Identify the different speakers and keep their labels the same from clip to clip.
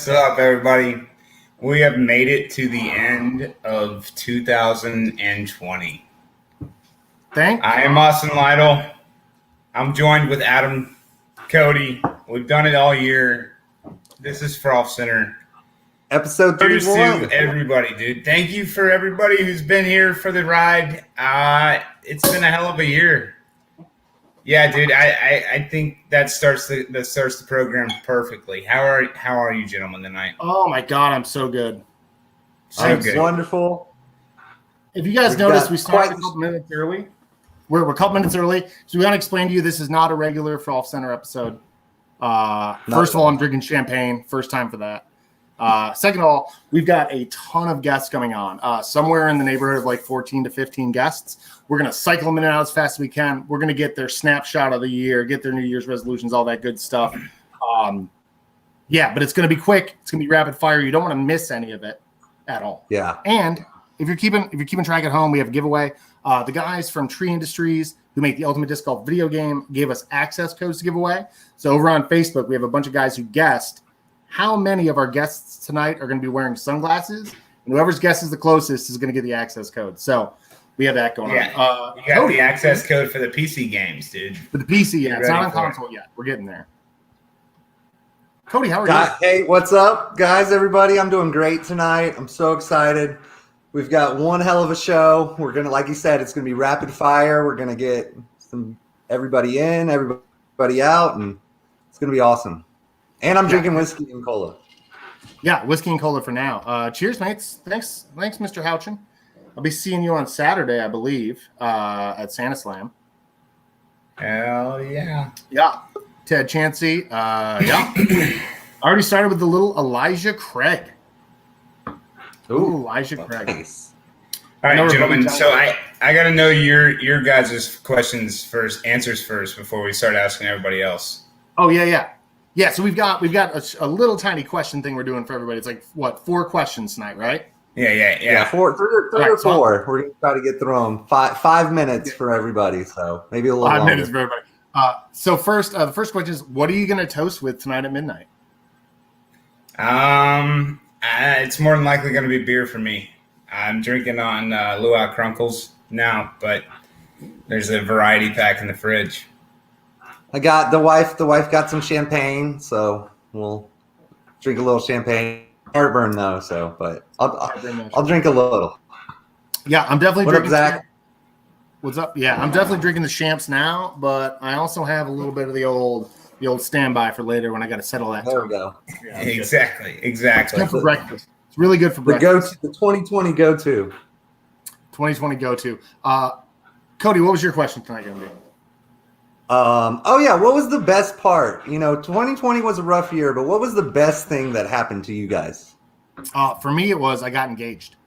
Speaker 1: What's up, everybody? We have made it to the end of 2020. I am Austin Lytle. I'm joined with Adam, Cody. We've done it all year. This is Frolfcenter.
Speaker 2: Episode 31.
Speaker 1: Cheers to everybody, dude. Thank you for everybody who's been here for the ride. It's been a hell of a year. Yeah, dude. I think that starts the program perfectly. How are you, gentlemen, tonight?
Speaker 3: Oh my God, I'm so good.
Speaker 1: So good.
Speaker 2: Wonderful.
Speaker 3: If you guys noticed, we started a couple minutes early. We're a couple minutes early, so we want to explain to you this is not a regular Frolfcenter episode. First of all, I'm drinking champagne. First time for that. Second of all, we've got a ton of guests coming on. Somewhere in the neighborhood of like 14 to 15 guests. We're going to cycle them in and out as fast as we can. We're going to get their snapshot of the year, get their New Year's resolutions, all that good stuff. But it's going to be quick. It's going to be rapid fire. You don't want to miss any of it at all.
Speaker 2: Yeah.
Speaker 3: And if you're keeping track at home, we have a giveaway. The guys from Tree Industries who make the ultimate disc golf video game gave us access codes to give away. So over on Facebook, we have a bunch of guys who guessed how many of our guests tonight are going to be wearing sunglasses. And whoever's guess is the closest is going to get the access code. So we have that going on.
Speaker 1: You got the access code for the PC games, dude.
Speaker 3: For the PC, yeah. It's not on console yet. We're getting there. Cody, how are you?
Speaker 2: Hey, what's up, guys, everybody? I'm doing great tonight. I'm so excited. We've got one hell of a show. We're going to, like you said, it's going to be rapid fire. We're going to get everybody in, everybody out, and it's going to be awesome. And I'm drinking whiskey and cola.
Speaker 3: Yeah, whiskey and cola for now. Cheers, mates. Thanks, Mr. Houchin. I'll be seeing you on Saturday, I believe, at Santa Slam.
Speaker 1: Hell yeah.
Speaker 3: Yeah. Ted Chansey. Yeah. I already started with the little Elijah Craig. Ooh, Elijah Craig.
Speaker 2: Nice.
Speaker 1: All right, gentlemen. So I got to know your guys' answers first before we start asking everybody else.
Speaker 3: Oh, yeah. Yeah, so we've got a little tiny question thing we're doing for everybody. It's like, 4 questions tonight, right?
Speaker 2: Yeah. Three or four. We're going to try to get through them. 5 minutes for everybody, so maybe a little
Speaker 3: 5
Speaker 2: longer.
Speaker 3: minutes for everybody. So first, the first question is, what are you going to toast with tonight at midnight?
Speaker 1: It's more than likely going to be beer for me. I'm drinking on Luau Crunkles now, but there's a variety pack in the fridge.
Speaker 2: I got the wife got some champagne, so we'll drink a little champagne. Heartburn though, but I'll drink a little.
Speaker 3: Yeah, I'm definitely drinking.
Speaker 2: What up, Zach?
Speaker 3: What's up? Yeah, I'm definitely drinking the champs now, but I also have a little bit of the old standby for later when I got to settle that.
Speaker 2: There we go.
Speaker 1: Yeah, exactly.
Speaker 3: It's good for breakfast. It's really good for breakfast.
Speaker 2: The 2020 go-to.
Speaker 3: 2020 go-to. Cody, what was your question tonight going to be?
Speaker 2: What was the best part? 2020 was a rough year, but what was the best thing that happened to you guys?
Speaker 3: For me, it was I got engaged.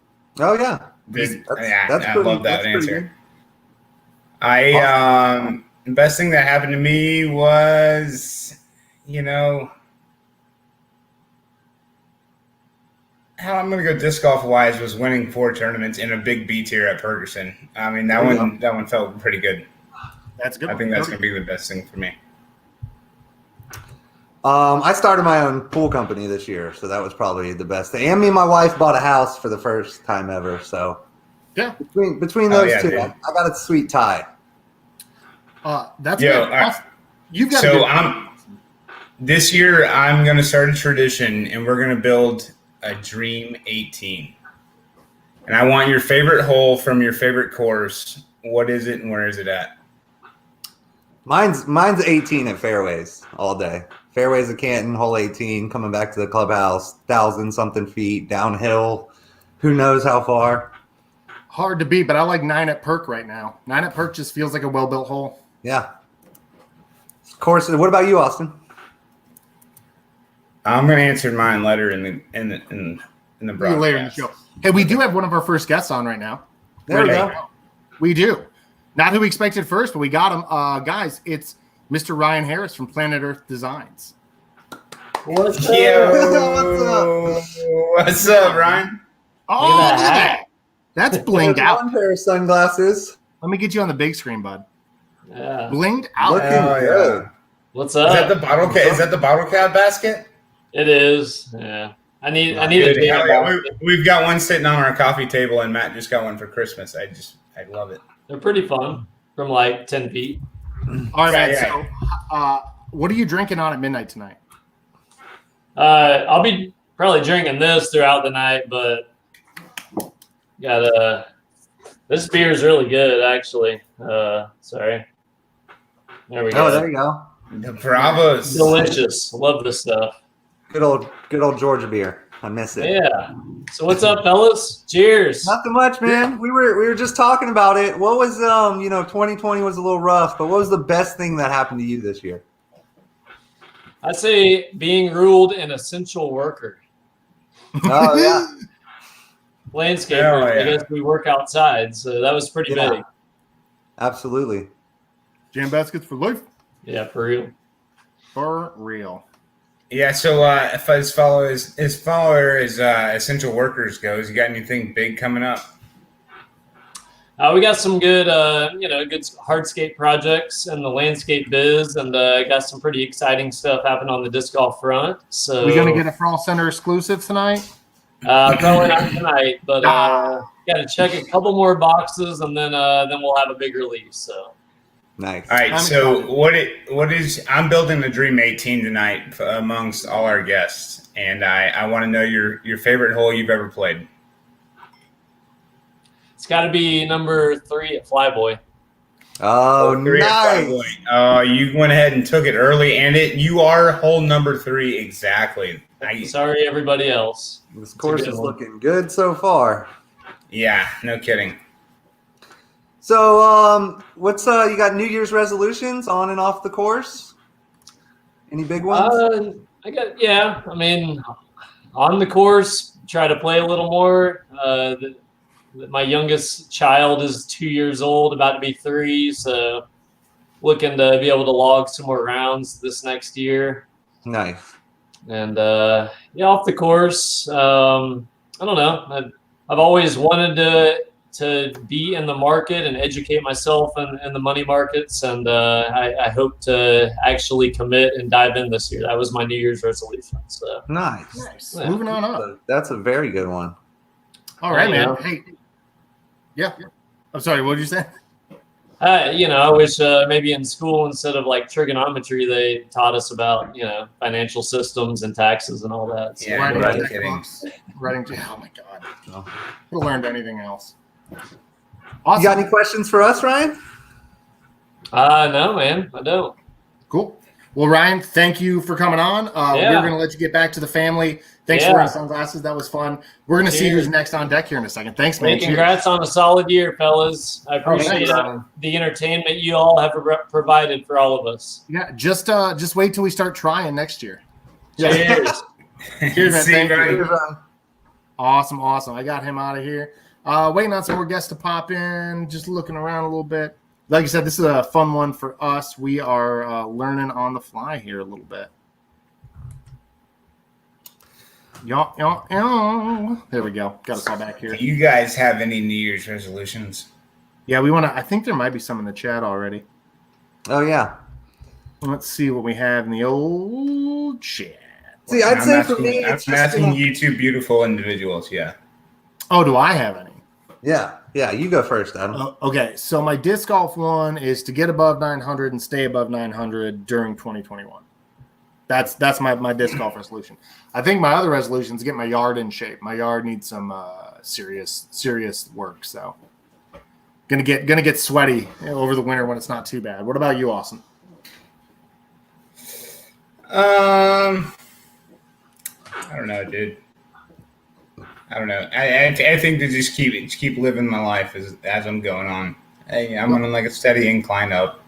Speaker 2: Oh yeah,
Speaker 1: I love that answer. The best thing that happened to me was, how I'm going to go disc golf wise was winning 4 tournaments in a big B tier at Ferguson. I mean, that one felt pretty good.
Speaker 3: That's good.
Speaker 1: I think that's going to be the best thing for me.
Speaker 2: I started my own pool company this year, so that was probably the best thing. And me and my wife bought a house for the first time ever. So
Speaker 3: yeah,
Speaker 2: between those two, I got a sweet tie.
Speaker 3: That's good. You've got.
Speaker 1: So this year I'm going to start a tradition, and we're going to build a Dream 18. And I want your favorite hole from your favorite course. What is it, and where is it at?
Speaker 2: Mine's 18 at fairways all day. Fairways at Canton, hole 18, coming back to the clubhouse, 1,000-something feet, downhill, who knows how far.
Speaker 3: Hard to beat, but I like 9 at Perk right now. 9 at Perk just feels like a well-built hole.
Speaker 2: Yeah. Of course. What about you, Austin?
Speaker 1: I'm going to answer mine later in the broadcast.
Speaker 3: Later in the show. Hey, we do have one of our first guests on right now.
Speaker 2: There we go.
Speaker 3: We do. Not who we expected first, but we got him. Guys, it's Mr. Ryan Harris from Planet Earth Designs.
Speaker 2: What's
Speaker 1: up? What's up, Ryan?
Speaker 3: Oh, look at that. That's blinged out.
Speaker 2: One pair of sunglasses.
Speaker 3: Let me get you on the big screen, bud.
Speaker 4: Yeah.
Speaker 3: Blinged out.
Speaker 2: Looking good.
Speaker 4: What's up?
Speaker 1: Is that the bottle cap basket?
Speaker 4: It is. Yeah. I need a
Speaker 1: Good.
Speaker 4: jam
Speaker 1: Yeah,
Speaker 4: box.
Speaker 1: we've got one sitting on our coffee table, and Matt just got one for Christmas. I love it.
Speaker 4: They're pretty fun from like 10 feet.
Speaker 3: All right, man.
Speaker 1: Yeah.
Speaker 3: So, what are you drinking on at midnight tonight?
Speaker 4: I'll be probably drinking this throughout the night, but this beer is really good, actually. Sorry. There we go.
Speaker 2: Oh, there you go.
Speaker 1: The Bravos.
Speaker 4: Delicious. Love this stuff.
Speaker 2: Good old Georgia beer. I miss it.
Speaker 4: Yeah. So what's up, fellas? Cheers.
Speaker 2: Nothing much, man. We were just talking about it. What was 2020 was a little rough, but what was the best thing that happened to you this year?
Speaker 4: I say being ruled an essential worker.
Speaker 2: Oh yeah.
Speaker 4: Landscaper.
Speaker 1: Yeah.
Speaker 4: I guess we work outside, so that was pretty big.
Speaker 2: Absolutely.
Speaker 3: Jam baskets for life.
Speaker 4: Yeah, for real.
Speaker 3: For real.
Speaker 1: Yeah. So, if as far as essential workers goes, you got anything big coming up?
Speaker 4: We got some good, good hardscape projects in the landscape biz, and got some pretty exciting stuff happening on the disc golf front. So
Speaker 3: We gonna get a Frolfcenter exclusive tonight?
Speaker 4: Probably not tonight, but got to check a couple more boxes, and then we'll have a big release. So
Speaker 2: Nice.
Speaker 1: All right. So what is? I'm building the Dream 18 tonight amongst all our guests, and I want to know your favorite hole you've ever played.
Speaker 4: it's got to be number 3 at Flyboy.
Speaker 2: Oh,
Speaker 1: Three at
Speaker 2: nice.
Speaker 1: Flyboy. You went ahead and took it early, and you are hole number 3 exactly.
Speaker 4: Sorry, everybody else.
Speaker 2: This course is looking good so far.
Speaker 1: Yeah, no kidding.
Speaker 2: So, what's you got New Year's resolutions on and off the course? Any big ones?
Speaker 4: I mean, on the course, try to play a little more. My youngest child is 2 years old, about to be 3, so looking to be able to log some more rounds this next year.
Speaker 2: Nice.
Speaker 4: And off the course, I don't know. I've always wanted to be in the market and educate myself in the money markets, and I hope to actually commit and dive in this year. That was my New Year's resolution. So
Speaker 2: Nice.
Speaker 4: Yeah.
Speaker 3: Moving on up.
Speaker 2: That's a very good one.
Speaker 3: All right,
Speaker 4: Yeah.
Speaker 3: man. Hey. Yeah. I'm sorry. What did you say?
Speaker 4: I wish maybe in school, instead of like trigonometry, they taught us about financial systems and taxes and all that. So,
Speaker 1: Yeah,
Speaker 3: Writing
Speaker 1: no kidding.
Speaker 3: Oh my God.
Speaker 2: No.
Speaker 3: Could have learned anything else. Awesome.
Speaker 2: You got any questions for us, Ryan?
Speaker 4: no, man, I don't.
Speaker 3: Cool. Well, Ryan, thank you for coming on. We're going to let you get back to the family. Thanks for wearing sunglasses. That was fun. We're going to see who's next on deck here in a second. Thanks, man.
Speaker 4: Congrats on a solid year, fellas. I appreciate the entertainment you all have provided for all of us.
Speaker 3: Yeah, just wait till we start trying next year.
Speaker 4: Cheers.
Speaker 3: Cheers, man.
Speaker 1: See you,
Speaker 3: Thank you.
Speaker 2: Ryan.
Speaker 3: Awesome. I got him out of here. Waiting on some more guests to pop in, just looking around a little bit. Like you said, this is a fun one for us. We are learning on the fly here a little bit. There we go. Got us all back here.
Speaker 1: Do you guys have any New Year's resolutions?
Speaker 3: Yeah, we want to. I think there might be some in the chat already.
Speaker 2: Oh yeah.
Speaker 3: Let's see what we have in the old chat.
Speaker 2: See, I'd say for me,
Speaker 1: I'm
Speaker 2: it's just
Speaker 1: asking you two beautiful individuals. Yeah.
Speaker 3: Oh, do I have any?
Speaker 2: Yeah. You go first, Adam.
Speaker 3: Okay, so my disc golf one is to get above 900 and stay above 900 during 2021. That's my disc golf resolution. I think my other resolution is get my yard in shape. My yard needs some serious work. So gonna get sweaty over the winter when it's not too bad. What about you, Austin?
Speaker 1: I don't know, dude. I don't know. I think to just keep living my life as I'm going on. I'm on like a steady incline up.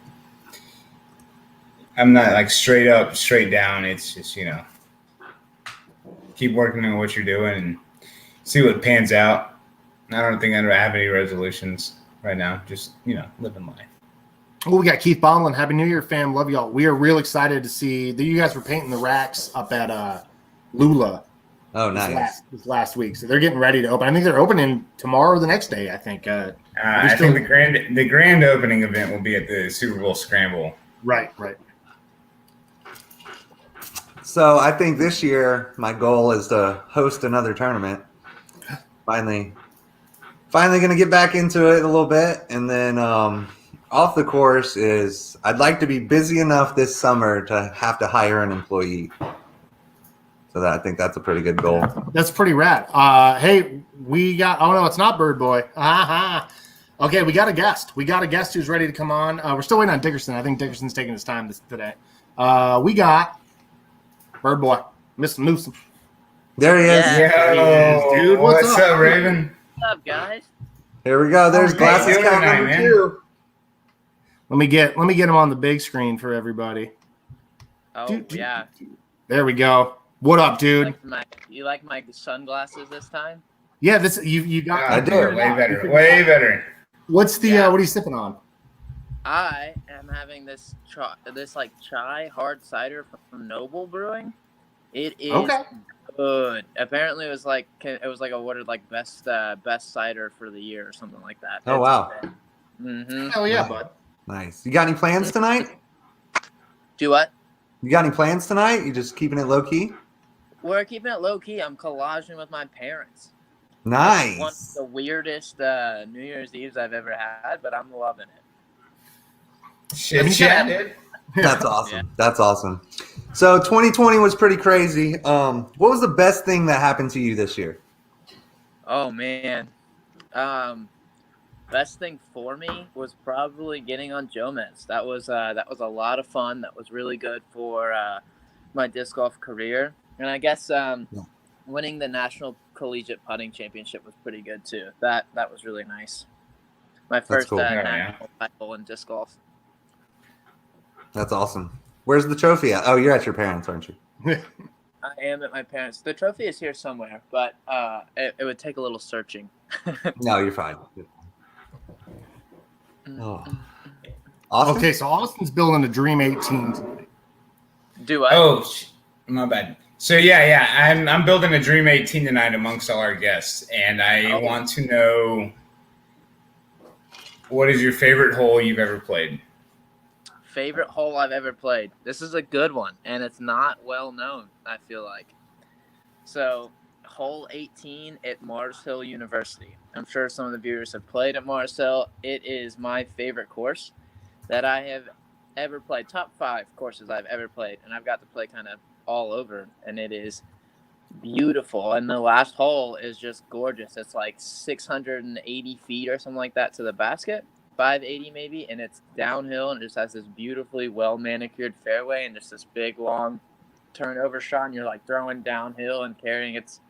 Speaker 1: I'm not like straight up, straight down. It's just keep working on what you're doing and see what pans out. I don't think I have any resolutions right now. Just living life.
Speaker 3: Well, we got Keith Bonlin. Happy New Year, fam. Love y'all. We are real excited to see that you guys were painting the racks up at Lula.
Speaker 2: Oh, nice.
Speaker 3: This last week. So they're getting ready to open. I think they're opening tomorrow or the next day, I think.
Speaker 1: I think the grand opening event will be at the Super Bowl Scramble.
Speaker 3: Right.
Speaker 2: So I think this year my goal is to host another tournament. Finally going to get back into it a little bit, and then off the course is I'd like to be busy enough this summer to have to hire an employee. So I think that's a pretty good goal.
Speaker 3: That's pretty rad. Hey, we got. Oh no, it's not Bird Boy. Okay, we got a guest. We got a guest who's ready to come on. We're still waiting on Dickerson. I think Dickerson's taking his time today. We got Bird Boy, Mr. Newsom.
Speaker 2: There he is.
Speaker 1: Yeah.
Speaker 3: Yo, dude, what's
Speaker 1: up, Raven?
Speaker 5: What's up, guys?
Speaker 2: Here we go. There's glasses count number 2.
Speaker 3: Let me get him on the big screen for everybody.
Speaker 5: Oh, yeah.
Speaker 3: There we go. What up, dude?
Speaker 5: You like my sunglasses this time?
Speaker 3: Yeah, this you got.
Speaker 2: I do.
Speaker 1: Way better.
Speaker 3: What's the what are you sipping on?
Speaker 5: I am having this chai hard cider from Noble Brewing. It is good. Apparently, it was awarded like best cider for the year or something like that.
Speaker 2: Oh wow!
Speaker 5: Mm-hmm.
Speaker 3: Hell yeah, bud.
Speaker 2: Nice. You got any plans tonight?
Speaker 5: Do what?
Speaker 2: You got any plans tonight? You just keeping it low key?
Speaker 5: We're keeping it low key. I'm collaging with my parents.
Speaker 2: Nice.
Speaker 5: It's one of the weirdest New Year's Eves I've ever had, but I'm loving it.
Speaker 1: Shit, dude.
Speaker 2: That's awesome.
Speaker 5: Yeah.
Speaker 2: That's awesome. So 2020 was pretty crazy. What was the best thing that happened to you this year?
Speaker 5: Oh man. Best thing for me was probably getting on Jomez. That was a lot of fun. That was really good for my disc golf career. And I guess winning the National Collegiate Putting Championship was pretty good too. That was really nice. My first
Speaker 2: cool.
Speaker 5: national title in disc golf.
Speaker 2: That's awesome. Where's the trophy at? Oh, you're at your parents', aren't you?
Speaker 5: I am at my parents'. The trophy is here somewhere, but it would take a little searching.
Speaker 2: No, you're fine. Oh. Austin?
Speaker 3: Okay, so Austin's building a Dream 18.
Speaker 5: Do I?
Speaker 1: Oh, my bad. So yeah, I'm building a Dream 18 tonight amongst all our guests, and I want to know, what is your favorite hole you've ever played?
Speaker 5: Favorite hole I've ever played. This is a good one, and it's not well known, I feel like. So, hole 18 at Mars Hill University. I'm sure some of the viewers have played at Mars Hill. It is my favorite course that I have ever played. Top 5 courses I've ever played, and I've got to play kind of all over, and it is beautiful. And the last hole is just gorgeous. It's like 680 feet or something like that to the basket. 580 maybe, and it's downhill, and it just has this beautifully well manicured fairway and just this big long turnover shot, and you're like throwing downhill and carrying. It's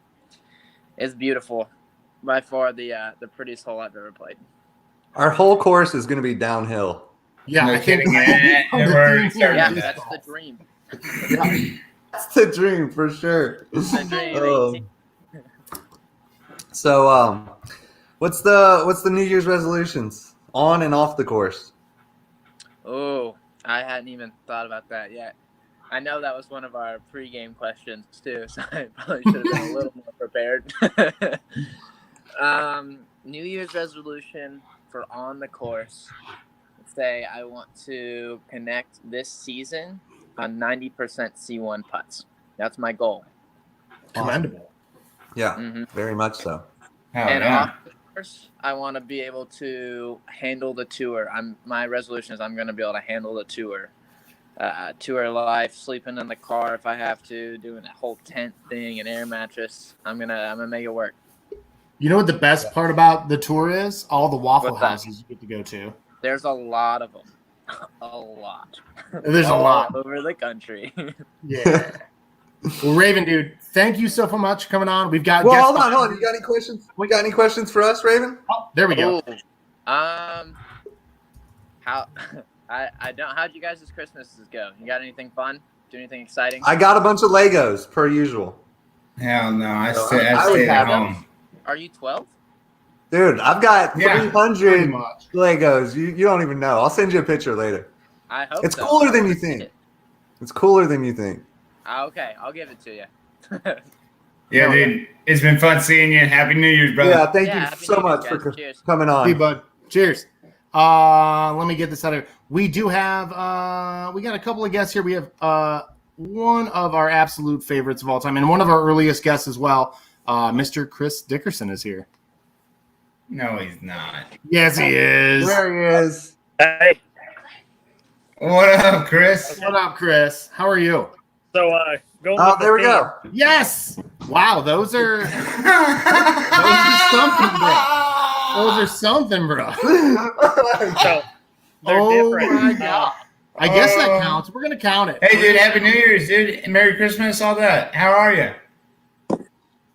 Speaker 5: beautiful. By far the prettiest hole I've ever played.
Speaker 2: Our whole course is going to be downhill.
Speaker 3: Yeah,
Speaker 1: No
Speaker 3: I think
Speaker 1: kidding, man.
Speaker 5: Yeah, that's the dream.
Speaker 2: That's the dream for sure.
Speaker 5: The dream.
Speaker 2: So, what's the New Year's resolutions on and off the course?
Speaker 5: Oh, I hadn't even thought about that yet. I know that was one of our pregame questions too, so I probably should have been a little more prepared. New Year's resolution for on the course. Let's say I want to connect this season on 90% C1 putts. That's my goal.
Speaker 3: commendable.
Speaker 2: Yeah, very much so.
Speaker 5: And off the course, I want to be able to handle the tour. My resolution is I'm going to be able to handle the tour. Tour life, sleeping in the car if I have to, doing a whole tent thing, an air mattress. I'm gonna make it work.
Speaker 3: You know what the best part about the tour is? All the Waffle Houses you get to go to.
Speaker 5: There's a lot of them. A lot.
Speaker 3: There's a lot
Speaker 5: all over the country.
Speaker 3: Yeah. Well, Raven, dude, thank you so much for coming on. We've got.
Speaker 2: Well, hold on. You got any questions? We got any questions for us, Raven?
Speaker 3: Oh, there we go.
Speaker 5: I don't. How'd you guys' Christmases go? You got anything fun? Do anything exciting?
Speaker 2: I got a bunch of Legos per usual.
Speaker 1: Hell no, I
Speaker 2: So
Speaker 1: stay
Speaker 2: would
Speaker 1: at
Speaker 2: have
Speaker 1: home.
Speaker 5: Are you 12?
Speaker 2: Dude, I've got 300
Speaker 3: pretty much.
Speaker 2: Legos. You don't even know. I'll send you a picture later.
Speaker 5: I hope
Speaker 2: It's
Speaker 5: so.
Speaker 2: cooler than you think. It's cooler than you think.
Speaker 5: Okay, I'll give it to you.
Speaker 1: Yeah, dude, it's been fun seeing you. Happy New Year's, brother.
Speaker 2: Yeah, thank you
Speaker 5: Happy
Speaker 2: so
Speaker 5: New Year,
Speaker 2: much
Speaker 5: guys.
Speaker 2: for
Speaker 5: Cheers.
Speaker 2: coming on.
Speaker 3: Hey, bud. Cheers. Let me get this out of here. We do have we got a couple of guests here. We have one of our absolute favorites of all time, and one of our earliest guests as well. Mr. Chris Dickerson is here.
Speaker 1: No, he's not.
Speaker 3: Yes, he is.
Speaker 2: There he is.
Speaker 6: Hey.
Speaker 1: What up, Chris?
Speaker 3: What up, Chris? How are you?
Speaker 6: So, going
Speaker 2: Oh,
Speaker 6: with
Speaker 2: there we
Speaker 6: the
Speaker 2: go.
Speaker 3: Yes. Wow, those are something, bro.
Speaker 6: theme. So, they're different.
Speaker 3: My God. I guess that counts. We're gonna count it.
Speaker 1: Hey, dude, Happy New Year's, dude. Merry Christmas, all that. How are you?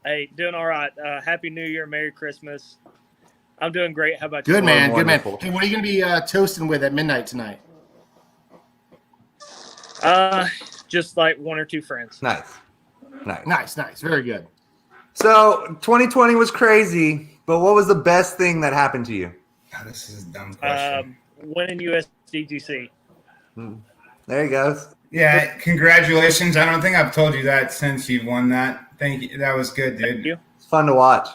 Speaker 6: Hey, doing all right. Happy New Year, Merry Christmas. I'm doing great. How about you?
Speaker 3: Good man, good man.
Speaker 2: Wonderful.
Speaker 3: Hey, what are you gonna be toasting with at midnight tonight?
Speaker 6: Just like one or two friends.
Speaker 2: Nice.
Speaker 3: Nice. Very good.
Speaker 2: So 2020 was crazy, but what was the best thing that happened to you?
Speaker 1: Oh, this is a dumb question.
Speaker 6: Winning USDGC.
Speaker 2: There he goes.
Speaker 1: Yeah, congratulations. I don't think I've told you that since you won that. Thank you. That was good,
Speaker 6: Thank
Speaker 1: dude.
Speaker 6: you.
Speaker 2: It's fun to watch.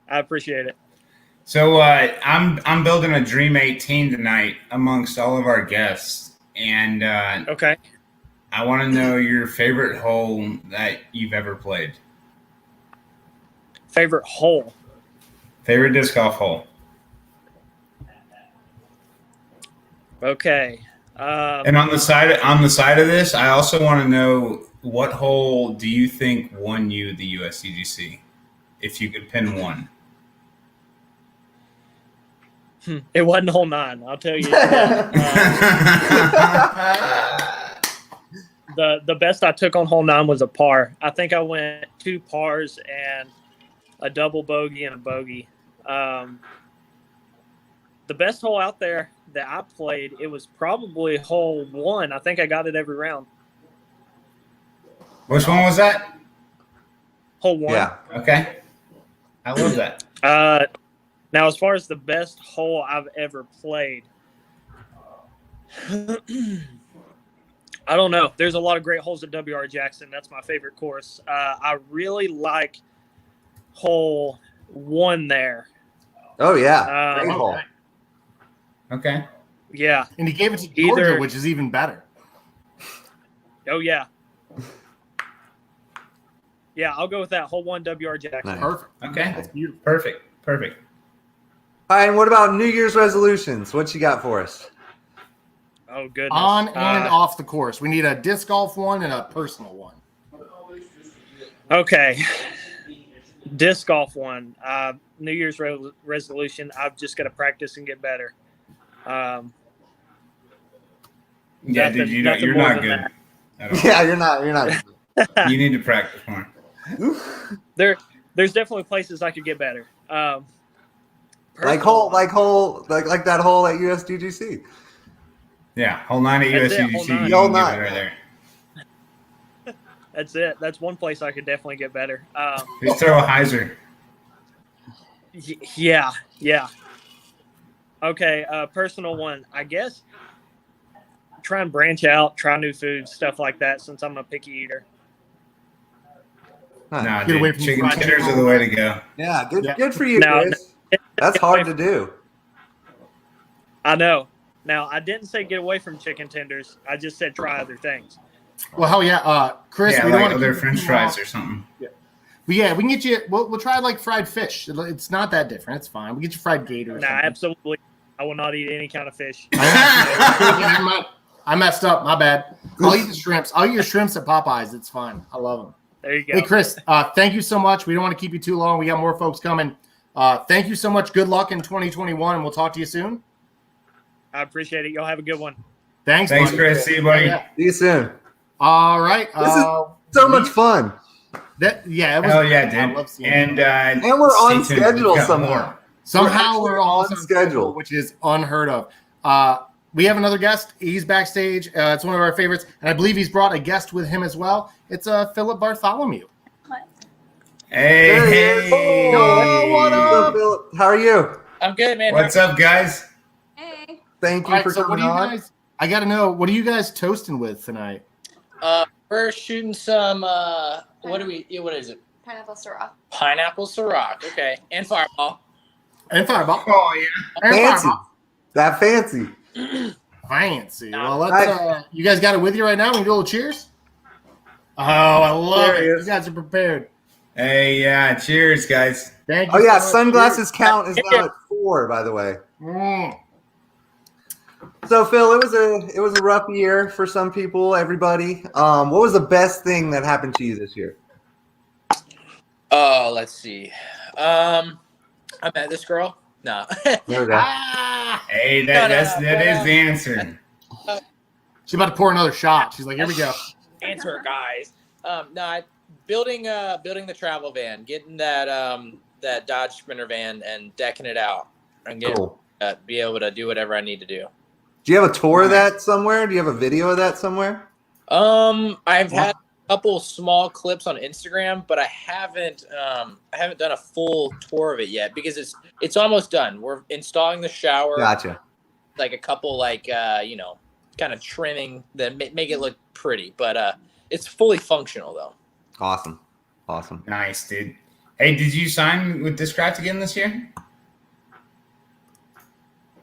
Speaker 6: I appreciate it.
Speaker 1: So I'm building a Dream 18 tonight amongst all of our guests, and
Speaker 6: Okay.
Speaker 1: I want to know your favorite hole that you've ever played.
Speaker 6: Favorite hole.
Speaker 1: Favorite disc golf hole.
Speaker 6: Okay.
Speaker 1: And on the side of this, I also want to know what hole do you think won you the USDGC? If you could pin one.
Speaker 6: It wasn't hole 9. I'll tell you. The best I took on hole 9 was a par. I think I went 2 pars and a double bogey and a bogey. The best hole out there that I played, it was probably hole 1. I think I got it every round.
Speaker 1: Which one was that?
Speaker 6: Hole 1.
Speaker 2: Yeah.
Speaker 1: Okay. I love that.
Speaker 6: Now, as far as the best hole I've ever played, I don't know. There's a lot of great holes at W.R. Jackson. That's my favorite course. I really like hole 1 there.
Speaker 2: Oh yeah. Great hole.
Speaker 1: Okay.
Speaker 6: Yeah.
Speaker 3: And he gave it to Georgia, which is even better.
Speaker 6: Oh, yeah. Yeah, I'll go with that. Hole 1, W.R. Jackson.
Speaker 2: Nice.
Speaker 3: Perfect.
Speaker 1: Okay.
Speaker 3: That's beautiful.
Speaker 1: Perfect.
Speaker 2: All right, and what about New Year's resolutions? What you got for us?
Speaker 6: Oh, goodness.
Speaker 3: On and off the course. We need a disc golf one and a personal one.
Speaker 6: Okay. Disc golf one. New Year's resolution. I've just got to practice and get better.
Speaker 1: Yeah,
Speaker 6: Nothing-
Speaker 1: dude, you're
Speaker 6: nothing more
Speaker 1: not
Speaker 6: than
Speaker 1: good.
Speaker 6: that.
Speaker 1: At all.
Speaker 2: Yeah, you're not.
Speaker 1: You need to practice more.
Speaker 6: There's definitely places I could get better.
Speaker 2: like
Speaker 6: Personal-
Speaker 2: that hole at USDGC.
Speaker 1: Yeah, hole 9 at
Speaker 6: That's it, hole
Speaker 1: USDGC.
Speaker 6: 9.
Speaker 1: You
Speaker 2: Hole
Speaker 1: can get
Speaker 2: 9.
Speaker 1: better there.
Speaker 6: That's it. That's one place I could definitely get better.
Speaker 1: Just throw a hyzer.
Speaker 6: Yeah. Okay, personal one. I guess try and branch out, try new foods, stuff like that, since I'm a picky eater.
Speaker 1: Nah,
Speaker 3: Get away
Speaker 1: dude,
Speaker 3: from
Speaker 1: chicken
Speaker 3: fried
Speaker 1: tenders
Speaker 3: chicken.
Speaker 1: are the way to go.
Speaker 2: Yeah, good.
Speaker 3: Yeah.
Speaker 2: Good for you,
Speaker 6: No,
Speaker 2: Chris. That's hard to do.
Speaker 6: I know. Now, I didn't say get away from chicken tenders. I just said try other things.
Speaker 3: Well, hell yeah. Chris,
Speaker 1: Yeah,
Speaker 3: we don't
Speaker 1: like
Speaker 3: want to
Speaker 1: other
Speaker 3: keep
Speaker 1: French
Speaker 3: you
Speaker 1: fries
Speaker 3: long.
Speaker 1: or something.
Speaker 3: But yeah, we can get you. We'll try like fried fish. It's not that different. It's fine. We get you fried gator. Or
Speaker 6: Nah,
Speaker 3: something.
Speaker 6: absolutely. I will not eat any kind of fish.
Speaker 3: I messed up. My bad. I'll eat the shrimps. I'll eat your shrimps at Popeyes. It's fine. I love them.
Speaker 6: There you go.
Speaker 3: Hey, Chris, thank you so much. We don't want to keep you too long. We got more folks coming. Thank you so much. Good luck in 2021, and we'll talk to you soon.
Speaker 6: I appreciate it. Y'all have a good one.
Speaker 3: Thanks,
Speaker 1: Thanks,
Speaker 3: buddy.
Speaker 1: Chris. See you, buddy.
Speaker 3: Yeah.
Speaker 2: See you soon.
Speaker 3: All right.
Speaker 2: This is so much fun.
Speaker 3: It was,
Speaker 1: Hell yeah,
Speaker 3: I
Speaker 1: dude.
Speaker 3: love seeing it.
Speaker 1: And
Speaker 2: And we're on
Speaker 1: stay tuned.
Speaker 2: schedule
Speaker 1: We've got
Speaker 2: somehow.
Speaker 1: more.
Speaker 3: Somehow
Speaker 2: We're
Speaker 3: we're all
Speaker 2: on schedule.
Speaker 3: which is unheard of. We have another guest. He's backstage. It's one of our favorites, and I believe he's brought a guest with him as well. It's Philip Bartholomew.
Speaker 1: Hey.
Speaker 2: Oh, what up, Philip? How are you?
Speaker 7: I'm good, man.
Speaker 1: What's up, guys?
Speaker 8: Hey.
Speaker 2: Thank
Speaker 3: All
Speaker 2: you
Speaker 3: right,
Speaker 2: for
Speaker 3: so what
Speaker 2: coming
Speaker 3: do you
Speaker 2: on.
Speaker 3: guys? I got to know. What are you guys toasting with tonight?
Speaker 7: We're shooting some. What is it?
Speaker 8: Pineapple Syrah.
Speaker 7: Pineapple Ciroc. Okay, and Fireball.
Speaker 3: And Fireball.
Speaker 1: Oh, yeah.
Speaker 3: And
Speaker 2: Fancy.
Speaker 3: Fireball.
Speaker 2: That fancy.
Speaker 3: Fancy. Well, let's. You guys got it with you right now? We can do a little cheers. Oh, I love it. You guys are prepared.
Speaker 1: Hey, yeah. Cheers, guys.
Speaker 2: Thank you. Oh yeah, sunglasses count is now at 4, by the way. So Phil, it was a rough year for some people, everybody. What was the best thing that happened to you this year?
Speaker 7: Oh, let's see. I met this girl. No.
Speaker 1: Hey, that is the answer.
Speaker 3: She's about to pour another shot. She's like, here we go.
Speaker 7: Answer, guys. Building the travel van, getting that Dodge Sprinter van and decking it out and be able to do whatever I need to do.
Speaker 2: Do you have a tour of that somewhere? Do you have a video of that somewhere?
Speaker 7: I've had a couple small clips on Instagram, but I haven't done a full tour of it yet because it's almost done. We're installing the shower.
Speaker 2: Gotcha.
Speaker 7: Like a couple kind of trimming that make it look pretty, but it's fully functional though.
Speaker 2: Awesome.
Speaker 1: Nice, dude. Hey, did you sign with Discraft again this year?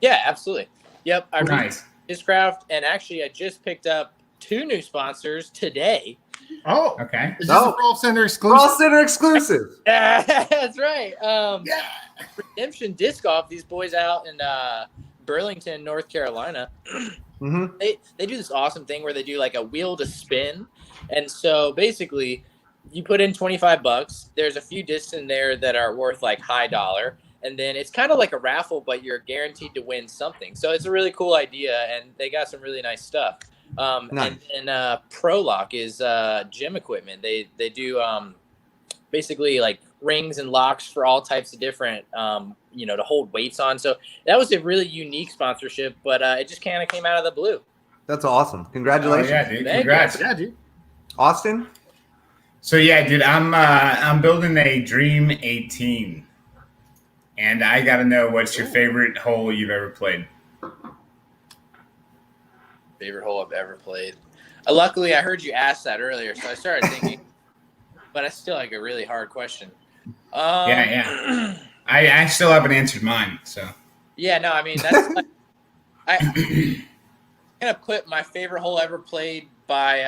Speaker 7: Yeah, absolutely. Yep.
Speaker 1: Nice.
Speaker 7: Discraft, and actually I just picked up 2 new sponsors today.
Speaker 3: Oh,
Speaker 1: okay.
Speaker 3: Is this a Frolfcenter exclusive?
Speaker 2: Frolfcenter exclusive.
Speaker 7: That's right. Redemption Disc Golf, these boys out in Burlington, North Carolina.
Speaker 2: Mm-hmm.
Speaker 7: They do this awesome thing where they do like a wheel to spin. And so basically you put in $25. There's a few discs in there that are worth like high dollar. And then it's kind of like a raffle, but you're guaranteed to win something. So it's a really cool idea, and they got some really nice stuff.
Speaker 2: Nice.
Speaker 7: And ProLock is gym equipment. They do basically like rings and locks for all types of different, to hold weights on. So that was a really unique sponsorship, but it just kind of came out of the blue.
Speaker 2: That's awesome. Congratulations.
Speaker 1: Oh, yeah, dude. Congrats.
Speaker 3: Yeah, dude.
Speaker 2: Austin?
Speaker 1: So, yeah, dude, I'm building a Dream 18. And I got to know, what's your favorite hole you've ever played?
Speaker 7: Favorite hole I've ever played. Luckily, I heard you ask that earlier, so I started thinking, but it's still like a really hard question.
Speaker 1: Yeah. I still haven't answered mine, so.
Speaker 7: Yeah, no, I mean, that's like, I'm going to put my favorite hole ever played by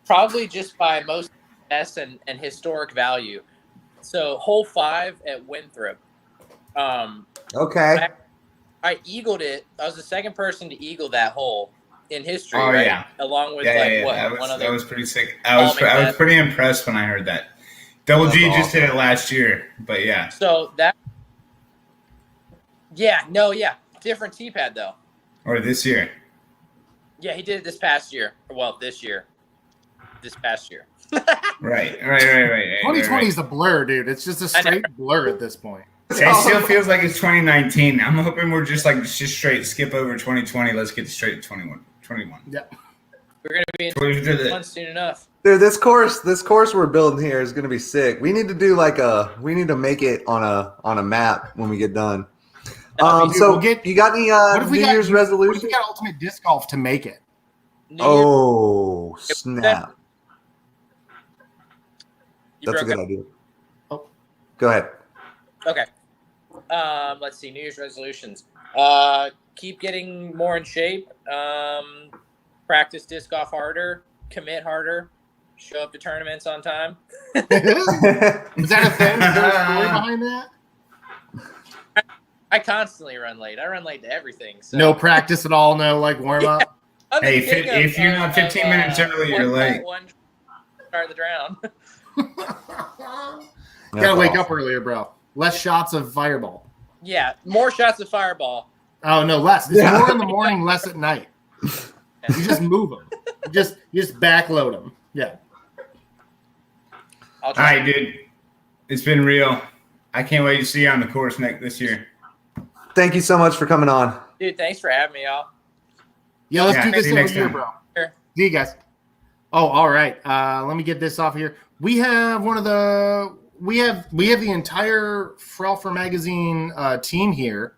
Speaker 7: probably just by most S and historic value. So hole 5 at Winthrop.
Speaker 2: Okay.
Speaker 7: I eagled it. I was the second person to eagle that hole in history.
Speaker 1: Oh,
Speaker 7: right?
Speaker 1: yeah.
Speaker 7: Along with
Speaker 1: that was pretty sick. I was pretty impressed when I heard that. Double G just did it last year, but yeah.
Speaker 7: So that. Different tee pad though.
Speaker 1: Or this year.
Speaker 7: Yeah, he did it this past year. Well, this year. This past year.
Speaker 1: Right.
Speaker 3: 2020 is a blur, dude. It's just a straight blur at this point.
Speaker 1: It still feels like it's 2019. I'm hoping we're just straight skip over 2020. Let's get straight to 21.
Speaker 3: Yeah.
Speaker 7: We're going to be in 21 soon enough.
Speaker 2: Dude, this course we're building here is going to be sick. We need to do we need to make it on a map when we get done. You got any New Year's resolution?
Speaker 3: What if we got Ultimate Disc Golf to make it?
Speaker 2: Oh, snap. That's a good idea.
Speaker 3: Oh.
Speaker 2: Go ahead.
Speaker 7: Okay. Let's see. New Year's resolutions. Keep getting more in shape. Practice disc golf harder. Commit harder. Show up to tournaments on time.
Speaker 3: Is that a thing? Is there a story behind that?
Speaker 7: I constantly run late. I run late to everything. So.
Speaker 3: No practice at all. No warm up.
Speaker 1: Hey, if you're not 15 minutes early, you're late.
Speaker 7: Start the drown.
Speaker 3: You gotta wake up earlier, bro. Less shots of Fireball.
Speaker 7: Yeah, more shots of Fireball.
Speaker 3: Oh no, less. It's more in the morning, less at night. You just move them. You just backload them. Yeah.
Speaker 1: All right, dude. It's been real. I can't wait to see you on the course this year.
Speaker 2: Thank you so much for coming on.
Speaker 7: Dude, thanks for having me, y'all.
Speaker 3: Yeah, let's do this over here, bro.
Speaker 7: Sure.
Speaker 3: See you guys. Oh, all right. Let me get this off here. We have we have the entire Frolfer magazine team here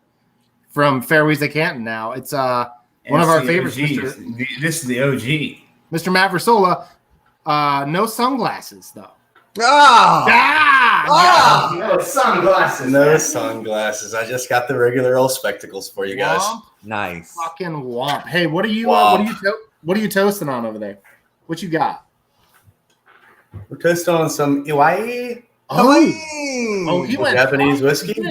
Speaker 3: from Fairways at Canton now. It's one of our favorites.
Speaker 1: This is the OG.
Speaker 3: Mr. Matt Versola. No sunglasses though.
Speaker 1: God. No sunglasses.
Speaker 8: No sunglasses. I just got the regular old spectacles for you guys.
Speaker 3: Womp.
Speaker 2: Nice.
Speaker 3: Fucking womp. Hey, what are you toasting on over there? What you got?
Speaker 8: We're toasting on some NYE.
Speaker 3: He went
Speaker 8: Japanese whiskey.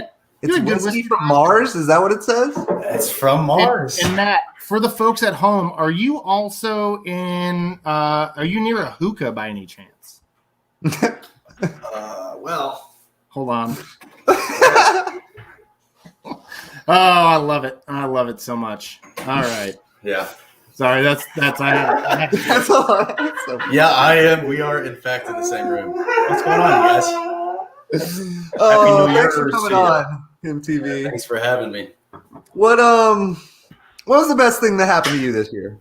Speaker 2: It's whiskey from Mars. Is that what it says?
Speaker 8: It's from Mars.
Speaker 3: And Matt, for the folks at home, are you also in? Are you near a hookah by any chance?
Speaker 8: Well,
Speaker 3: hold on. Oh, I love it. I love it so much. All right.
Speaker 8: Yeah.
Speaker 3: Sorry, that's I
Speaker 2: That's all.
Speaker 8: Yeah, I am. We are in fact in the same room. What's going on, you guys?
Speaker 2: Oh,
Speaker 8: Happy New Year
Speaker 2: thanks for coming
Speaker 8: to you.
Speaker 2: on, MTV.
Speaker 8: Thanks for having me.
Speaker 2: What was the best thing that happened to you this year?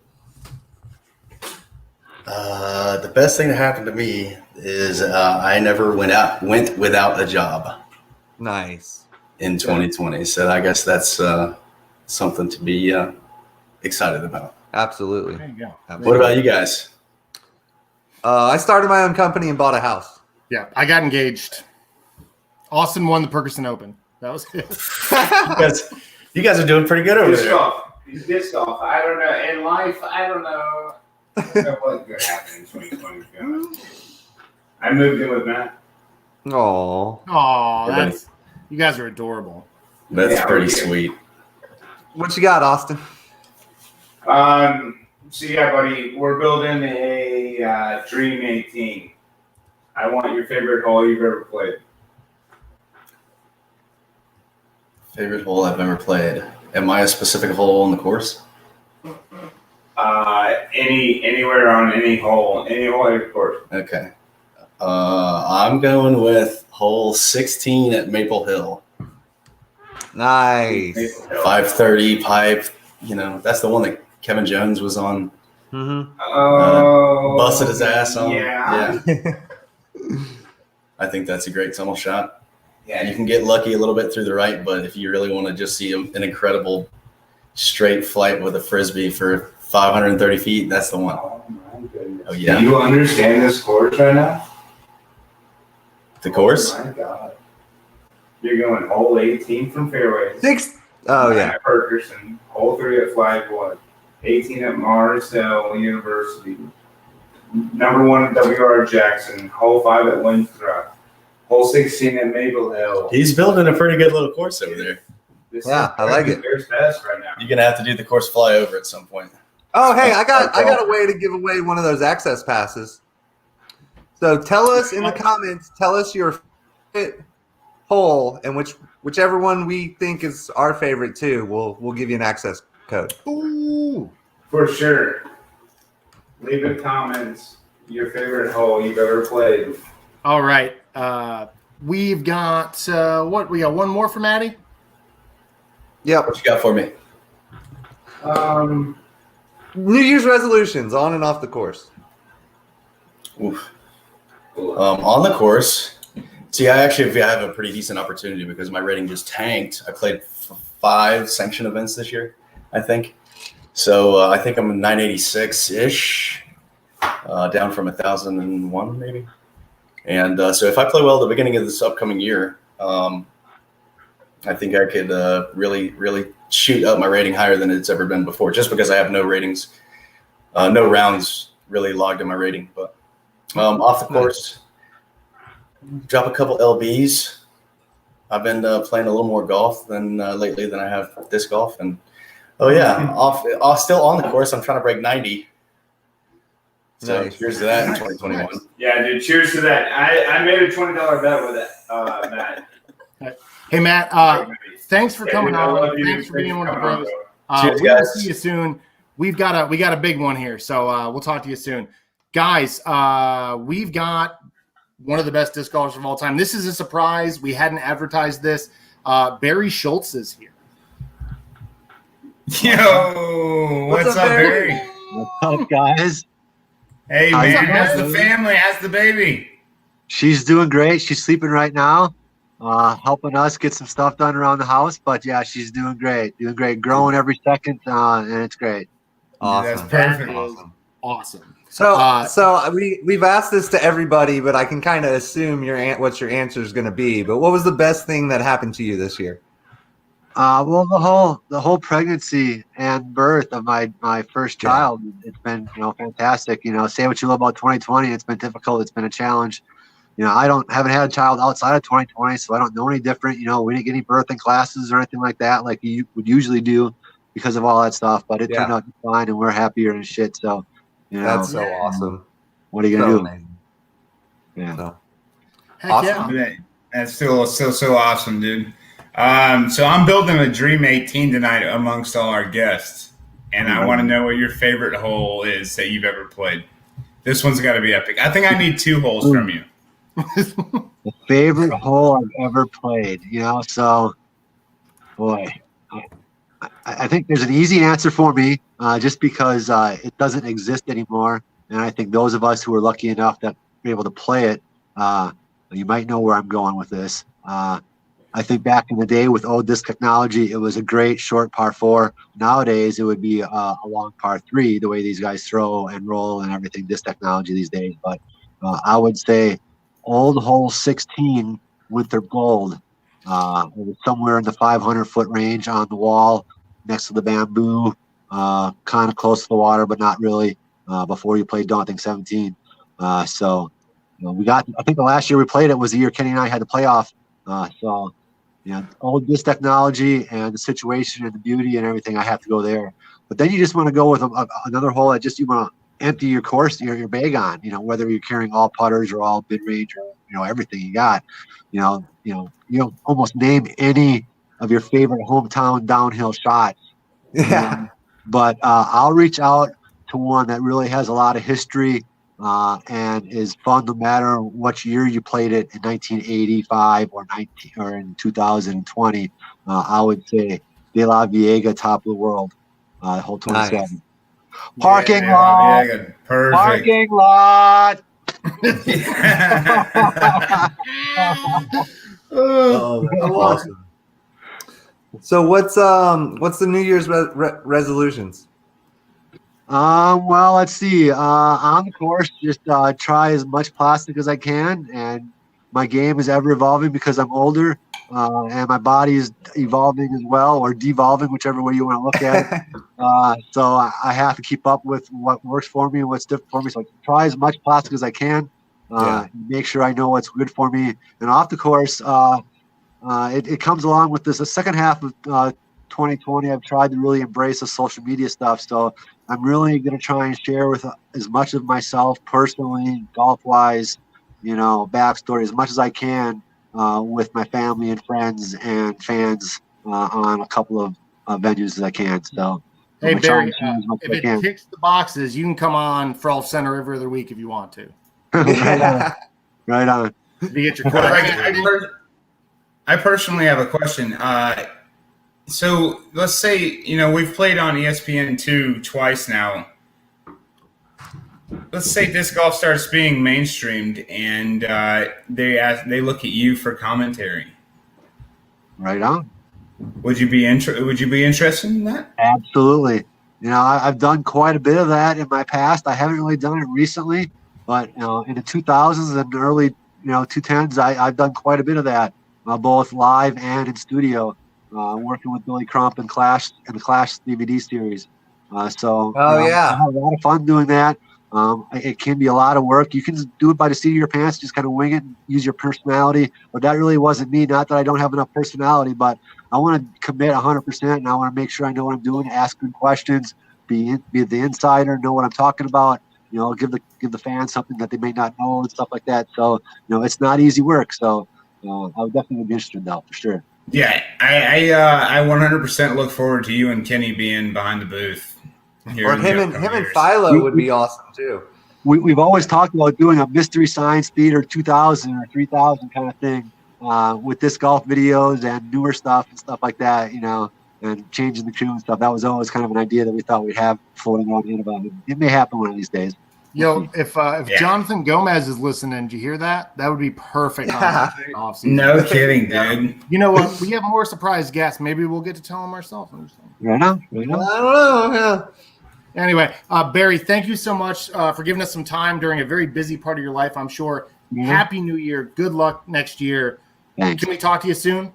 Speaker 8: The best thing that happened to me is I never went without a job.
Speaker 2: Nice.
Speaker 8: In 2020, so I guess that's something to be excited about.
Speaker 2: Absolutely.
Speaker 3: There you go.
Speaker 8: What about you guys?
Speaker 2: I started my own company and bought a house.
Speaker 3: Yeah, I got engaged. Austin won the Perkerson Open. That was it.
Speaker 8: you guys are doing pretty good over
Speaker 1: Disc
Speaker 8: there.
Speaker 1: golf. Disc golf. I don't know. In life, I don't know. What's going to happen in 2020. I moved in with Matt.
Speaker 2: Oh,
Speaker 3: that's you guys are adorable.
Speaker 8: That's pretty sweet.
Speaker 2: What you got, Austin?
Speaker 1: So yeah, buddy, we're building a Dream 18. I want your favorite hole you've ever played.
Speaker 8: Favorite hole I've ever played. Am I a specific hole on the course?
Speaker 1: Anywhere on any hole of the course.
Speaker 8: Okay. I'm going with hole 16 at Maple Hill.
Speaker 2: Nice.
Speaker 8: 530 pipe. You know, that's the one that Kevin Jones was on.
Speaker 2: Mm-hmm.
Speaker 8: Busted his ass on.
Speaker 1: Yeah.
Speaker 8: I think that's a great tunnel shot.
Speaker 1: Yeah.
Speaker 8: You can get lucky a little bit through the right, but if you really want to just see an incredible straight flight with a frisbee for 530 feet, that's the one.
Speaker 1: Oh my goodness.
Speaker 8: Oh, yeah.
Speaker 1: Do you understand this course right now?
Speaker 8: The course?
Speaker 1: Oh my God. You're going hole 18 from fairway.
Speaker 2: Oh, yeah.
Speaker 1: Matt Ferguson, hole 3 at Flagwood, 18 at Mars Hill University, number 1 at W.R. Jackson, hole 5 at Winthrop, hole 16 at Maple Hill.
Speaker 8: He's building a pretty good little course over there.
Speaker 2: I like it.
Speaker 1: There's best right now.
Speaker 8: You're going to have to do the course flyover at some point.
Speaker 2: Oh, hey, I got a way to give away one of those access passes. So tell us in the comments, tell us your favorite hole and whichever one we think is our favorite too. We'll give you an access code.
Speaker 3: Ooh.
Speaker 1: For sure. Leave in comments your favorite hole you've ever played.
Speaker 3: All right. We've got what? We got one more for Maddie?
Speaker 2: Yep.
Speaker 8: What you got for me?
Speaker 2: New Year's resolutions on and off the course.
Speaker 8: Oof. On the course, see, I actually have a pretty decent opportunity because my rating just tanked. I played 5 sanction events this year, I think. So I think I'm 986-ish, down from 1,001 maybe. And so if I play well at the beginning of this upcoming year, I think I could really shoot up my rating higher than it's ever been before, just because I have no ratings, no rounds really logged in my rating. But off the course, drop a couple LBs. I've been playing a little more golf than lately than I have disc golf, and still on the course. I'm trying to break 90. So cheers to that in 2021.
Speaker 1: Yeah, dude. Cheers to that. I made a $20 bet with it, Matt.
Speaker 3: Hey, Matt. Thanks for coming on. Thanks for being one of the bros.
Speaker 8: Cheers,
Speaker 3: we'll
Speaker 8: guys.
Speaker 3: see you soon. We got a big one here, so we'll talk to you soon, guys. We've got one of the best disc golfers of all time. This is a surprise. We hadn't advertised this. Barry Schultz is here.
Speaker 1: Yo, what's up, Barry?
Speaker 9: What's up, guys?
Speaker 1: Hey, man, how's the family? How's the baby?
Speaker 9: She's doing great. She's sleeping right now, helping us get some stuff done around the house. But yeah, she's doing great. Growing every second, and it's great.
Speaker 2: Awesome.
Speaker 1: That's perfect.
Speaker 3: Awesome.
Speaker 2: So we've asked this to everybody, but I can kind of assume what your answer is going to be. But what was the best thing that happened to you this year?
Speaker 9: Well, the whole pregnancy and birth of my first child, it's been fantastic. Say what you love about 2020, it's been difficult, it's been a challenge. I haven't had a child outside of 2020, so I don't know any different. We didn't get any birthing classes or anything like that, like you would usually do because of all that stuff. But it turned out fine, and we're happier and shit. So,
Speaker 2: that's so awesome.
Speaker 9: What are you gonna do?
Speaker 2: Amazing.
Speaker 9: Yeah.
Speaker 2: So,
Speaker 3: awesome.
Speaker 1: Yeah. That's still so awesome, dude. So I'm building a Dream 18 tonight amongst all our guests, and I want to know what your favorite hole is that you've ever played. This one's got to be epic. I think I need 2 holes from you.
Speaker 9: The favorite hole I've ever played, so boy, I think there's an easy answer for me, just because it doesn't exist anymore, and I think those of us who are lucky enough that we're able to play it, you might know where I'm going with this. I think back in the day with old disc technology, it was a great short par 4. Nowadays, it would be a long par 3, the way these guys throw and roll and everything, disc technology these days. But I would say old hole 16, Winthrop Gold. It was somewhere in the 500-foot range on the wall next to the bamboo, kind of close to the water, but not really, before you played Daunting 17. So I think the last year we played it was the year Kenny and I had the playoff. So old disc technology and the situation and the beauty and everything, I have to go there. But then you just want to go with another hole that just you want to empty your course, your bag on. Whether you're carrying all putters or all mid range or everything you got. You almost name any of your favorite hometown downhill shots.
Speaker 2: Yeah.
Speaker 9: But I'll reach out to one that really has a lot of history. And is fun no matter what year you played it, in 1985 or in 2020. I would say De La Viega, top of the world, hole 27. Nice. Parking lot.
Speaker 1: Perfect.
Speaker 9: Parking lot.
Speaker 2: Oh, that's awesome. So what's the New Year's resolutions?
Speaker 9: Well, let's see. On the course, just try as much plastic as I can, and my game is ever evolving because I'm older, and my body is evolving as well, or devolving, whichever way you want to look at it. So I have to keep up with what works for me and what's different for me. So I try as much plastic as I can. Make sure I know what's good for me. And off the course, it comes along with this. The second half of 2020, I've tried to really embrace the social media stuff. So I'm really going to try and share with as much of myself personally, golf-wise, backstory, as much as I can with my family and friends and fans on a couple of venues as I can. So,
Speaker 3: hey, Barry, if it ticks the boxes, you can come on Frolfcenter every other week if you want to.
Speaker 9: Right on.
Speaker 3: You get your quarterback.
Speaker 1: I personally have a question. So let's say, we've played on ESPN2 twice now. Let's say disc golf starts being mainstreamed and they look at you for commentary.
Speaker 9: Right on.
Speaker 1: Would you be interested in that?
Speaker 9: Absolutely. I've done quite a bit of that in my past. I haven't really done it recently, but in the 2000s and early 2010s, I've done quite a bit of that, both live and in studio. Working with Billy Crump and Clash and the Clash DVD series. I have a lot of fun doing that. It can be a lot of work. You can do it by the seat of your pants, just kind of wing it and use your personality. But that really wasn't me. Not that I don't have enough personality, but I want to commit 100%, and I want to make sure I know what I'm doing, ask good questions, be the insider, know what I'm talking about. Give the fans something that they may not know and stuff like that. So it's not easy work. So I would definitely be interested in that for sure.
Speaker 1: Yeah, I 100% look forward to you and Kenny being behind the booth.
Speaker 2: Or him and Philo would be awesome too.
Speaker 9: We've always talked about doing a Mystery Science Theater 2000 or 3000 kind of thing with disc golf videos and newer stuff and stuff like that, and changing the crew and stuff. That was always kind of an idea that we thought we'd have floating around in about it. It may happen one of these days.
Speaker 3: Yo, if Jonathan Gomez is listening, did you hear that? That would be perfect.
Speaker 1: No kidding, dude.
Speaker 3: You know what? We have more surprise guests. Maybe we'll get to tell them ourselves.
Speaker 9: Right on.
Speaker 2: I don't know. Yeah.
Speaker 3: Anyway, Barry, thank you so much for giving us some time during a very busy part of your life, I'm sure.
Speaker 9: Mm-hmm.
Speaker 3: Happy New Year. Good luck next year.
Speaker 9: Thanks.
Speaker 3: Can we talk to you soon?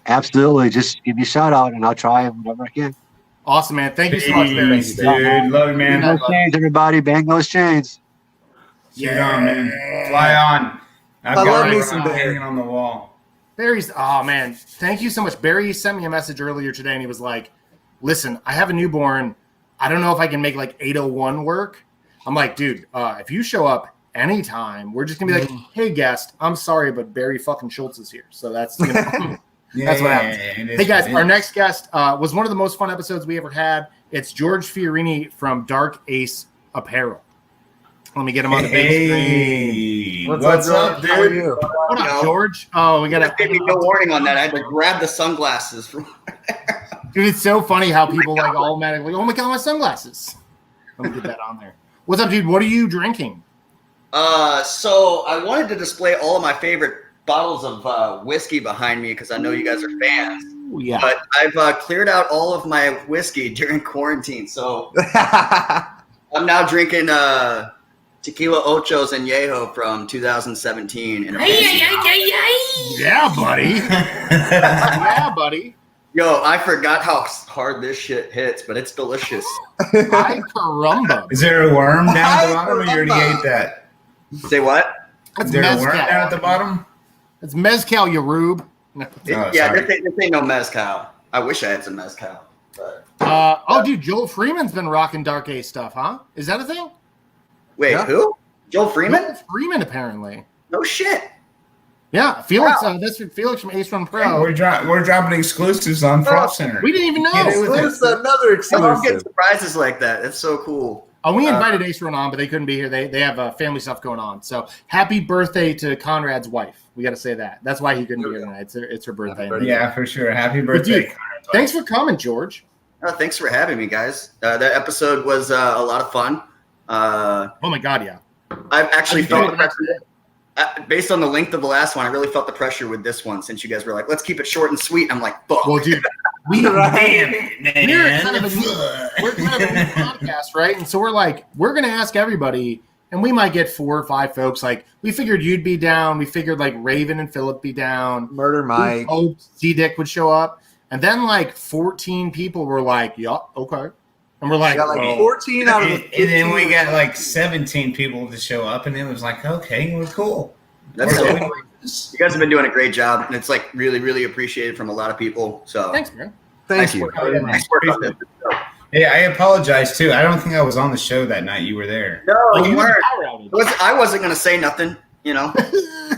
Speaker 9: Absolutely. Just give me a shout out and I'll try whatever I can.
Speaker 3: Awesome, man. Thank you so much, Barry.
Speaker 1: Peace, dude. Love you, man.
Speaker 9: Bang those chains, everybody. Bang those chains.
Speaker 1: Shoot on, man. Fly on.
Speaker 2: I love me some
Speaker 1: Barry
Speaker 2: Barry.
Speaker 1: hanging on the wall.
Speaker 3: Barry's, oh, man. Thank you so much. Barry sent me a message earlier today, and he was like, listen, I have a newborn. I don't know if I can make like 8:01 work. I'm like, dude, if you show up anytime, we're just going to be like, hey, guest, I'm sorry, but Barry fucking Schultz is here. So that's that's what happens. Hey, guys, our next guest was one of the most fun episodes we ever had. It's George Fiorini from Dark Ace Apparel. Let me get him on the big screen.
Speaker 2: What's up, dude? How are you?
Speaker 3: What up, George? Oh, we got to
Speaker 10: give me no warning on that. I had to grab the sunglasses from.
Speaker 3: Dude, it's so funny how people like automatically, oh my God, my sunglasses. Let me get that on there. What's up, dude? What are you drinking?
Speaker 10: So I wanted to display all of my favorite bottles of whiskey behind me because I know you guys are fans.
Speaker 3: Ooh, yeah.
Speaker 10: But I've cleared out all of my whiskey during quarantine, so I'm now drinking Tequila Ochos Añejo from 2017. Yeah,
Speaker 3: buddy. Yeah, buddy.
Speaker 10: Yo, I forgot how hard this shit hits, but it's delicious.
Speaker 3: Ay, caramba.
Speaker 1: Is there a worm down at the bottom, or you already ate that?
Speaker 10: Say what?
Speaker 3: That's
Speaker 1: Is there
Speaker 3: mezcal.
Speaker 1: a worm down at the bottom?
Speaker 3: It's mezcal, you rube.
Speaker 10: Yeah, this ain't no mezcal. I wish I had some mezcal. But.
Speaker 3: Oh, dude, Joel Freeman's been rocking Dark Ace stuff, huh? Is that a thing?
Speaker 10: Wait, who? Joel Freeman?
Speaker 3: Joel Freeman, apparently.
Speaker 10: No shit.
Speaker 3: Yeah, Felix. That's Felix from Ace Run Pro.
Speaker 1: We're dropping exclusives on Frolfcenter.
Speaker 3: We didn't even know.
Speaker 2: There's another
Speaker 10: I
Speaker 2: exclusive.
Speaker 10: don't get surprises like that. It's so cool.
Speaker 3: Oh, we invited Ace Run on, but they couldn't be here. They have family stuff going on. So happy birthday to Conrad's wife. We got to say that. That's why he couldn't be here tonight. It's her birthday.
Speaker 1: Yeah, for sure. Happy birthday.
Speaker 3: Dude, thanks for coming, George.
Speaker 10: Oh, thanks for having me, guys. That episode was a lot of fun.
Speaker 3: Oh my God, yeah.
Speaker 10: I've actually felt the pressure. Based on the length of the last one, I really felt the pressure with this one since you guys were like, let's keep it short and sweet. I'm like, fuck.
Speaker 3: Well, dude,
Speaker 1: damn it, man.
Speaker 3: We're kind of a new podcast, right? And so we're like, we're going to ask everybody, and we might get 4 or 5 folks. Like, we figured you'd be down. We figured, like, Raven and Philip be down.
Speaker 2: Murder Mike.
Speaker 3: Oh, C-Dick would show up. And then, like, 14 people were like, yeah, okay. And we're like,
Speaker 2: got like 14 out of the 15.
Speaker 1: And then we got like 17 people to show up, and it was like, okay, we're cool.
Speaker 10: That's so cool. You guys have been doing a great job, and it's like really, really appreciated from a lot of people. So
Speaker 3: thanks, man.
Speaker 2: Thank you.
Speaker 10: Nice work on this.
Speaker 1: Hey, I apologize too. I don't think I was on the show that night. You were there.
Speaker 10: No, you weren't. I wasn't going to say nothing, you know.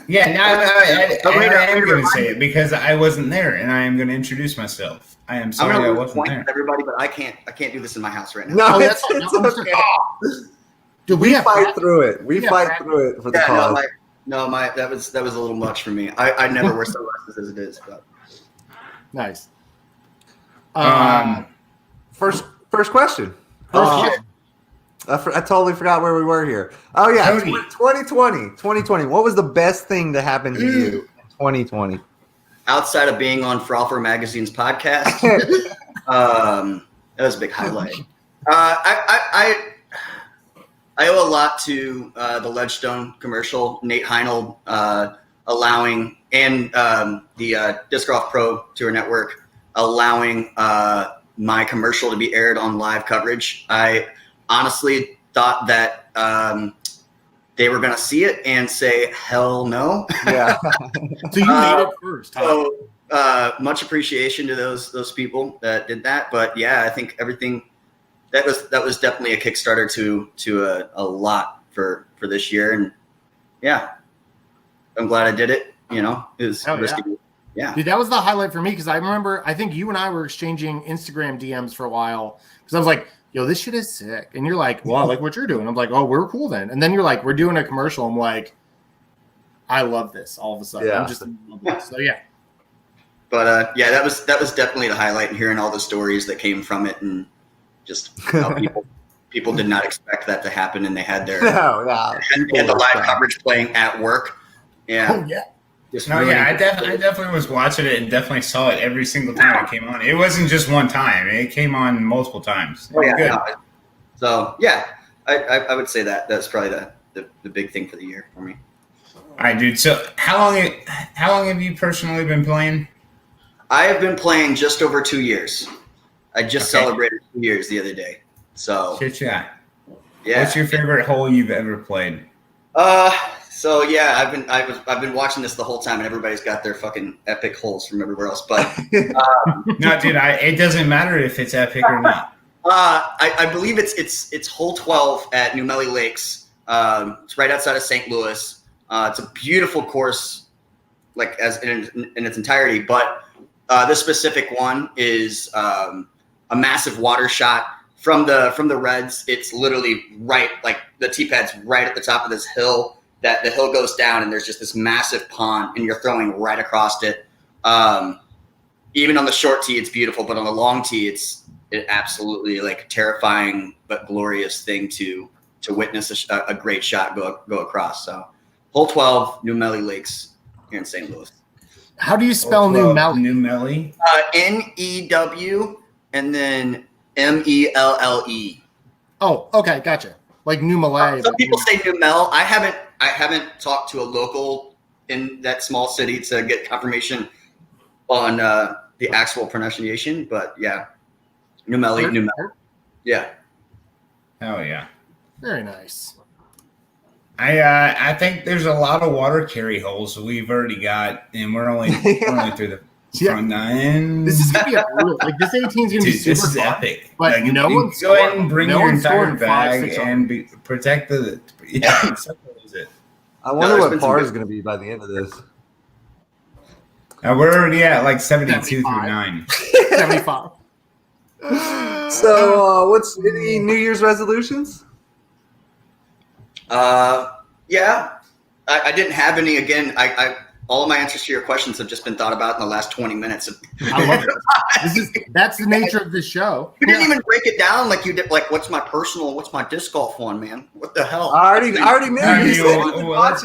Speaker 1: Yeah, no, I am going to say it because I wasn't there, and I am going to introduce myself. I am sorry I wasn't there.
Speaker 10: Everybody, but I can't do this in my house right now.
Speaker 2: No,
Speaker 3: that's
Speaker 2: it's
Speaker 3: okay. Dude,
Speaker 2: we fight through it. We fight through it for the cause.
Speaker 10: That was a little much for me. I never wear sunglasses as it is. But.
Speaker 3: Nice.
Speaker 2: First question. I totally forgot where we were here. Oh yeah, 2020. What was the best thing that happened to you in 2020?
Speaker 10: Outside of being on Frolfer Magazine's podcast, that was a big highlight. I owe a lot to the Ledgestone commercial, Nate Heinold allowing, and the Disc Golf Pro Tour Network allowing my commercial to be aired on live coverage. I honestly thought that they were going to see it and say, hell no.
Speaker 2: Yeah.
Speaker 3: So you made it first. Huh?
Speaker 10: So much appreciation to those people that did that. But yeah, I think everything that was definitely a Kickstarter to a lot for this year. And yeah, I'm glad I did it. You know, it was risky. Yeah.
Speaker 3: Dude, that was the highlight for me because I remember, I think you and I were exchanging Instagram DMs for a while because I was like, yo, this shit is sick. And you're like, well, I like what you're doing. I'm like, oh, we're cool then. And then you're like, we're doing a commercial. I'm like, I love this all of a sudden.
Speaker 2: Yeah.
Speaker 3: I'm just in love with it. So yeah.
Speaker 10: But yeah, that was definitely the highlight, and hearing all the stories that came from it, and just how people did not expect that to happen, and they had their had the live coverage playing at work. Yeah.
Speaker 3: Oh yeah.
Speaker 1: I definitely was watching it and definitely saw it every single time it came on. It wasn't just one time; it came on multiple times.
Speaker 10: Oh yeah, So yeah, I would say that's probably the big thing for the year for me.
Speaker 1: All right, dude. So how long have you personally been playing?
Speaker 10: I have been playing just over 2 years. I just celebrated 2 years the other day. So
Speaker 1: shit, yeah.
Speaker 10: Yeah.
Speaker 1: What's your favorite hole you've ever played?
Speaker 10: So yeah, I've been watching this the whole time, and everybody's got their fucking epic holes from everywhere else. But
Speaker 1: no, dude, it doesn't matter if it's epic or not.
Speaker 10: I believe it's hole 12 at New Melly Lakes. It's right outside of St. Louis. It's a beautiful course, like as in its entirety. But this specific one is a massive water shot from the Reds. It's literally right, like the tee pad's right at the top of this hill. That the hill goes down, and there's just this massive pond, and you're throwing right across it. Even on the short tee, it's beautiful, but on the long tee, it's absolutely like terrifying but glorious thing to witness a great shot go across. So, hole 12, New Melly Lakes here in St. Louis.
Speaker 3: How do you spell New Melly?
Speaker 1: New Melly?
Speaker 10: N-E-W and then M-E-L-L-E.
Speaker 3: Oh, okay, gotcha. Like New Malay.
Speaker 10: Some people say New Mel. I haven't talked to a local in that small city to get confirmation on the actual pronunciation, but yeah, New Melly, New Mel. Yeah.
Speaker 1: Hell yeah.
Speaker 3: Very nice.
Speaker 1: I think there's a lot of water carry holes we've already got, and we're only through the front nine.
Speaker 3: This is gonna be a brutal. Like this 18 is gonna be super
Speaker 1: this is
Speaker 3: fun,
Speaker 1: epic.
Speaker 3: But
Speaker 1: like,
Speaker 3: no one's
Speaker 1: go ahead and bring your entire
Speaker 3: 5,
Speaker 1: bag
Speaker 3: 6
Speaker 1: and protect the. Yeah.
Speaker 2: I wonder what par is going to be by the end of this.
Speaker 1: We're already at like 72 through 9.
Speaker 3: 75.
Speaker 2: So, what's any New Year's resolutions?
Speaker 10: Yeah, I didn't have any. Again, I all of my answers to your questions have just been thought about in the last 20 minutes.
Speaker 3: I love it. That's the nature of this show.
Speaker 10: You didn't even break it down like you did. Like, what's my disc golf one, man? What the hell?
Speaker 2: I already knew.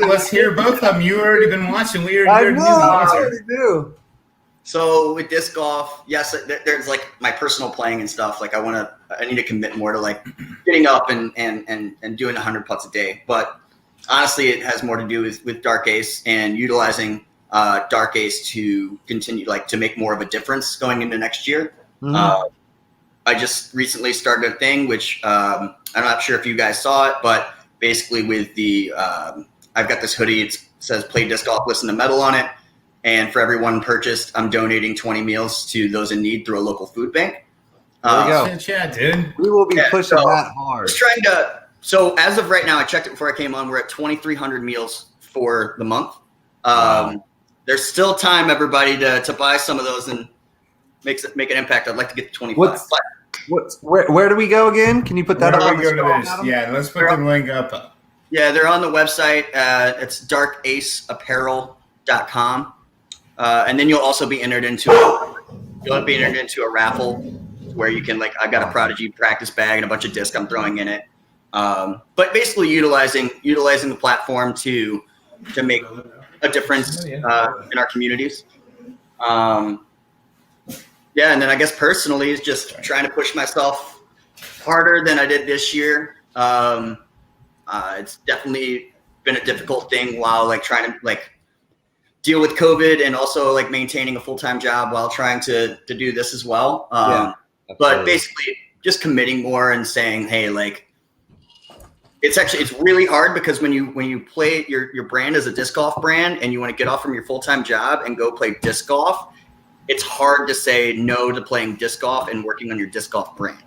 Speaker 1: Let's hear both of them. You already been watching.
Speaker 2: I already do.
Speaker 10: So with disc golf, yes, there's like my personal playing and stuff. Like I need to commit more to like getting up and doing 100 putts a day. But honestly, it has more to do with Dark Ace and utilizing Dark Ace to continue, like, to make more of a difference going into next year. Mm-hmm. I just recently started a thing, which I'm not sure if you guys saw it, but basically with the I've got this hoodie. It says "Play Disc Golf, Listen to Metal" on it. And for everyone purchased, I'm donating 20 meals to those in need through a local food bank.
Speaker 2: There we go.
Speaker 1: Yeah, dude.
Speaker 2: We will be pushing that hard.
Speaker 10: Just trying to. So as of right now, I checked it before I came on. We're at 2,300 meals for the month. There's still time, everybody, to buy some of those and make an impact. I'd like to get to 25.
Speaker 2: Where do we go again? Can you put that up on the screen?
Speaker 1: Yeah, let's put the link up.
Speaker 10: Yeah, they're on the website. It's darkaceapparel.com. And then you'll also be entered into a raffle where you can, like, I've got a Prodigy practice bag and a bunch of disc I'm throwing in it. But basically utilizing the platform to make a difference in our communities. And then I guess personally is just trying to push myself harder than I did this year. It's definitely been a difficult thing while like trying to like deal with COVID and also like maintaining a full-time job while trying to do this as well. But basically just committing more and saying, hey, like, it's really hard because when you play your brand as a disc golf brand and you want to get off from your full-time job and go play disc golf, it's hard to say no to playing disc golf and working on your disc golf brand.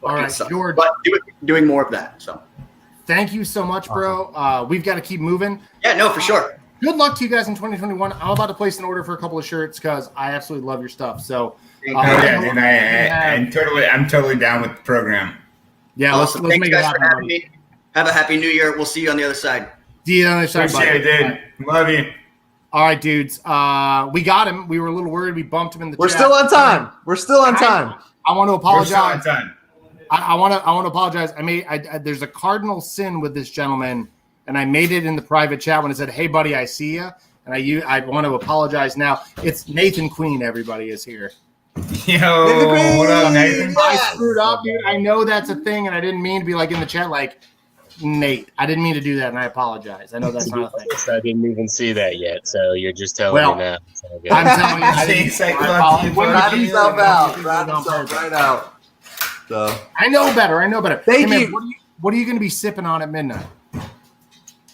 Speaker 3: All right, George.
Speaker 10: But doing more of that. So
Speaker 3: thank you so much, bro. We've got to keep moving.
Speaker 10: Yeah, no, for sure.
Speaker 3: Good luck to you guys in 2021. I'm about to place an order for a couple of shirts because I absolutely love your stuff. So
Speaker 1: I'm totally down with the program.
Speaker 3: Yeah,
Speaker 10: awesome.
Speaker 3: let's
Speaker 10: Thanks,
Speaker 3: make it happen.
Speaker 10: For having me. Have a happy New Year. We'll see you on the other side.
Speaker 3: See you on the other side, buddy.
Speaker 1: Appreciate it, dude. Love you.
Speaker 3: All right, dudes. We got him. We were a little worried. We bumped him in the
Speaker 2: We're
Speaker 3: chat.
Speaker 2: still on time. We're still on time.
Speaker 3: I want to apologize.
Speaker 1: We're still on time.
Speaker 3: I want to apologize. There's a cardinal sin with this gentleman, and I made it in the private chat when it said, "Hey, buddy, I see you." And I want to apologize now. It's Nathan Queen. Everybody is here.
Speaker 1: Yo, what up, Nathan?
Speaker 3: I screwed up, dude. I know that's a thing, and I didn't mean to be like in the chat like Nate. I didn't mean to do that, and I apologize. I know that's not a thing.
Speaker 11: I didn't even see that yet, so you're just telling me now.
Speaker 3: I'm telling you, I didn't
Speaker 2: Rat himself out. Rat himself right out. So
Speaker 3: I know better.
Speaker 2: Thank
Speaker 3: hey,
Speaker 2: you.
Speaker 3: Man, what are you going to be sipping on at midnight?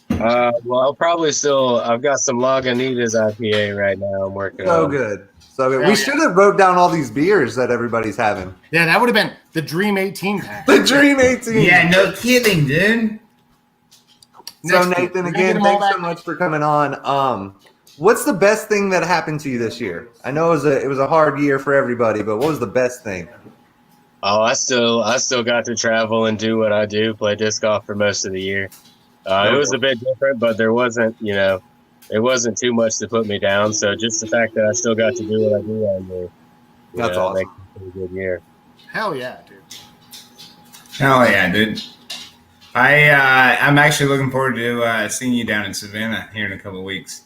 Speaker 11: Well, I'll probably still. I've got some Lagunitas IPA right now. I'm working on.
Speaker 2: So good. We should have wrote down all these beers that everybody's having.
Speaker 3: Yeah, that would have been the Dream 18 pack.
Speaker 2: The Dream 18.
Speaker 1: Yeah, no kidding, dude.
Speaker 2: So Nathan, again, thanks so much for coming on. What's the best thing that happened to you this year? I know it was a hard year for everybody, but what was the best thing?
Speaker 11: Oh, I still got to travel and do what I do, play disc golf for most of the year. It was a bit different, but there wasn't, it wasn't too much to put me down. So just the fact that I still got to do what I do on there,
Speaker 2: that's awesome.
Speaker 11: Makes it a pretty good year.
Speaker 3: Hell yeah, dude.
Speaker 1: Hell yeah, dude. I'm actually looking forward to seeing you down in Savannah here in a couple of weeks.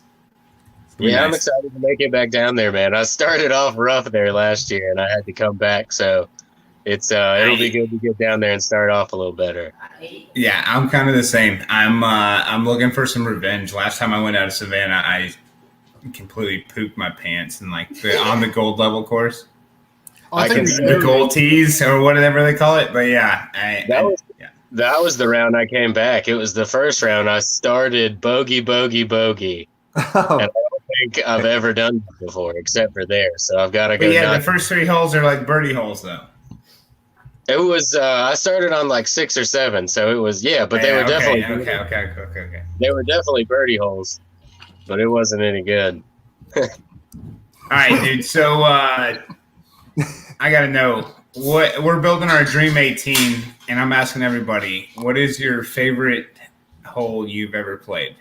Speaker 11: Yeah, I'm excited to make it back down there, man. I started off rough there last year, and I had to come back, so it'll be good to get down there and start off a little better.
Speaker 1: Yeah, I'm kind of the same. I'm looking for some revenge. Last time I went out of Savannah, I completely pooped my pants and on the gold level course. The gold tees or whatever they call it. But yeah,
Speaker 11: that was the round I came back. It was the first round. I started bogey.
Speaker 2: Oh.
Speaker 11: And I don't think I've ever done that before, except for there. So I've got to go.
Speaker 1: Yeah, the first 3 holes are like birdie holes, though.
Speaker 11: It was. I started on like 6 or 7, so it was. Yeah, but they were definitely.
Speaker 1: Okay.
Speaker 11: They were definitely birdie holes, but it wasn't any good.
Speaker 1: All right, dude. So I got to know what we're building our Dream 18, and I'm asking everybody, what is your favorite hole you've ever played?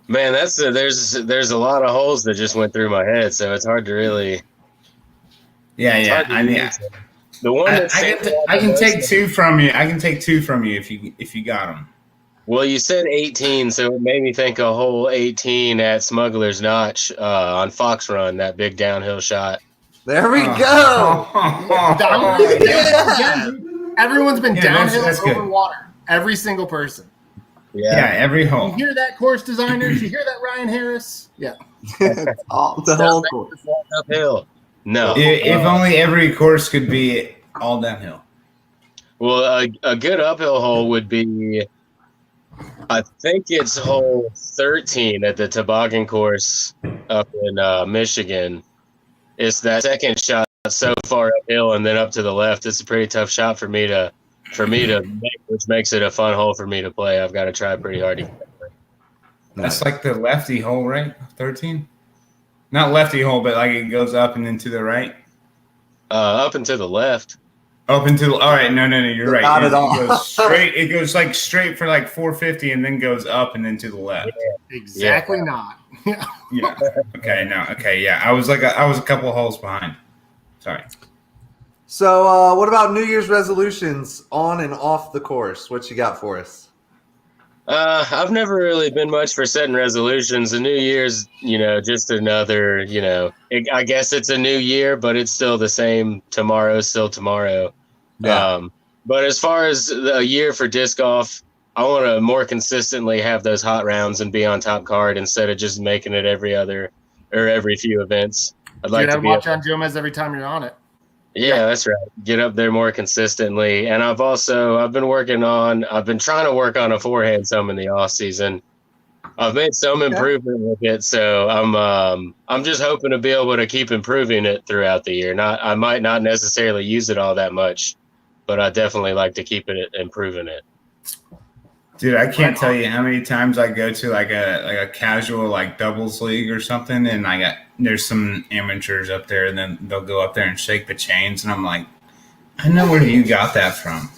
Speaker 11: Man, there's a lot of holes that just went through my head, so it's hard to really.
Speaker 1: Yeah. I mean,
Speaker 11: the one
Speaker 1: I can take 2 from you. I can take 2 from you if you got them.
Speaker 11: Well, you said 18, so it made me think of hole 18 at Smuggler's Notch on Fox Run, that big downhill shot.
Speaker 2: There we go.
Speaker 3: Everyone's been downhill over water. Every single person.
Speaker 1: Yeah, every hole.
Speaker 3: You hear that, course designers? You hear that, Ryan Harris? Yeah.
Speaker 2: The whole course.
Speaker 11: Uphill. No.
Speaker 1: If only every course could be all downhill.
Speaker 11: Well, a good uphill hole would be, I think it's hole 13 at the toboggan course up in Michigan. It's that second shot so far uphill and then up to the left. It's a pretty tough shot for me to make, which makes it a fun hole for me to play. I've got to try pretty hard to get there.
Speaker 1: That's like the lefty hole, right? 13? Not lefty hole, but like it goes up and then to the right?
Speaker 11: Up and to the left.
Speaker 1: All right, no, you're right.
Speaker 2: Not at all.
Speaker 1: It goes straight. It goes like straight for like 450 and then goes up and then to the left.
Speaker 11: Yeah.
Speaker 3: Exactly not.
Speaker 1: Yeah. Okay, no. Okay, yeah. I was a couple of holes behind. Sorry.
Speaker 2: So what about New Year's resolutions on and off the course? What you got for us?
Speaker 11: I've never really been much for setting resolutions. The New Year's, just another, I guess it's a new year, but it's still the same. Tomorrow's still tomorrow.
Speaker 2: Yeah.
Speaker 11: But as far as a year for disc golf, I want to more consistently have those hot rounds and be on top card instead of just making it every other or every few events. I'd like to
Speaker 3: watch on Gomez every time you're on it.
Speaker 11: Yeah, that's right. Get up there more consistently. And I've been trying to work on a forehand some in the off season. I've made some improvement with it, so I'm just hoping to be able to keep improving it throughout the year. I might not necessarily use it all that much, but I definitely like to keep improving it.
Speaker 1: Dude, I can't tell you how many times I go to like a casual like doubles league or something, and there's some amateurs up there, and then they'll go up there and shake the chains, and I'm like, I know where you got that from.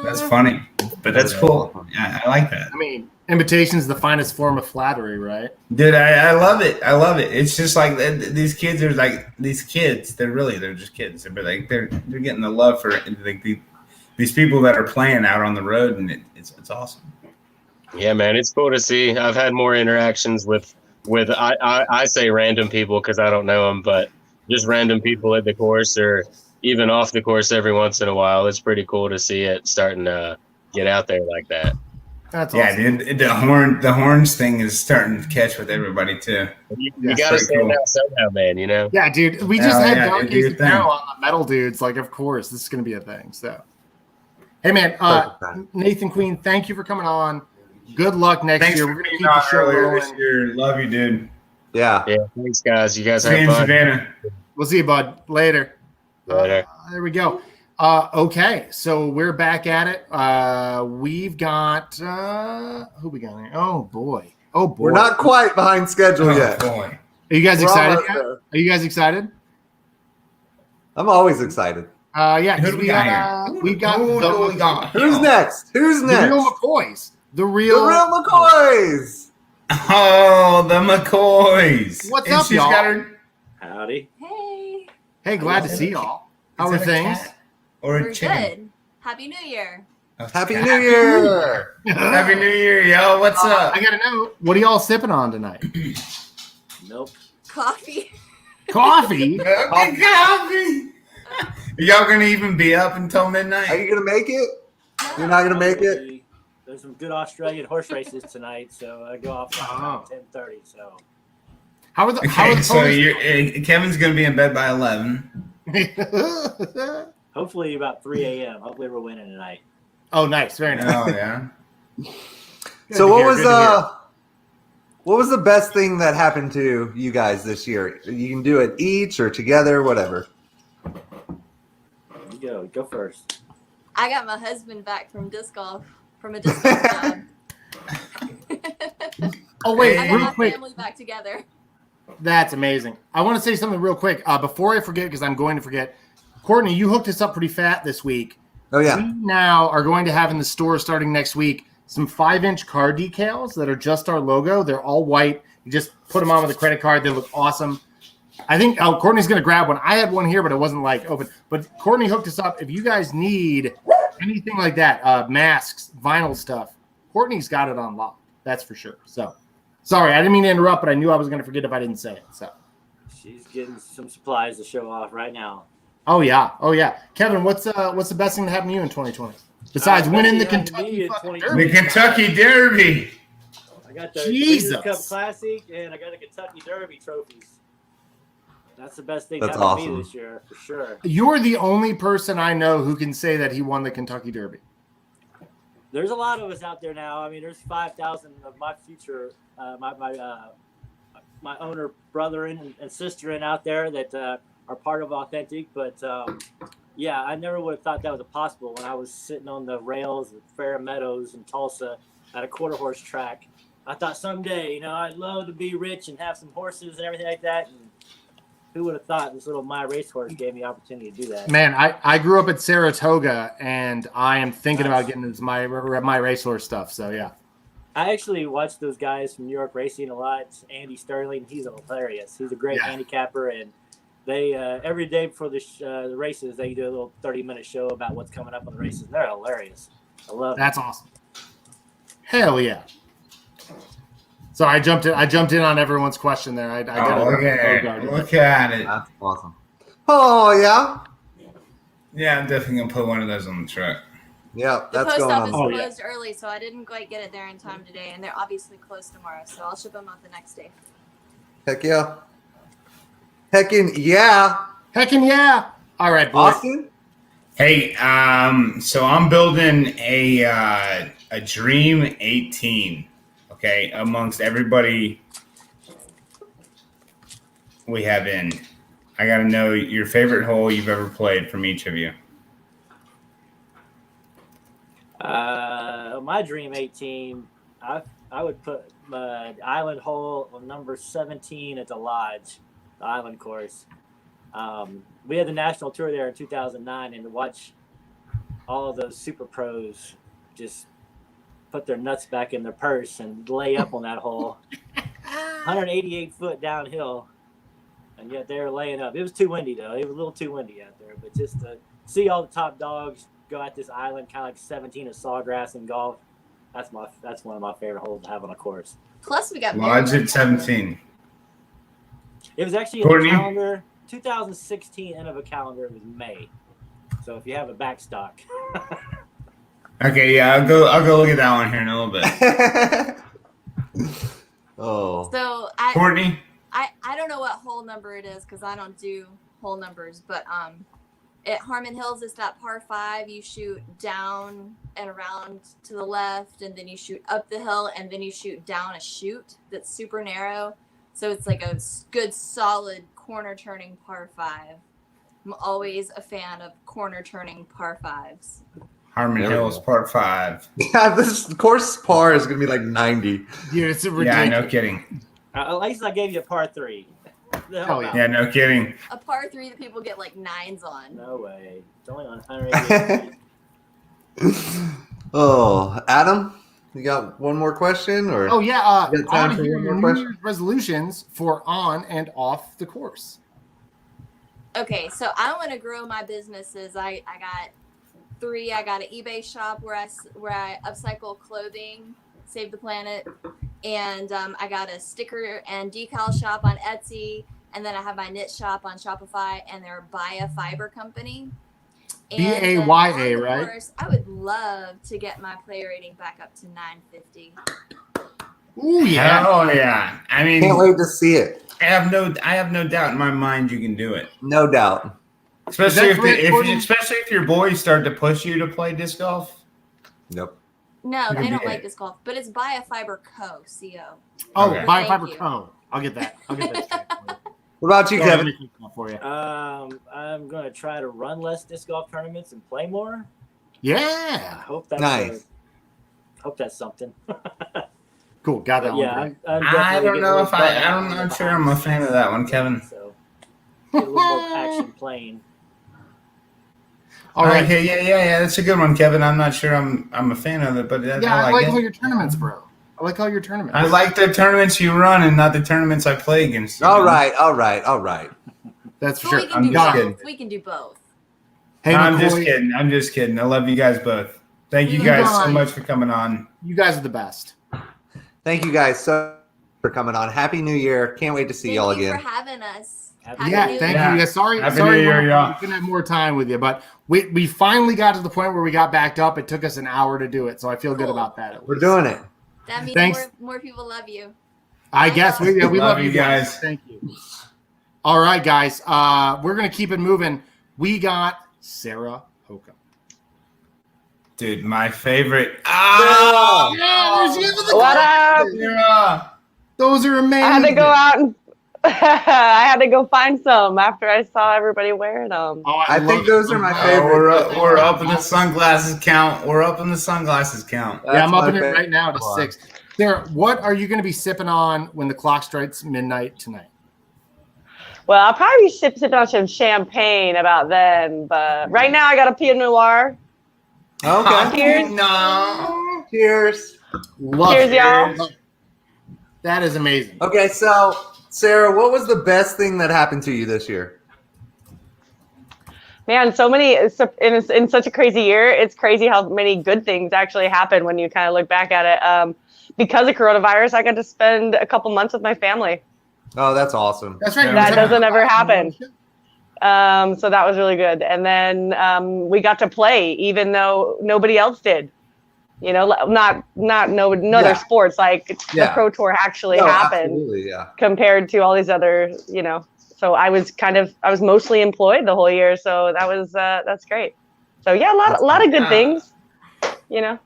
Speaker 1: That's funny, but that's cool. Yeah, I like that.
Speaker 3: I mean, imitation's the finest form of flattery, right?
Speaker 1: Dude, I love it. I love it. It's just like these kids are like these kids. They're just kids. But like they're getting the love for like these people that are playing out on the road, and it's awesome.
Speaker 11: Yeah, man, it's cool to see. I've had more interactions with I say random people because I don't know them, but just random people at the course or even off the course every once in a while. It's pretty cool to see it starting to get out there like that.
Speaker 3: That's
Speaker 1: yeah,
Speaker 3: awesome.
Speaker 1: dude. The horns thing is starting to catch with everybody too.
Speaker 11: You got to stand out somehow, man. You know.
Speaker 3: Yeah, dude. We just had
Speaker 1: yeah,
Speaker 3: Dark
Speaker 1: do your
Speaker 3: Ace
Speaker 1: thing.
Speaker 3: Apparel on the metal dudes. Like, of course, this is going to be a thing. So, hey, man, Nathan Queen, thank you for coming on. Good luck next
Speaker 1: Thanks
Speaker 3: year.
Speaker 1: for
Speaker 3: We're going to
Speaker 1: being
Speaker 3: keep the
Speaker 1: on
Speaker 3: show
Speaker 1: earlier
Speaker 3: rolling.
Speaker 1: this year. Love you, dude.
Speaker 2: Yeah.
Speaker 11: Yeah. Thanks, guys. You guys
Speaker 1: See you
Speaker 11: have
Speaker 1: in
Speaker 11: fun.
Speaker 1: Savannah.
Speaker 3: We'll see you, bud. Later.
Speaker 11: Later.
Speaker 3: There we go. Okay, so we're back at it. We've got who we got here? Oh boy.
Speaker 2: We're not quite behind schedule yet.
Speaker 1: Boy.
Speaker 3: Are you guys
Speaker 2: We're
Speaker 3: excited
Speaker 2: almost
Speaker 3: yet?
Speaker 2: there.
Speaker 3: Are you guys excited?
Speaker 2: I'm always excited.
Speaker 3: Yeah,
Speaker 1: Who do we got here?
Speaker 3: we got
Speaker 1: Who do we got?
Speaker 2: Who's next? Who's
Speaker 3: the
Speaker 2: next?
Speaker 3: real McCoys. The
Speaker 2: The
Speaker 3: real
Speaker 2: real McCoys.
Speaker 1: Oh, the McCoys.
Speaker 3: What's
Speaker 1: And
Speaker 3: up,
Speaker 1: she's
Speaker 3: y'all?
Speaker 1: got her.
Speaker 12: Howdy.
Speaker 13: Hey,
Speaker 3: Hey, glad to see y'all. How are
Speaker 1: Is that a
Speaker 3: things?
Speaker 1: cat or a
Speaker 13: we're
Speaker 1: chicken?
Speaker 13: good. Happy New Year.
Speaker 2: Happy New Year.
Speaker 1: Happy New Year, yo. What's up?
Speaker 3: I gotta know, what are y'all sipping on tonight?
Speaker 12: Nope.
Speaker 13: Coffee.
Speaker 3: Coffee?
Speaker 1: Coffee. Y'all gonna even be up until
Speaker 2: Are
Speaker 1: midnight?
Speaker 2: you going to make it? You're not going to make it?
Speaker 12: Probably. There's some good Australian horse races tonight, so I go off around 10:30. So
Speaker 3: How are the
Speaker 1: Okay, so
Speaker 3: Polish-
Speaker 1: Kevin's gonna be in bed by 11.
Speaker 12: hopefully about 3 a.m. Hopefully we're winning tonight.
Speaker 3: Oh, nice. Very nice.
Speaker 1: Oh yeah.
Speaker 2: So
Speaker 3: to
Speaker 2: what
Speaker 3: hear,
Speaker 2: was
Speaker 3: good to
Speaker 2: what was the best thing that happened to you guys this year? You can do it each or together, whatever.
Speaker 12: You go first.
Speaker 13: I got my husband back from disc golf, from a disc golf job.
Speaker 3: Oh, wait,
Speaker 13: I got
Speaker 3: real
Speaker 13: my
Speaker 3: quick.
Speaker 13: family back together.
Speaker 3: That's amazing. I want to say something real quick before I forget, because I'm going to forget. Courtney, you hooked us up pretty fat this week.
Speaker 2: Oh, yeah.
Speaker 3: We now are going to have in the store starting next week some 5-inch car decals that are just our logo. They're all white. You just put them on with a credit card. They look awesome. I think Courtney's going to grab one. I had one here, but it wasn't like open. But Courtney hooked us up. If you guys need anything like that, masks, vinyl stuff, Courtney's got it on lock. That's for sure. So, sorry, I didn't mean to interrupt, but I knew I was going to forget if I didn't say it. So,
Speaker 12: She's getting some supplies to show off right now.
Speaker 3: oh yeah, Kevin, what's the best thing to happen to you in 2020 besides winning the Kentucky fucking Derby?
Speaker 1: The Kentucky Derby.
Speaker 12: I got the
Speaker 3: Jesus.
Speaker 12: Breeders' Cup Classic and I got the Kentucky Derby trophies. That's the best thing
Speaker 2: That's
Speaker 12: happened to
Speaker 2: awesome.
Speaker 12: me this year for sure.
Speaker 3: You're the only person I know who can say that he won the Kentucky Derby.
Speaker 12: There's a lot of us out there now. I mean, there's 5,000 of my future, my owner brother and sister in out there that are part of Authentic. But yeah, I never would have thought that was possible when I was sitting on the rails at Fair Meadows in Tulsa at a quarter horse track. I thought someday, I'd love to be rich and have some horses and everything like that. And who would have thought this little My Racehorse gave me the opportunity to do that?
Speaker 3: Man, I grew up at Saratoga, and I am thinking about getting into my racehorse stuff. So yeah,
Speaker 12: I actually watched those guys from New York Racing a lot. Andy Sterling, he's hilarious. He's a great handicapper, and they every day before the races, they do a little 30-minute show about what's coming up on the races. They're hilarious. I love
Speaker 3: that's awesome. Hell yeah! So I jumped in on everyone's question there. I
Speaker 1: Look at it.
Speaker 2: That's awesome. Oh, yeah?
Speaker 1: Yeah, I'm definitely going to put one of those on the truck.
Speaker 2: Yeah,
Speaker 13: The
Speaker 2: that's
Speaker 13: post
Speaker 2: going
Speaker 13: office
Speaker 2: on.
Speaker 13: closed early, so I didn't quite get it there in time today, and they're obviously closed tomorrow, so I'll ship them out the next day.
Speaker 2: Heck yeah. Heckin' yeah.
Speaker 3: Heckin' yeah. All right, boy.
Speaker 2: Austin?
Speaker 1: Hey, so I'm building a Dream 18. Okay, amongst everybody we have in. I got to know your favorite hole you've ever played from each of you.
Speaker 12: My Dream 18, I would put Island hole on number 17 at the Lodge, the Island course. We had the national tour there in 2009, and to watch all of those super pros just put their nuts back in their purse and lay up on that hole. 188 foot downhill, and yet they were laying up. It was too windy, though. It was a little too windy out there, but just to see all the top dogs go at this island, kind of like 17 of Sawgrass and golf, That's one of my favorite holes to have on a course.
Speaker 13: Plus, we got
Speaker 1: Lodge at 17.
Speaker 12: It was actually in the calendar. 2016 end of a calendar. It was May. So if you have a backstock.
Speaker 1: Okay, yeah, I'll go look at that one here in a little bit.
Speaker 2: Oh.
Speaker 13: So
Speaker 1: Courtney.
Speaker 13: I don't know what hole number it is because I don't do hole numbers, but at Harmon Hills, it's that par 5. You shoot down and around to the left, and then you shoot up the hill, and then you shoot down a chute that's super narrow. So it's like a good, solid corner turning par 5. I'm always a fan of corner turning par 5s.
Speaker 1: Harmon Hills, part 5.
Speaker 2: Yeah, this course par is gonna be like 90.
Speaker 3: Dude, it's ridiculous.
Speaker 1: Yeah, no kidding.
Speaker 12: At least I gave you a par 3.
Speaker 3: Hell yeah.
Speaker 1: Yeah, no kidding.
Speaker 13: A par 3 that people get like 9s on.
Speaker 12: No way. It's only on 188.
Speaker 2: Oh, Adam, you got one more question, or?
Speaker 3: Oh yeah,
Speaker 2: you got
Speaker 3: I
Speaker 2: time
Speaker 3: want
Speaker 2: for
Speaker 3: to hear
Speaker 2: one
Speaker 3: your
Speaker 2: more
Speaker 3: New Year's resolutions for on and off the course.
Speaker 13: Okay, so I want to grow my businesses. I got 3. I got an eBay shop where I upcycle clothing, save the planet, and I got a sticker and decal shop on Etsy, and then I have my knit shop on Shopify, and they're Buy a Fiber company.
Speaker 3: BAYA, right?
Speaker 13: Course, I would love to get my play rating back up to 950.
Speaker 3: Ooh yeah!
Speaker 1: Oh yeah! I mean,
Speaker 2: Can't wait to see it.
Speaker 1: I have no doubt in my mind you can do it.
Speaker 2: No doubt.
Speaker 1: Especially if your boys start to push you to play disc golf.
Speaker 2: Yep.
Speaker 13: No, they don't like disc golf, but it's Buy a Fiber Co. CO.
Speaker 3: Oh,
Speaker 1: Okay.
Speaker 3: Buy a Fiber Co. I'll get that. straight.
Speaker 2: What about you,
Speaker 3: Go
Speaker 2: Kevin?
Speaker 3: ahead, for you.
Speaker 12: I'm going to try to run less disc golf tournaments and play more.
Speaker 3: Yeah.
Speaker 12: I hope that's
Speaker 2: Nice.
Speaker 12: hope that's something.
Speaker 3: Cool. Got that one.
Speaker 12: Yeah,
Speaker 3: Right.
Speaker 1: I don't know if I'm not sure I'm a fan of that one, Kevin.
Speaker 12: So get a little more action playing.
Speaker 3: All right.
Speaker 1: Okay, yeah. That's a good one, Kevin. I'm not sure I'm a fan of it, but
Speaker 3: Yeah, I like all
Speaker 1: it.
Speaker 3: your tournaments, bro. I like all your tournaments.
Speaker 1: I like the tournaments you run and not the tournaments I play against you.
Speaker 2: All right.
Speaker 3: That's for
Speaker 13: But
Speaker 3: sure.
Speaker 13: we can do
Speaker 1: just
Speaker 13: both.
Speaker 1: kidding.
Speaker 13: We can do both.
Speaker 3: Hey,
Speaker 1: No, I'm
Speaker 3: McCoy,
Speaker 1: just kidding. I love you guys both. Thank you guys so much for coming on.
Speaker 3: You guys are the best.
Speaker 2: Thank you guys so much for coming on. Happy New Year. Can't wait to see y'all
Speaker 13: Thank you
Speaker 2: again.
Speaker 13: for having us.
Speaker 12: Happy
Speaker 3: Yeah,
Speaker 13: New
Speaker 3: thank
Speaker 13: Year.
Speaker 3: you. Yeah, sorry,
Speaker 1: Happy New Year, y'all.
Speaker 3: we couldn't have more time with you, but we finally got to the point where we got backed up. It took us an hour to do it, so I feel good
Speaker 13: Cool.
Speaker 3: about that. at
Speaker 2: We're
Speaker 3: least.
Speaker 2: doing it.
Speaker 13: That means
Speaker 3: Thanks.
Speaker 13: more people love you.
Speaker 3: I guess we
Speaker 1: Love
Speaker 3: love
Speaker 1: you
Speaker 3: you guys.
Speaker 1: guys.
Speaker 3: Thank you. All right, guys. We're gonna keep it moving. We got Sarah Hokum.
Speaker 1: Dude, my favorite. Ah!
Speaker 3: Yeah, there she is with the
Speaker 14: What up?
Speaker 1: Sarah!
Speaker 3: Those are amazing.
Speaker 14: I had to go out and I had to go find some after I saw everybody wearing them.
Speaker 3: Oh,
Speaker 2: I think those are my favorite.
Speaker 1: We're up in the sunglasses count. We're up in the sunglasses count.
Speaker 3: Yeah, I'm
Speaker 2: That's
Speaker 3: up in
Speaker 2: my
Speaker 3: it
Speaker 2: favorite
Speaker 3: right now to
Speaker 2: one.
Speaker 3: 6. Sarah, what are you going to be sipping on when the clock strikes midnight tonight?
Speaker 14: Well, I'll probably be sipping on some champagne about then, but right now I got a Pinot Noir.
Speaker 2: Okay.
Speaker 14: Cheers.
Speaker 1: No.
Speaker 2: Cheers.
Speaker 3: Love
Speaker 14: Cheers,
Speaker 3: it.
Speaker 14: y'all.
Speaker 3: That is amazing.
Speaker 2: Okay, so Sarah, what was the best thing that happened to you this year?
Speaker 14: Man, so many in such a crazy year. It's crazy how many good things actually happen when you kind of look back at it. Because of coronavirus, I got to spend a couple months with my family.
Speaker 2: Oh, that's awesome.
Speaker 3: That's right.
Speaker 14: That doesn't ever happen. So that was really good. And then we got to play, even though nobody else did. You know, no other sports like the Pro Tour actually happened.
Speaker 2: Absolutely, yeah.
Speaker 14: Compared to all these other, you know. So I was mostly employed the whole year. So that was that's great. So yeah, a lot of good things. You know.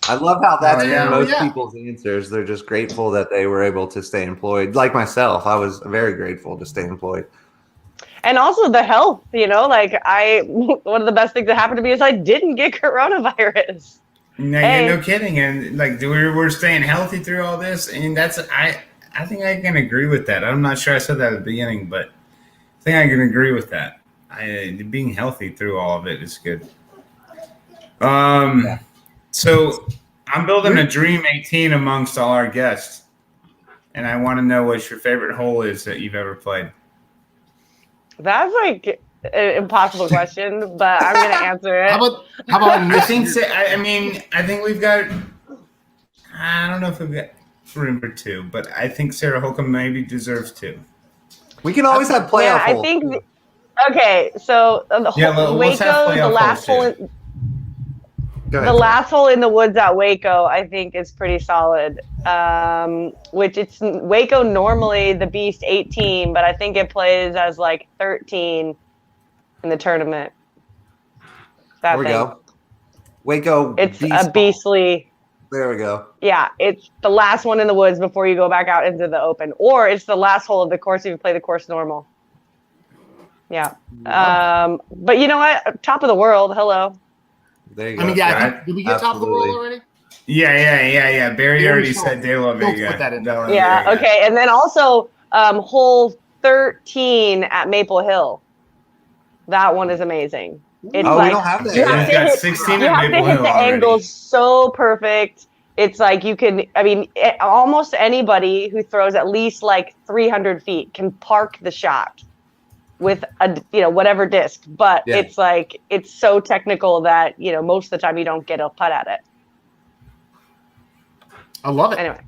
Speaker 2: I love how that's
Speaker 1: yeah.
Speaker 2: most people's answers. They're just grateful that they were able to stay employed. Like myself, I was very grateful to stay employed.
Speaker 14: And also the health, you know, like one of the best things that happened to me is I didn't get coronavirus.
Speaker 1: No,
Speaker 14: Hey.
Speaker 1: no kidding. And like we're staying healthy through all this, and that's I think I can agree with that. I'm not sure I said that at the beginning, but I think I can agree with that. Being healthy through all of it is good. So I'm building a Dream 18 amongst all our guests, and I want to know what your favorite hole is that you've ever played.
Speaker 14: That's like an impossible question, but I'm going to answer it.
Speaker 3: How about
Speaker 1: I think we've got. I don't know if we've got room for 2, but I think Sarah Holcomb maybe deserves 2.
Speaker 2: We can always have playoff.
Speaker 14: Yeah, I think. Okay, so Waco, the last hole. The last hole in the woods at Waco, I think, is pretty solid. Which it's Waco normally the Beast 18, but I think it plays as like 13 in the tournament.
Speaker 2: There we go. Waco.
Speaker 14: It's a beastly.
Speaker 2: There we go.
Speaker 14: Yeah, it's the last one in the woods before you go back out into the open, or it's the last hole of the course if you play the course normal. Yeah. But you know what? Top of the world. Hello.
Speaker 2: There you go.
Speaker 3: Did we get top of the world already?
Speaker 1: Yeah. Barry already said De La Vega.
Speaker 3: Put that in
Speaker 1: there.
Speaker 14: Yeah. Okay. And then also hole 13 at Maple Hill. That one is amazing. It's
Speaker 2: we don't have that.
Speaker 14: You have to hit,
Speaker 1: 16
Speaker 14: you have to hit the angle so perfect. It's like you can. I mean, almost anybody who throws at least like 300 feet can park the shot with a whatever disc, but it's like it's so technical that most of the time you don't get a putt at it.
Speaker 3: I love it.
Speaker 14: Anyway,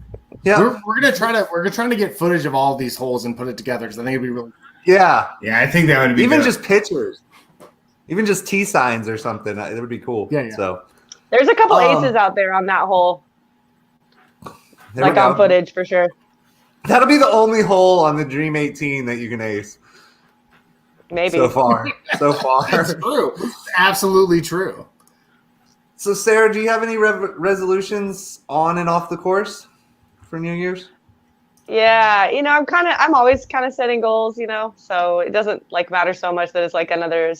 Speaker 3: we're trying to get footage of all these holes and put it together because I think it'd be really.
Speaker 2: Yeah,
Speaker 1: I think that would be
Speaker 2: even
Speaker 1: good.
Speaker 2: just pictures, even just T signs or something. It would be cool.
Speaker 3: Yeah.
Speaker 2: So
Speaker 14: there's a couple aces out there on that hole, like on footage for sure.
Speaker 2: That'll be the only hole on the Dream 18 that you can ace.
Speaker 14: Maybe.
Speaker 2: So far.
Speaker 3: It's true. It's absolutely true.
Speaker 2: So, Sarah, do you have any resolutions on and off the course for New Year's?
Speaker 14: Yeah, I'm always kind of setting goals, so it doesn't matter so much that it's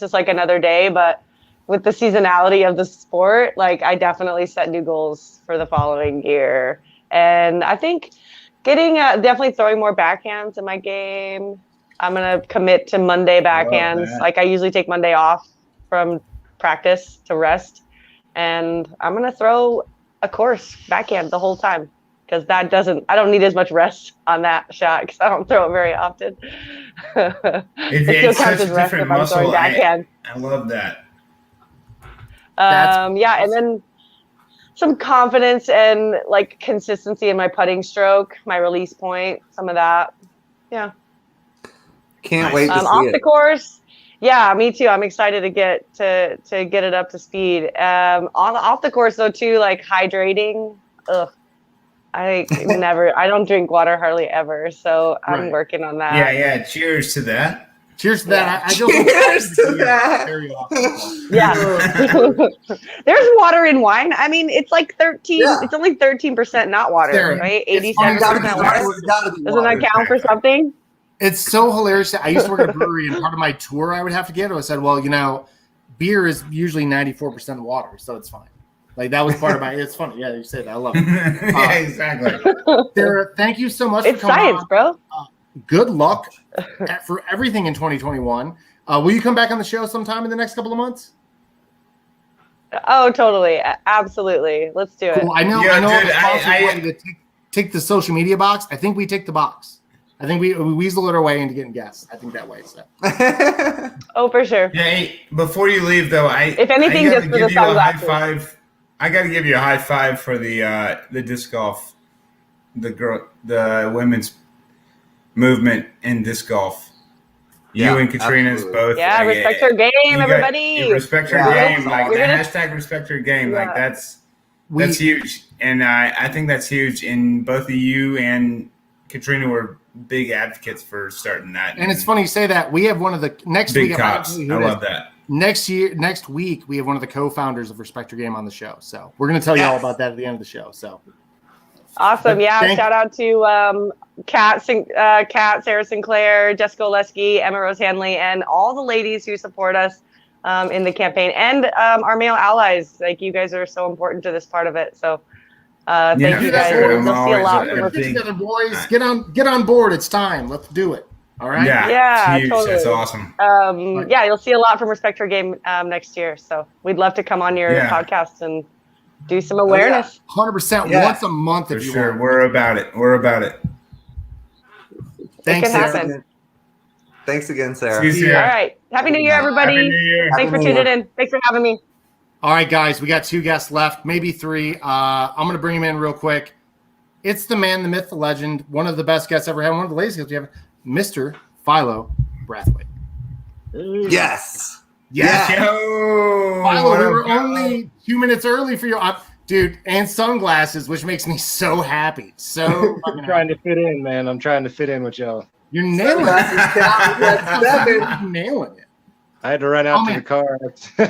Speaker 14: just like another day. But with the seasonality of the sport, I definitely set new goals for the following year. And I think getting definitely throwing more backhands in my game. I'm going to commit to Monday backhands. I usually take Monday off from practice to rest. And I'm going to throw a course backhand the whole time because I don't need as much rest on that shot because I don't throw it very often.
Speaker 1: It's such a different muscle. I love that.
Speaker 14: And then some confidence and consistency in my putting stroke, my release point, some of that. Yeah.
Speaker 2: Can't wait to see
Speaker 14: off
Speaker 2: it.
Speaker 14: the course. Yeah, me too. I'm excited to get it up to speed. Off the course though too, hydrating. Ugh. I don't drink water hardly ever, so I'm working on that.
Speaker 1: Yeah. Cheers to that.
Speaker 3: Cheers to that.
Speaker 2: Cheers to that.
Speaker 14: Yeah. There's water in wine. I mean, it's 13. Yeah. It's only 13% not water, right? 87% water. Doesn't that count for something?
Speaker 3: It's so hilarious. I used to work at a brewery, and part of my tour I would have to give, I said, well, beer is usually 94% water, so it's fine. That was part of my. It's funny. Yeah, you say that. I love it.
Speaker 1: Yeah, exactly.
Speaker 3: Sarah, thank you so much
Speaker 14: for coming
Speaker 3: science,
Speaker 14: on. Bro.
Speaker 3: Good luck for everything in 2021. Will you come back on the show sometime in the next couple of months?
Speaker 14: Oh, totally. Absolutely. Let's do it.
Speaker 3: Cool. I know. I wanted to take the social media box. I think we take the box. I think we weasel it our way into getting guests. I think that way. So.
Speaker 14: Oh, for sure.
Speaker 1: Yeah. Hey, before you leave, though,
Speaker 14: if anything, just for the
Speaker 1: sunglasses. I got to give you a high five for the disc golf, the women's movement in disc golf. You and Katrina's both.
Speaker 14: Yeah, respect her game, everybody.
Speaker 1: Respect her game. The hashtag respect her game. Yeah. That's huge, and I think that's huge. And both of you and Katrina were big advocates for starting that.
Speaker 3: And it's funny you say that. We have one of the next
Speaker 1: big
Speaker 3: week.
Speaker 1: Cops. I love that.
Speaker 3: Next week, we have one of the co-founders of Respect Your Game on the show. So we're going to tell you all about that at the end of the show. So
Speaker 14: awesome. Yeah. Shout out to Kat, Sarah Sinclair, Jessica Oleski, Emma Rose Hanley, and all the ladies who support us in the campaign, and our male allies. You guys are so important to this part of it. So thank you guys. We'll see a lot from
Speaker 3: together, boys. Get on board. It's time. Let's do it. All right.
Speaker 14: Yeah,
Speaker 1: totally. That's awesome.
Speaker 14: Yeah, you'll see a lot from Respect Your Game next year. So we'd love to come on your podcast and do some awareness.
Speaker 3: 100%. Once a month,
Speaker 1: for sure. We're about it.
Speaker 3: Thanks,
Speaker 14: Sarah.
Speaker 2: Thanks again, Sarah.
Speaker 3: See you, Sarah.
Speaker 14: All right. Happy New Year, everybody.
Speaker 1: Happy New Year.
Speaker 14: Thanks for tuning in. Thanks for having me.
Speaker 3: All right, guys, we got 2 guests left, maybe 3. I'm going to bring him in real quick. It's the man, the myth, the legend, one of the best guests ever had, one of the latest guests we have, Mr. Philo Brathwaite.
Speaker 2: Yes.
Speaker 3: Yes.
Speaker 1: Yo.
Speaker 3: Philo, we were only 2 minutes early for your dude, and sunglasses, which makes me so happy. So
Speaker 15: I'm trying to fit in, man. I'm trying to fit in with y'all.
Speaker 3: You're nailing it. You're nailing it.
Speaker 15: I had to run out to the car.
Speaker 3: I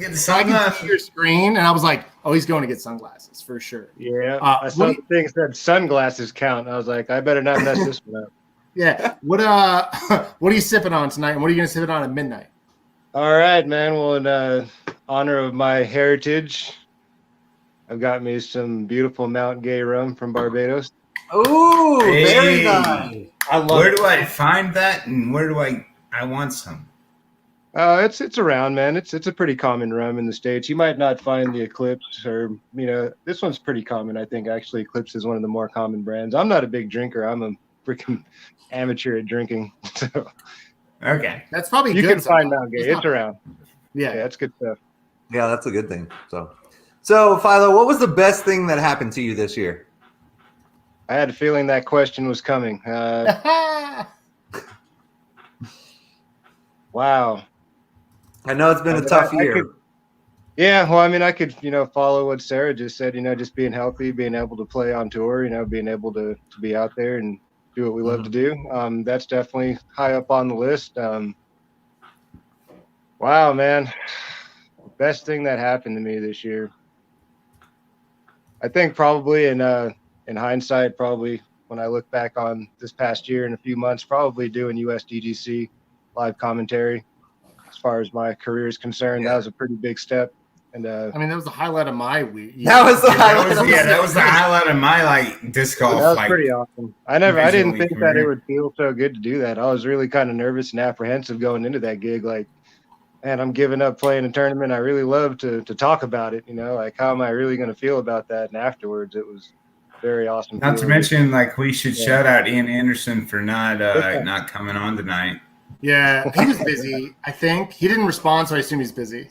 Speaker 3: can see your screen, and I was like, "Oh, he's going to get sunglasses for sure."
Speaker 15: Yeah, I saw the thing said sunglasses count. I was like, I better not mess this one up.
Speaker 3: Yeah. What are you sipping on tonight, and what are you going to sip it on at midnight?
Speaker 15: All right, man. Well, in honor of my heritage, I've got me some beautiful Mount Gay rum from Barbados.
Speaker 2: Ooh, very nice.
Speaker 1: Where do I find that, and where do I want some?
Speaker 15: It's around, man. It's a pretty common rum in the States. You might not find the Eclipse, or this one's pretty common. I think actually Eclipse is one of the more common brands. I'm not a big drinker. I'm a freaking amateur at drinking. So
Speaker 1: okay,
Speaker 3: that's probably
Speaker 15: you
Speaker 3: good
Speaker 15: can find Mount Gay. It's around.
Speaker 3: Yeah,
Speaker 15: that's good stuff.
Speaker 2: Yeah, that's a good thing. So Philo, what was the best thing that happened to you this year?
Speaker 15: I had a feeling that question was coming. Wow.
Speaker 2: I know it's been a tough year.
Speaker 15: I could, follow what Sarah just said, just being healthy, being able to play on tour, being able to be out there and do what we love to do. That's definitely high up on the list. Wow, man. Best thing that happened to me this year. I think probably in hindsight, probably when I look back on this past year in a few months, probably doing USDGC live commentary. As far as my career is concerned, that was a pretty big step. And that
Speaker 3: was the highlight of my week.
Speaker 2: That was the highlight.
Speaker 1: That was the highlight of my disc golf.
Speaker 15: That was pretty awesome. I didn't think that it would feel so good to do that. I was really kind of nervous and apprehensive going into that gig. Like, man, I'm giving up playing a tournament I really love to talk about it. Like, how am I really going to feel about that? And afterwards, it was very awesome.
Speaker 1: Not to mention, we should shout out Ian Anderson for not coming on tonight.
Speaker 3: Yeah, he was busy. I think he didn't respond, so I assume he's busy.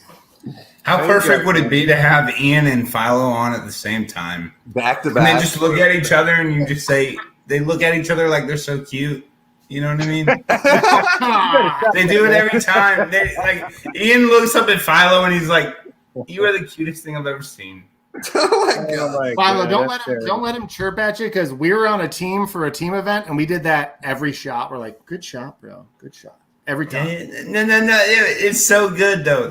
Speaker 1: How perfect would it be to have Ian and Philo on at the same time,
Speaker 2: back to
Speaker 1: back? And they just look at each other, and you just say they look at each other like they're so cute. You know what I mean? They do it every time. Ian looks up at Philo, and he's like, "You are the cutest thing I've ever seen."
Speaker 2: Oh my god!
Speaker 3: Philo, don't let him chirp at you, because we were on a team for a team event, and we did that every shot. We're like, "Good shot, bro. Good shot." Every time.
Speaker 1: No. It's so good though.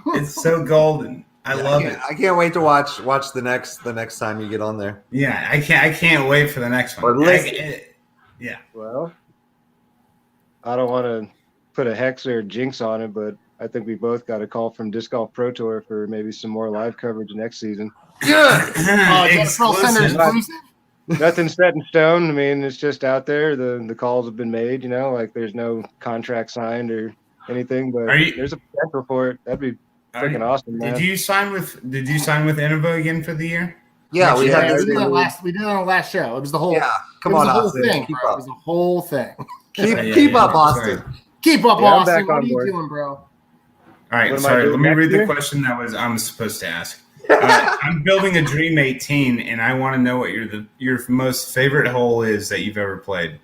Speaker 1: It's so golden. I love it.
Speaker 2: I can't wait to watch the next time you get on there.
Speaker 1: Yeah, I can't wait for the next one. Yeah.
Speaker 15: Well, I don't want to put a hex or a jinx on it, but I think we both got a call from Disc Golf Pro Tour for maybe some more live coverage next season.
Speaker 2: Good.
Speaker 15: Nothing's set in stone. I mean, it's just out there. The calls have been made. There's no contract signed or anything, but there's a potential for it. That'd be freaking awesome, man.
Speaker 1: Did you sign with Innova again for the year?
Speaker 2: Yeah, we did
Speaker 3: it on the last show. It was the whole.
Speaker 2: Yeah, come on, Austin.
Speaker 3: Thing, it was the whole thing.
Speaker 2: Keep up, Austin.
Speaker 3: Keep up, Austin. What are you doing, bro?
Speaker 1: All right, sorry. Let me read the question I'm supposed to ask. I'm building a Dream 18, and I want to know what your most favorite hole is that you've ever played.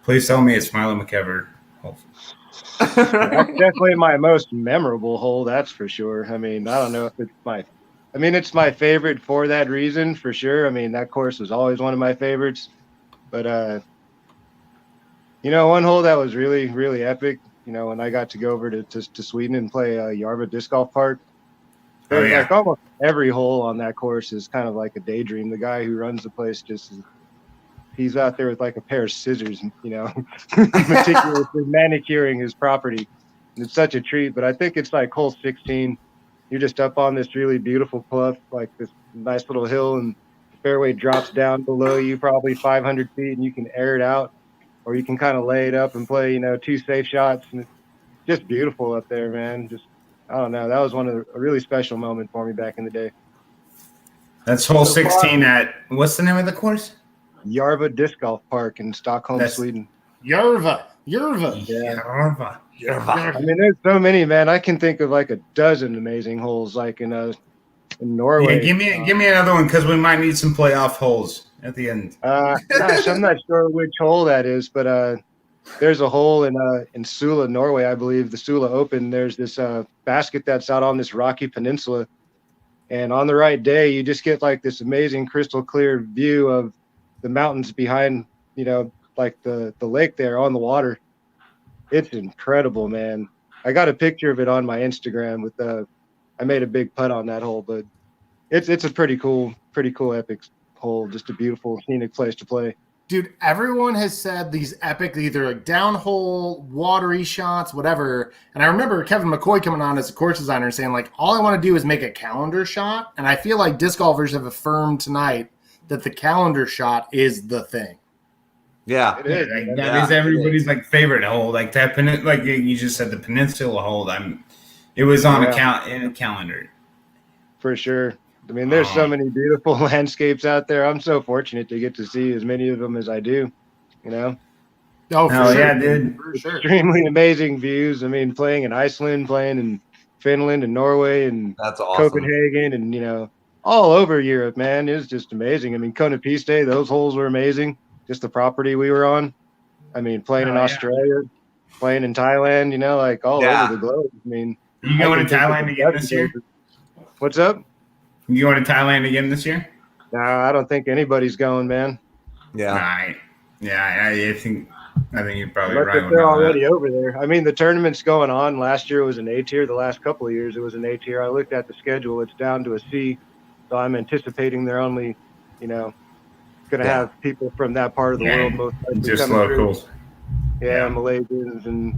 Speaker 1: Please tell me it's Milo McKever.
Speaker 15: That's definitely my most memorable hole, that's for sure. I mean, I don't know if it's my favorite for that reason, for sure. I mean, that course was always one of my favorites. But, one hole that was really, really epic, when I got to go over to Sweden and play Järva Disc Golf Park. Like almost every hole on that course is kind of like a daydream. The guy who runs the place he's out there with like a pair of scissors, meticulously manicuring his property. And it's such a treat. But I think it's like hole 16. You're just up on this really beautiful bluff, like this nice little hill, and the fairway drops down below you probably 500 feet, and you can air it out, or you can kind of lay it up and play, 2 safe shots. And it's just beautiful up there, man. I don't know. That was a really special moment for me back in the day.
Speaker 1: That's hole 16 at, what's the name of the course?
Speaker 15: Järva Disc Golf Park in Stockholm, Sweden.
Speaker 3: Yerva.
Speaker 15: I mean, there's so many, man. I can think of like a dozen amazing holes, like in Norway.
Speaker 1: Yeah, give me another one because we might need some playoff holes at the end.
Speaker 15: Gosh, I'm not sure which hole that is, but there's a hole in Sula, Norway, I believe, the Sula Open. There's this basket that's out on this rocky peninsula, and on the right day, you just get like this amazing crystal clear view of the mountains behind, like the lake there on the water. It's incredible, man. I got a picture of it on my Instagram with I made a big putt on that hole, but it's a pretty cool epic hole. Just a beautiful scenic place to play.
Speaker 3: Dude, everyone has said these epic, either like downhole, watery shots, whatever. And I remember Kevin McCoy coming on as a course designer and saying, like, all I want to do is make a calendar shot. And I feel like disc golfers have affirmed tonight that the calendar shot is the thing.
Speaker 2: Yeah,
Speaker 15: it is.
Speaker 1: That is everybody's like favorite hole. Like that, like you just said, the peninsula hole. It was on in a calendar
Speaker 15: for sure. I mean, there's so many beautiful landscapes out there. I'm so fortunate to get to see as many of them as I do.
Speaker 3: Oh,
Speaker 1: for sure. Yeah, dude.
Speaker 3: For sure.
Speaker 15: Extremely amazing views. I mean, playing in Iceland, playing in Finland and Norway and
Speaker 2: that's awesome.
Speaker 15: Copenhagen and all over Europe, man. It was just amazing. I mean, Kona Piste, those holes were amazing. Just the property we were on. I mean, playing in Australia, playing in Thailand, like all over the globe. I mean,
Speaker 1: you going to Thailand again this year?
Speaker 15: What's up?
Speaker 1: You going to Thailand again this year?
Speaker 15: No, I don't think anybody's going, man.
Speaker 2: Yeah.
Speaker 1: Right. Yeah, I think you're probably
Speaker 15: Look,
Speaker 1: right.
Speaker 15: They're already over there. I mean, the tournament's going on. Last year it was an A tier. The last couple of years it was an A tier. I looked at the schedule. It's down to a C. So I'm anticipating they're only, going to have people from that part of the world most likely
Speaker 1: just
Speaker 15: coming
Speaker 1: locals.
Speaker 15: Through. Yeah, Malaysians and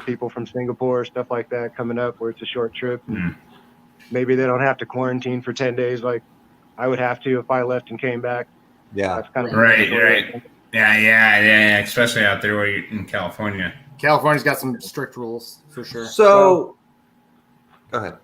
Speaker 15: people from Singapore, stuff like that coming up where it's a short trip. Maybe they don't have to quarantine for 10 days like I would have to if I left and came back.
Speaker 2: Yeah,
Speaker 15: that's kind of
Speaker 1: right. Yeah. Especially out there where you're in California.
Speaker 3: California's got some strict rules for sure.
Speaker 2: So, go ahead.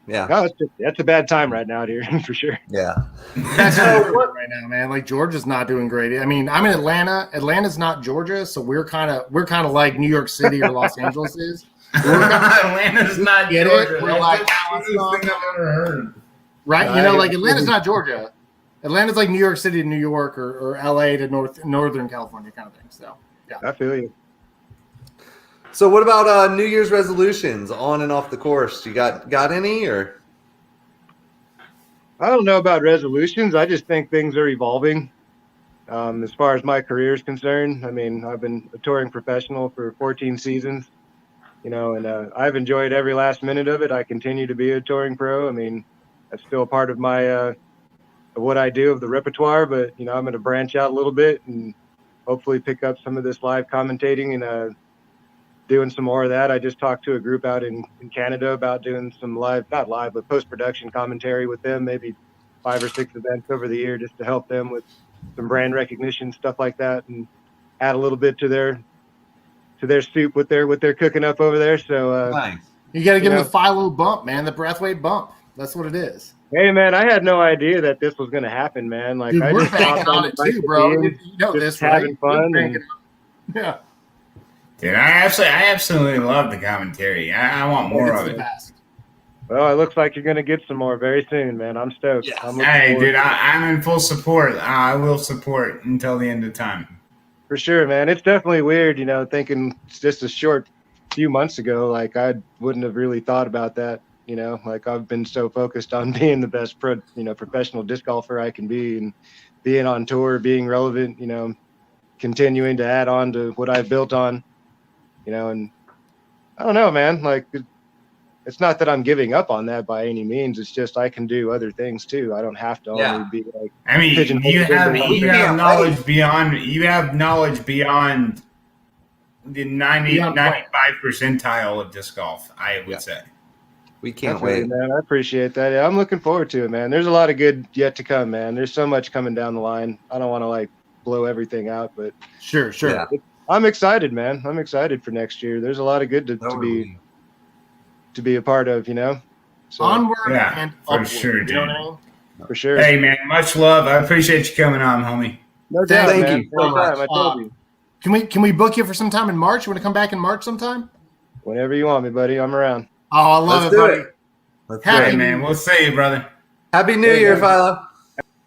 Speaker 2: Yeah,
Speaker 15: no, that's a bad time right now, dude, for sure.
Speaker 2: Yeah,
Speaker 3: that's right now, man. Like Georgia's not doing great. I mean, I'm in Atlanta. Atlanta's not Georgia, so we're kind of like New York City or Los Angeles is.
Speaker 1: Atlanta's not Georgia.
Speaker 3: We're like,
Speaker 1: I've ever heard.
Speaker 3: Right? Like Atlanta's not Georgia. Atlanta's like New York City to New York or LA to Northern California kind of thing. So yeah,
Speaker 15: I feel you.
Speaker 2: So what about New Year's resolutions on and off the course? You got any or?
Speaker 15: I don't know about resolutions. I just think things are evolving. As far as my career is concerned, I mean, I've been a touring professional for 14 seasons. And I've enjoyed every last minute of it. I continue to be a touring pro. I mean, that's still part of my of what I do of the repertoire. But I'm going to branch out a little bit and hopefully pick up some of this live commentating and doing some more of that. I just talked to a group out in Canada about doing some not live, but post-production commentary with them. Maybe 5 or 6 events over the year just to help them with some brand recognition, stuff like that, and add a little bit to their soup what they're cooking up over there. So
Speaker 3: nice. You got to give them the Philo bump, man, the Breathweight bump. That's what it is.
Speaker 15: Hey, man, I had no idea that this was going to happen, man. Like,
Speaker 3: dude,
Speaker 15: I
Speaker 3: just thought on it too, bro. You know
Speaker 15: just
Speaker 3: this, right?
Speaker 15: having fun.
Speaker 3: Yeah.
Speaker 1: Dude, I absolutely love the commentary. I want more of it.
Speaker 15: Well, it looks like you're going to get some more very soon, man. I'm stoked.
Speaker 1: Yeah.
Speaker 15: I'm
Speaker 1: in full support. I will support until the end of time.
Speaker 15: For sure, man. It's definitely weird, thinking just a short few months ago, like I wouldn't have really thought about that. Like I've been so focused on being the best professional disc golfer I can be and being on tour, being relevant, continuing to add on to what I've built on, and I don't know, man, like it's not that I'm giving up on that by any means. It's just I can do other things too. I don't have to only be like.
Speaker 1: I mean, you have knowledge beyond the 95 percentile of disc golf, I would say.
Speaker 2: We can't wait,
Speaker 15: man. I appreciate that. Yeah, I'm looking forward to it, man. There's a lot of good yet to come, man. There's so much coming down the line. I don't want to like blow everything out, but
Speaker 3: sure.
Speaker 15: Yeah. I'm excited, man. I'm excited for next year. There's a lot of good to be a part of, So,
Speaker 3: onward and upward.
Speaker 1: For sure, dude.
Speaker 3: You know what I mean?
Speaker 15: For sure.
Speaker 1: Hey, man, much love. I appreciate you coming on, homie.
Speaker 15: No doubt,
Speaker 2: Thank
Speaker 15: man.
Speaker 2: you so much.
Speaker 15: I told you.
Speaker 3: Can we book you for some time in March? You want to come back in March sometime?
Speaker 15: Whenever you want me, buddy. I'm around.
Speaker 3: Oh, I love it, buddy.
Speaker 1: Happy man. We'll see you, brother.
Speaker 2: Happy New Year, Philo.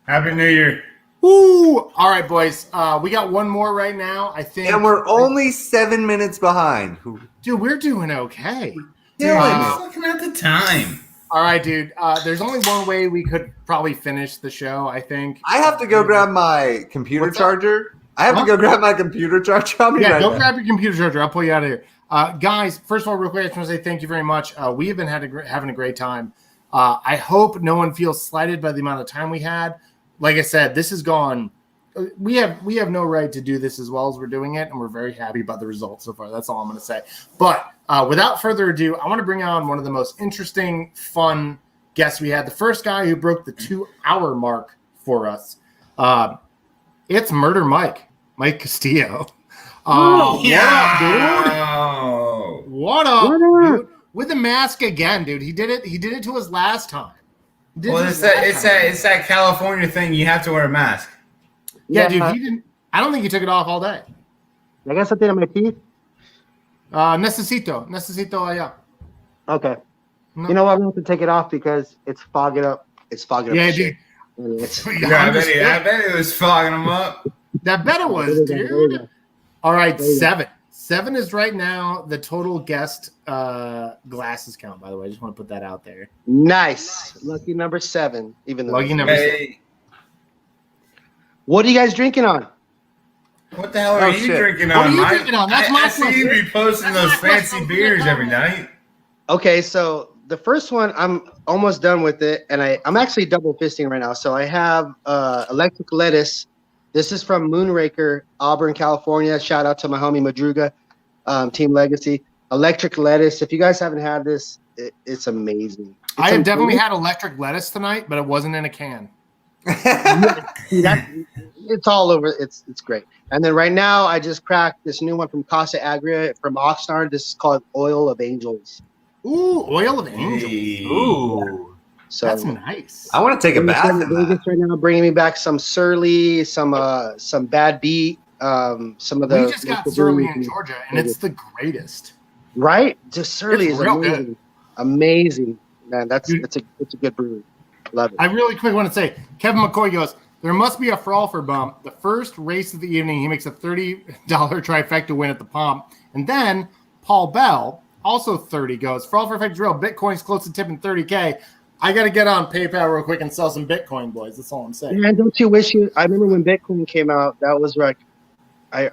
Speaker 1: Happy New Year.
Speaker 3: Woo! All right, boys. We got one more right now, I think.
Speaker 2: And we're only 7 minutes behind.
Speaker 3: Dude, we're doing okay.
Speaker 1: Looking at the time.
Speaker 3: All right, dude. There's only one way we could probably finish the show, I think.
Speaker 2: I have to go grab my computer charger. I'll be
Speaker 3: Grab
Speaker 2: right
Speaker 3: go
Speaker 2: back.
Speaker 3: grab your computer charger. I'll pull you out of here. Guys, first of all, real quick, I just want to say thank you very much. We have been having a great time. I hope no one feels slighted by the amount of time we had. Like I said, this has gone. We have no right to do this as well as we're doing it, and we're very happy about the results so far. That's all I'm going to say. But without further ado, I want to bring on one of the most interesting, fun guests we had. The first guy who broke the 2-hour mark for us. It's Murder Mike Castillo. What up, dude? With the mask again, dude. He did it to us last time.
Speaker 1: Well, it's that California thing. You have to wear a mask.
Speaker 3: Yeah, dude. He didn't. I don't think he took it off all day.
Speaker 16: I got something on my teeth.
Speaker 3: Necesito allá.
Speaker 16: Okay. No. You know what? I'm going to take it off because it's fogging up. It's fogging up.
Speaker 3: Yeah, dude.
Speaker 1: I bet it was fogging them up.
Speaker 3: That bet it was, dude. All right, 7. 7 is right now the total guest glasses count, by the way. I just want to put that out there.
Speaker 16: Nice. Lucky number 7. Even though
Speaker 3: lucky number 7.
Speaker 16: What are you guys drinking on?
Speaker 1: What the hell are you drinking on, Mike?
Speaker 3: Drinking on? That's my
Speaker 1: question. I see you be posting those fancy beers every night.
Speaker 16: Okay, so the first one, I'm almost done with it, and I'm actually double fisting right now. So I have Electric Lettuce. This is from Moonraker, Auburn, California. Shout out to my homie Madruga, Team Legacy. Electric Lettuce. If you guys haven't had this, it's amazing.
Speaker 3: I have definitely had Electric Lettuce tonight, but it wasn't in a can.
Speaker 16: It's all over. It's great. And then right now, I just cracked this new one from Casa Agria from Oxnard. This is called Oil of Angels.
Speaker 3: Ooh, Oil of Angels.
Speaker 2: Ooh.
Speaker 16: So
Speaker 3: that's nice.
Speaker 2: I want to take a bath in that.
Speaker 16: Right now, bringing me back some Surly, some Bad Beat, some of the.
Speaker 3: We just got Surly in Georgia, and it's the greatest.
Speaker 16: Right? Just Surly is
Speaker 3: real
Speaker 16: amazing.
Speaker 3: Good.
Speaker 16: Amazing, man. It's a good brewery. Love it.
Speaker 3: I really quick want to say, Kevin McCoy goes, there must be a Frolfer bump. The first race of the evening, he makes a $30 trifecta win at the pump. And then Paul Bell, also 30, goes, Frolfer Effect Drill, Bitcoin's close to tipping 30K. I got to get on PayPal real quick and sell some Bitcoin, boys. That's all I'm saying.
Speaker 16: Man, don't you wish you – I remember when Bitcoin came out, that was like I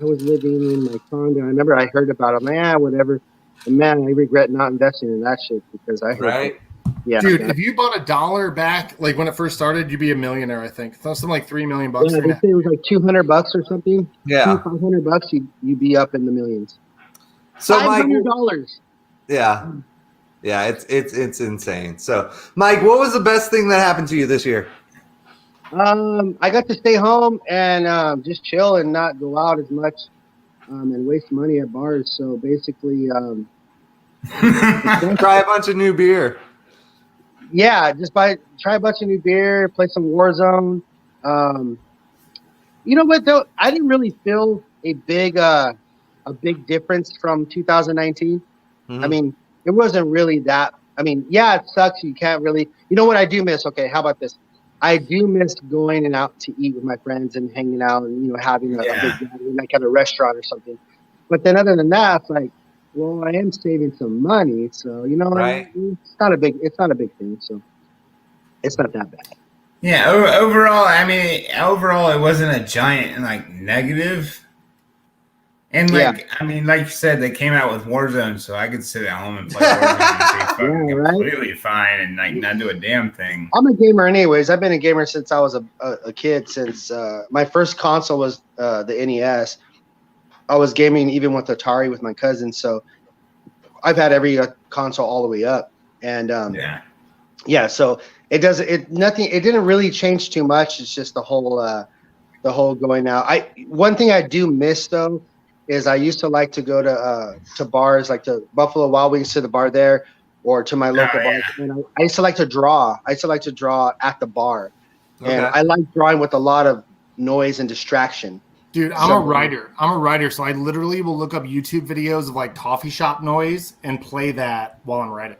Speaker 16: was living in my condo. I remember I heard about it. Man, whatever. And, man, I regret not investing in that shit because I heard
Speaker 2: right.
Speaker 16: Yeah,
Speaker 3: dude,
Speaker 16: man.
Speaker 3: If you bought $1 back, like when it first started, you'd be a millionaire. I think something like $3 million.
Speaker 16: Yeah, they say it was like $200 or something.
Speaker 2: Yeah,
Speaker 16: $500, you'd be up in the millions.
Speaker 2: So
Speaker 16: $500.
Speaker 2: Yeah, it's insane. So, Mike, what was the best thing that happened to you this year?
Speaker 16: I got to stay home and just chill and not go out as much and waste money at bars. So basically,
Speaker 2: try a bunch of new beer.
Speaker 16: Yeah, just try a bunch of new beer, play some Warzone. You know what though? I didn't really feel a big difference from 2019.
Speaker 2: Mm-hmm.
Speaker 16: I mean, it wasn't really that. I mean, yeah, it sucks. You can't really. You know what I do miss? Okay, how about this? I do miss going out to eat with my friends and hanging out and having a big gathering, like at a restaurant or something. But then other than that, it's like, well, I am saving some money, so
Speaker 2: right.
Speaker 16: It's not a big thing, so it's not that bad.
Speaker 1: Yeah, overall, it wasn't a giant negative, and like you said, they came out with Warzone, so I could sit at home and play Warzone and be completely fine and not do a damn thing.
Speaker 16: I'm a gamer, anyways. I've been a gamer since I was a kid. Since my first console was the NES. I was gaming even with Atari with my cousins, so I've had every console all the way up. And so it didn't really change too much. It's just the whole going out. One thing I do miss though is I used to like to go to bars like to Buffalo Wild Wings, to the bar there, or to my local bar. And I used to like to draw. I used to like to draw at the bar, and I like drawing with a lot of noise and distraction.
Speaker 3: Dude, I'm a writer, so I literally will look up YouTube videos of like coffee shop noise and play that while I'm writing.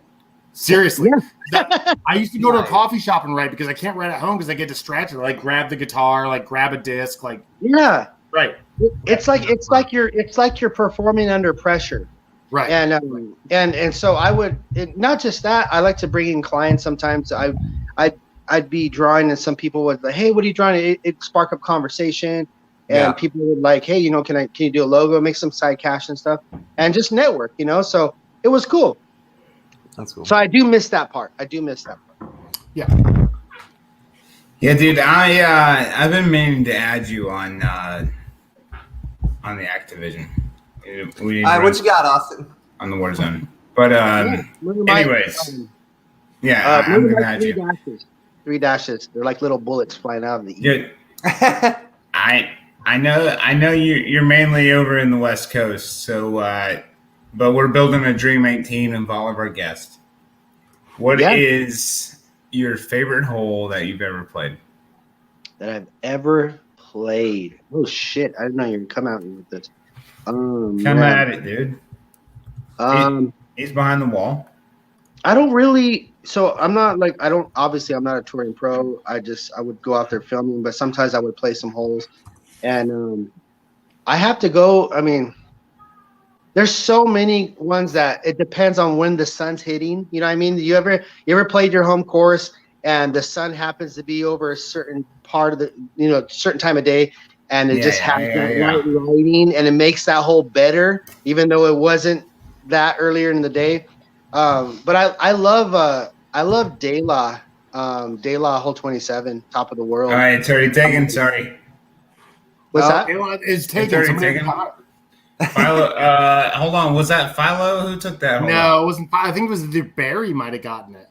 Speaker 3: Seriously. I used to go to a coffee shop and write because I can't write at home because I get distracted. Like grab the guitar, like grab a disc, like right.
Speaker 16: It's like you're performing under pressure.
Speaker 3: Right.
Speaker 16: And so I would not just that, I like to bring in clients sometimes. I'd be drawing and some people would like, hey, what are you drawing? It spark up conversation. And people would like, hey, can you do a logo, make some side cash and stuff, and just network, So it was cool.
Speaker 2: That's cool.
Speaker 16: So I do miss that part.
Speaker 3: Yeah.
Speaker 1: Yeah, dude. I've been meaning to add you on the Activision.
Speaker 2: All right, what you got, Austin?
Speaker 1: On the Warzone. But anyways, I'm gonna add you.
Speaker 16: 3 dashes. They're like little bullets flying out of the E.
Speaker 1: Yeah. I know you're mainly over in the West Coast, so but we're building a Dream 18 of all of our guests. What is your favorite hole that you've ever played?
Speaker 16: That I've ever played. Oh shit! I didn't know you were come out with this.
Speaker 1: Come at it, dude. He's behind the wall.
Speaker 16: I don't really. So I'm not like I'm not a touring pro. I would go out there filming, but sometimes I would play some holes. And I have to go. I mean, there's so many ones that it depends on when the sun's hitting. You know what I mean? You ever played your home course and the sun happens to be over a certain part of the, certain time of day, and it just has that light lighting, and it makes that hole better, even though it wasn't that earlier in the day. But I love De La hole 27, top of the world.
Speaker 1: All right, it's already taken. Sorry.
Speaker 16: What's that?
Speaker 3: It's taken.
Speaker 1: Philo, hold on. Was that Philo who took that?
Speaker 3: No, it wasn't. I think it was Barry might have gotten it.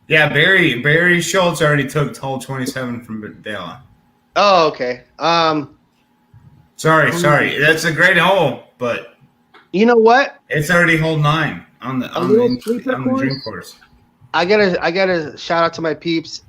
Speaker 1: Yeah, Barry Schultz already took hole 27 from Dela.
Speaker 16: Oh, okay.
Speaker 1: Sorry. That's a great hole, but
Speaker 16: you know what?
Speaker 1: It's already hole 9 on the Dream course.
Speaker 16: I gotta shout out to my peeps.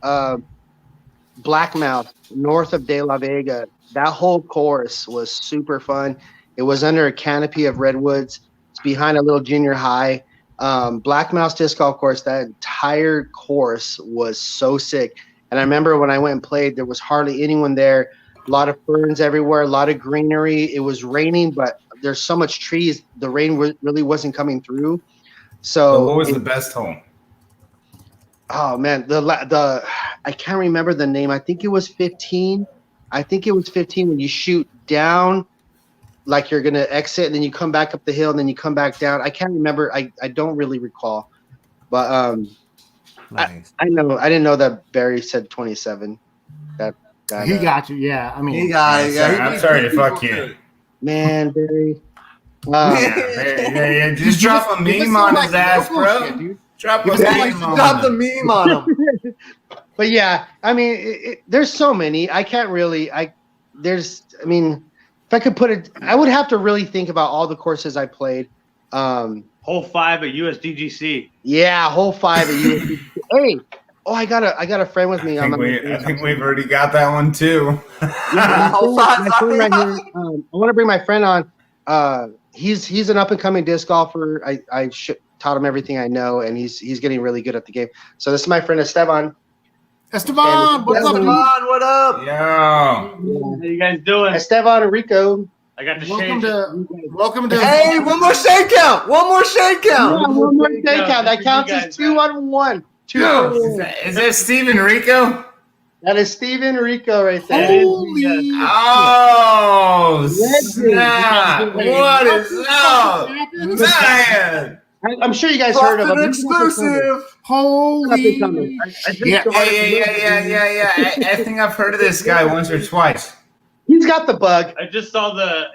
Speaker 16: Blackmouth, north of De La Vega. That whole course was super fun. It was under a canopy of redwoods. It's behind a little junior high. Blackmouth disc golf course, that entire course was so sick. And I remember when I went and played, there was hardly anyone there. A lot of ferns everywhere, a lot of greenery. It was raining, but there's so much trees. The rain really wasn't coming through. So
Speaker 1: what was the best hole?
Speaker 16: Oh man, the I can't remember the name. I think it was 15. When you shoot down like you're gonna exit, and then you come back up the hill, and then you come back down. I can't remember. I don't really recall. But
Speaker 2: nice.
Speaker 16: I know I didn't know that Barry said 27. That
Speaker 3: he got you, yeah. I mean,
Speaker 2: he got
Speaker 1: I'm sorry to fuck you.
Speaker 16: Man, Barry.
Speaker 1: Yeah, just drop a meme on his ass, bro. Drop
Speaker 2: the meme on him.
Speaker 16: But yeah, I mean, there's so many. I can't really. If I could put it, I would have to really think about all the courses I played.
Speaker 17: Hole 5 at USDGC.
Speaker 16: Yeah, hole 5 at USDGC. Hey, I got a friend with me.
Speaker 1: I think we've already got that one too.
Speaker 16: Yeah, my friend right here. I want to bring my friend on. He's an up and coming disc golfer. I taught him everything I know, and he's getting really good at the game. So this is my friend Esteban.
Speaker 3: Esteban, what's up?
Speaker 2: Esteban, what up?
Speaker 1: Yo.
Speaker 17: How you guys doing?
Speaker 16: Esteban and Rico.
Speaker 17: I got the
Speaker 3: welcome to.
Speaker 2: Hey, one more shake count. One more shake count.
Speaker 16: Yeah, one more shake count. That counts as 2-on-1.
Speaker 1: Is that Steven Rico?
Speaker 16: That is Steven Rico right there.
Speaker 3: Holy!
Speaker 1: Oh, snap! What is up, man?
Speaker 16: I'm sure you guys heard of him.
Speaker 2: Exclusive.
Speaker 3: Holy!
Speaker 1: Yeah. I think I've heard of this guy once or twice.
Speaker 16: He's got the bug.
Speaker 17: I just saw the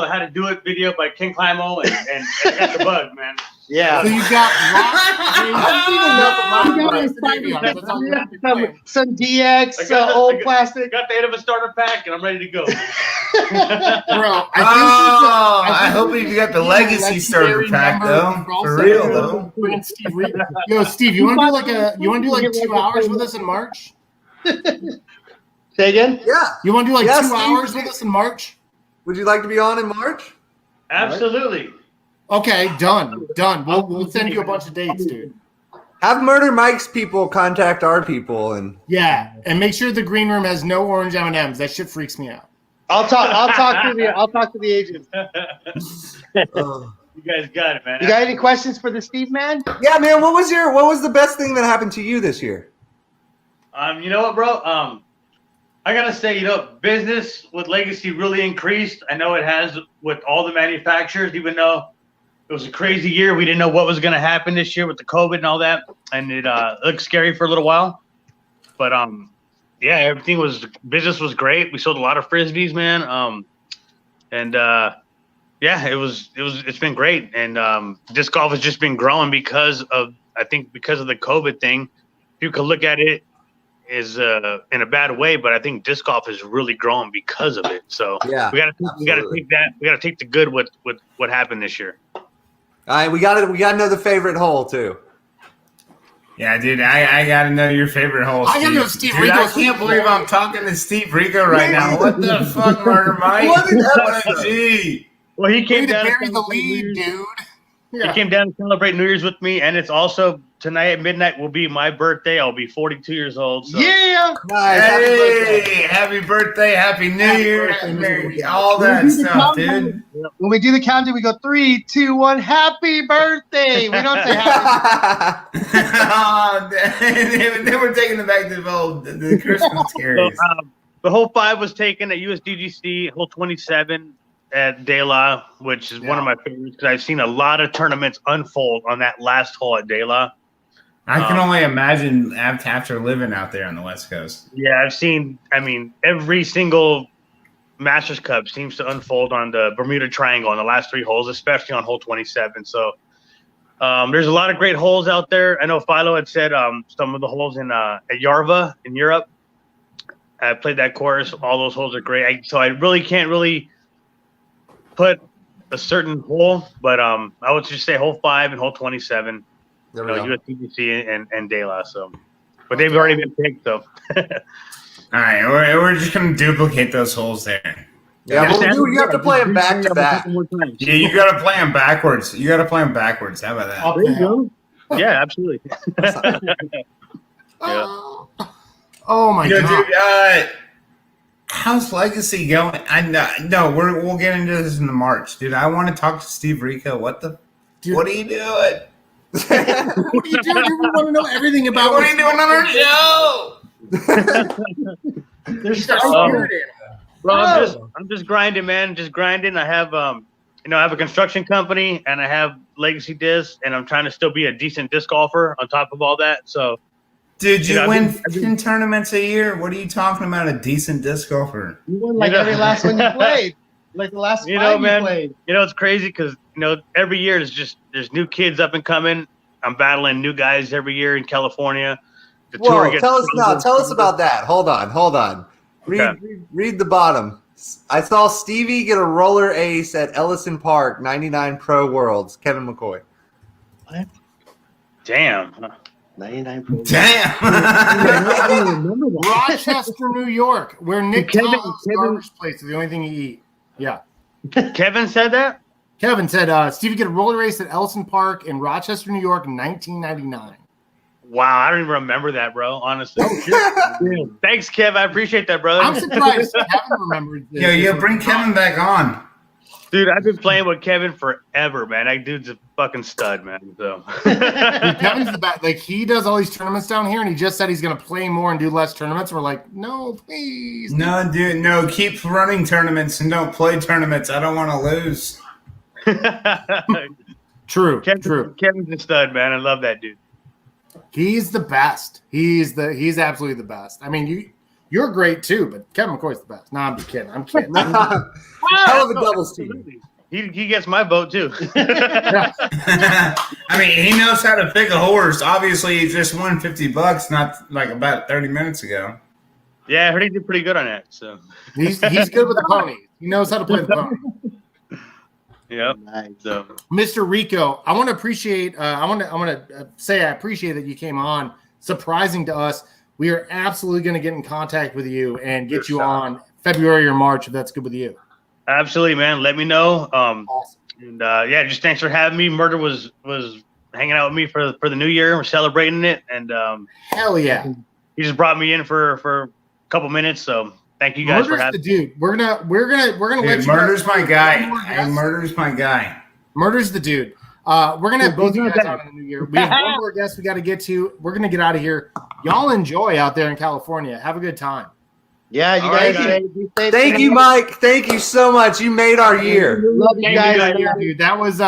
Speaker 17: How to Do It video by King Climo and got the bug, man.
Speaker 16: Yeah.
Speaker 3: So you got
Speaker 16: some DX, old plastic.
Speaker 17: Got the end of a starter pack, and I'm ready to go.
Speaker 3: Bro,
Speaker 1: I hope you got the legacy starter pack though. For real though.
Speaker 3: Yo, Steve, you want to do like 2 hours with us in March?
Speaker 16: Say again?
Speaker 2: Yeah.
Speaker 3: You want to do like 2
Speaker 2: Steve,
Speaker 3: hours with us in March?
Speaker 2: Would you like to be on in March?
Speaker 17: Absolutely.
Speaker 3: Okay, done. We'll send you a bunch of dates, dude.
Speaker 2: Have Murder Mike's people contact our people and
Speaker 3: and make sure the green room has no orange M&Ms. That shit freaks me out.
Speaker 16: I'll talk to the agent.
Speaker 17: You guys got it, man.
Speaker 16: You got any questions for the Steve man?
Speaker 2: Yeah, man. What was the best thing that happened to you this year?
Speaker 17: You know what, bro? I gotta say, business with Legacy really increased. I know it has with all the manufacturers, even though it was a crazy year. We didn't know what was gonna happen this year with the COVID and all that, and it looked scary for a little while. But yeah, business was great. We sold a lot of Frisbees, man. Yeah, it's been great. And disc golf has just been growing because of the COVID thing. You could look at it as in a bad way, but I think disc golf is really growing because of it. So
Speaker 2: yeah,
Speaker 17: we gotta take the good with what happened this year.
Speaker 2: All right, we gotta know the favorite hole too.
Speaker 1: Yeah, dude, I gotta know your favorite hole.
Speaker 3: I gotta know Steve Rico.
Speaker 1: I can't believe I'm talking to Steve Rico right now. What the fuck, Murder Mike? What a G.
Speaker 17: Well, he came
Speaker 3: to
Speaker 17: down
Speaker 3: bury the lead, dude.
Speaker 17: He came down to celebrate New Year's with me, and it's also tonight at midnight will be my birthday. I'll be 42 years old. So.
Speaker 16: Yeah,
Speaker 2: nice.
Speaker 1: Happy birthday, happy New Year, all that stuff, dude.
Speaker 16: When we do the countdown, we go 3, 2, 1. Happy birthday! We don't say happy.
Speaker 1: Then we're taking it back to the Christmas series.
Speaker 17: So, the hole 5 was taken at USDGC. Hole 27. At De La, which is one of my favorites because I've seen a lot of tournaments unfold on that last hole at De La.
Speaker 1: I can only imagine after living out there on the West Coast.
Speaker 17: Yeah, I've seen, every single Masters Cup seems to unfold on the Bermuda Triangle on the last 3 holes, especially on hole 27. So there's a lot of great holes out there. I know Philo had said some of the holes at Yarva in Europe. I played that course. All those holes are great. So I really can't put a certain hole, but I would just say hole 5 and hole 27. USDGC and De La. So, but they've already been picked. So,
Speaker 1: all right, we're just gonna duplicate those holes there.
Speaker 2: Yeah, you have to play them back to back.
Speaker 1: Yeah, you gotta play them backwards. How about that?
Speaker 17: There you go. Yeah, absolutely.
Speaker 3: Oh my god.
Speaker 1: Dude, how's Legacy going? We'll get into this in the March, dude. I want to talk to Steve Rico. What are you doing?
Speaker 3: What are you doing? We want to know everything about
Speaker 1: what are you doing on our show?
Speaker 17: Bro, I'm just grinding, man. Just grinding. I have I have a construction company and I have Legacy Disc, and I'm trying to still be a decent disc golfer on top of all that. So.
Speaker 1: Dude, you win 10 tournaments a year. What are you talking about? A decent disc golfer?
Speaker 16: You won every last one you played. Like the last 5 you played.
Speaker 17: It's crazy because every year there's new kids up and coming. I'm battling new guys every year in California.
Speaker 2: Tell us about that. Hold on. Read the bottom. I saw Stevie get a roller ace at Ellison Park, 99 Pro Worlds. Kevin McCoy.
Speaker 16: What?
Speaker 17: Damn.
Speaker 16: 99 Pro.
Speaker 1: Damn.
Speaker 3: Rochester, New York, where Nick Kevin's place is the only thing you eat. Yeah.
Speaker 17: Kevin said that?
Speaker 3: Kevin said Stevie get a roller race at Ellison Park in Rochester, New York in 1999.
Speaker 17: Wow, I don't even remember that, bro, honestly. Thanks, Kev. I appreciate that, brother.
Speaker 3: I'm surprised Kevin remembered this.
Speaker 1: Yeah, bring Kevin back on.
Speaker 17: Dude, I've been playing with Kevin forever, man. That dude's a fucking stud, man. So
Speaker 3: Dude, Kevin's the best. Like, he does all these tournaments down here, and he just said he's going to play more and do less tournaments. And we're like, no, please.
Speaker 1: No, dude, no. Keep running tournaments and don't play tournaments. I don't want to lose.
Speaker 3: True.
Speaker 17: Kevin's a stud, man. I love that dude.
Speaker 3: He's the best. He's absolutely the best. I mean, you're great too, but Kevin McCoy's the best. No, I'm just kidding.
Speaker 2: Hell of a doubles team.
Speaker 17: He gets my vote too.
Speaker 1: I mean, he knows how to pick a horse. Obviously, he just won $50, not like about 30 minutes ago.
Speaker 17: Yeah, I heard he did pretty good on that. So
Speaker 3: he's good with the pony. He knows how to play the pony.
Speaker 17: Yep. So,
Speaker 3: Mr. Rico, I want to appreciate. I want to say I appreciate that you came on. Surprising to us. We are absolutely going to get in contact with you and get you on February or March if that's good with you.
Speaker 17: Absolutely, man. Let me know. And yeah, just thanks for having me. Murder was hanging out with me for the new year. We're celebrating it, and
Speaker 3: hell yeah,
Speaker 17: he just brought me in for a couple minutes. So thank you guys for having
Speaker 3: me. Dude, we're gonna
Speaker 1: dude,
Speaker 3: let you.
Speaker 1: Murder's my guy. Hey, Murder's my guy.
Speaker 3: Murder's the dude. We're gonna have both of you guys out in the new year. We have one more guest we got to get to. We're gonna get out of here. Y'all enjoy out there in California. Have a good time.
Speaker 16: Yeah, you guys.
Speaker 2: Thank you, Mike. Thank you so much. You made our year.
Speaker 16: Love you guys,
Speaker 3: dude. That was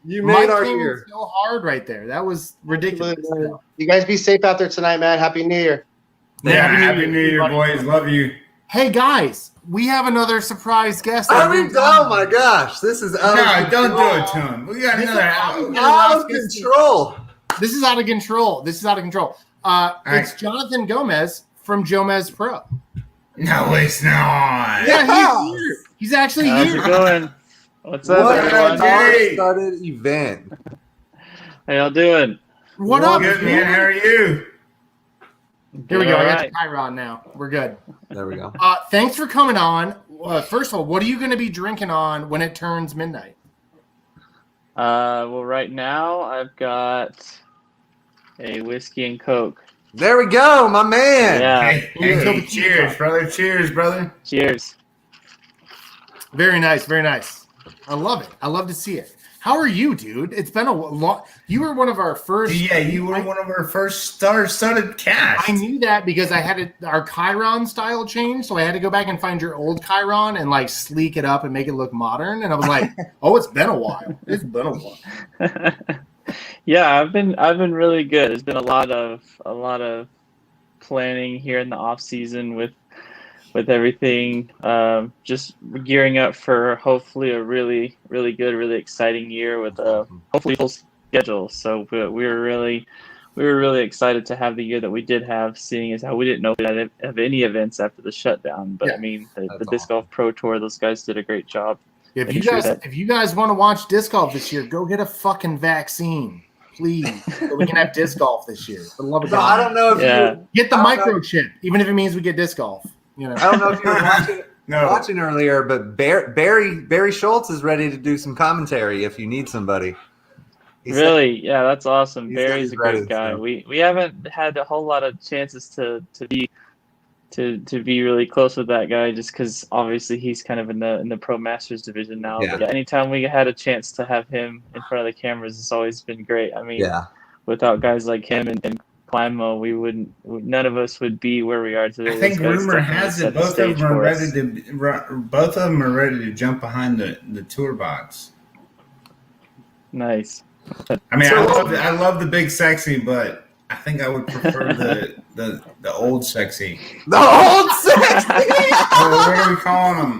Speaker 2: you made
Speaker 3: Mike
Speaker 2: our
Speaker 3: came
Speaker 2: year
Speaker 3: so hard right there. That was ridiculous.
Speaker 16: You guys be safe out there tonight, man. Happy New Year.
Speaker 1: Yeah, Happy New Year, boys. Love you.
Speaker 3: Hey guys, we have another surprise guest.
Speaker 2: Oh my gosh, this is
Speaker 1: no, don't do it to him. We got another
Speaker 2: out of control.
Speaker 3: This is out of control. It's Jonathan Gomez from Jomez Pro.
Speaker 1: No, it's not.
Speaker 3: Yeah, he's here. He's actually
Speaker 18: How's
Speaker 3: here.
Speaker 18: it going? What's up,
Speaker 2: What
Speaker 18: everyone?
Speaker 2: a started event.
Speaker 18: How y'all doing?
Speaker 3: What up,
Speaker 1: good, man? How are you?
Speaker 3: Here we go. I got
Speaker 18: Alright.
Speaker 3: the Chiron now. We're good.
Speaker 2: There we go.
Speaker 3: Thanks for coming on. First of all, what are you going to be drinking on when it turns midnight?
Speaker 18: Well, right now I've got a whiskey and Coke.
Speaker 2: There we go, my man.
Speaker 18: Yeah.
Speaker 1: Hey, cheers, brother. Cheers, brother.
Speaker 18: Cheers.
Speaker 3: Very nice. Very nice. I love it. I love to see it. How are you, dude? It's been a long. You were one of our first.
Speaker 1: Yeah, you were one of our first started cast.
Speaker 3: I knew that because I had our Chiron style change, so I had to go back and find your old Chiron and like sleek it up and make it look modern. And I was like, oh, it's been a while. It's been a while.
Speaker 18: Yeah, I've been really good. There's been a lot of planning here in the off season with everything, just gearing up for hopefully a really, really good, really exciting year with a hopefully full schedule. So we were really excited to have the year that we did have, seeing as how we didn't know if we'd have any events after the shutdown. But
Speaker 3: Yeah,
Speaker 18: I mean, the Disc Golf Pro Tour, those guys did a great job.
Speaker 3: If
Speaker 18: making
Speaker 3: you
Speaker 18: sure
Speaker 3: guys
Speaker 18: that-
Speaker 3: if you guys want to watch disc golf this year, go get a fucking vaccine, please, so we can have disc golf this year. For the love of
Speaker 2: No,
Speaker 3: God.
Speaker 2: I don't know if you
Speaker 3: Get the
Speaker 2: I don't know.
Speaker 3: microchip, even if it means we get disc golf. You know.
Speaker 2: I don't know if you were watching earlier, but Barry Schultz is ready to do some commentary if you need somebody. He said-
Speaker 18: Really? Yeah, that's awesome.
Speaker 2: he said
Speaker 18: Barry's
Speaker 2: he's
Speaker 18: a great
Speaker 2: ready,
Speaker 18: guy.
Speaker 2: so.
Speaker 18: We haven't had a whole lot of chances to be really close with that guy, just because obviously he's kind of in the Pro Masters division now.
Speaker 2: Yeah.
Speaker 18: But anytime we had a chance to have him in front of the cameras, it's always been great. I mean,
Speaker 2: Yeah.
Speaker 18: without guys like him and Climo, none of us would be where we are today.
Speaker 1: I think
Speaker 18: Those guys
Speaker 1: rumor
Speaker 18: definitely
Speaker 1: has
Speaker 18: set
Speaker 1: it
Speaker 18: the
Speaker 1: both of
Speaker 18: stage
Speaker 1: them are
Speaker 18: for us.
Speaker 1: both of them are ready to jump behind the tour box.
Speaker 18: Nice.
Speaker 1: I mean, I love the big sexy, but I think I would prefer the old sexy.
Speaker 2: The old sexy.
Speaker 1: What are we calling them?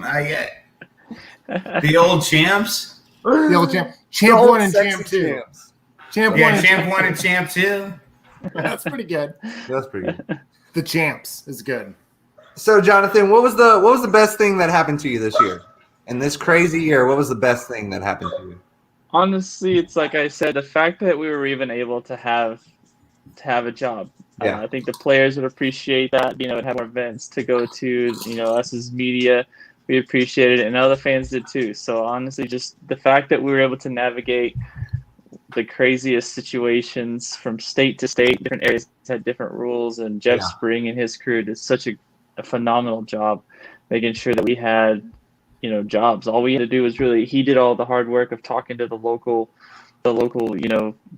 Speaker 1: The old champs.
Speaker 3: The old champ, champ one and champ two. Champ
Speaker 1: Yeah,
Speaker 3: one,
Speaker 1: champ one and champ two.
Speaker 3: That's pretty good.
Speaker 2: That's pretty good.
Speaker 3: The champs is good.
Speaker 2: So, Jonathan, what was the best thing that happened to you this year? In this crazy year, what was the best thing that happened to you?
Speaker 18: Honestly, it's like I said, the fact that we were even able to have a job.
Speaker 2: Yeah.
Speaker 18: I think the players would appreciate that, and have more events to go to, us as media, we appreciated it, and other fans did too. So honestly, just the fact that we were able to navigate the craziest situations from state to state, different areas had different rules, and Jeff Spring and his crew did such a phenomenal job making sure that we had jobs. All we had to do was he did all the hard work of talking to the local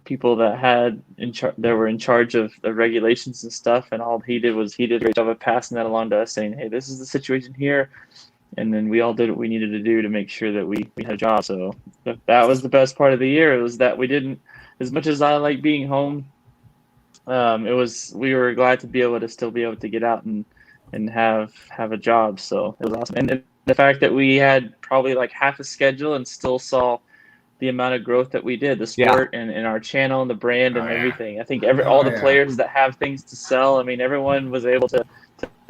Speaker 18: people that were in charge of the regulations and stuff, and all he did a great job of passing that along to us, saying, hey, this is the situation here, and then we all did what we needed to do to make sure that we had a job. So that was the best part of the year. It was that we didn't, as much as I like being home, we were glad to be able to still be able to get out and have a job. So it was awesome. And the fact that we had probably like half a schedule and still saw the amount of growth that we did, the sport and our channel and the brand and everything. I think all the players that have things to sell, I mean, everyone was able to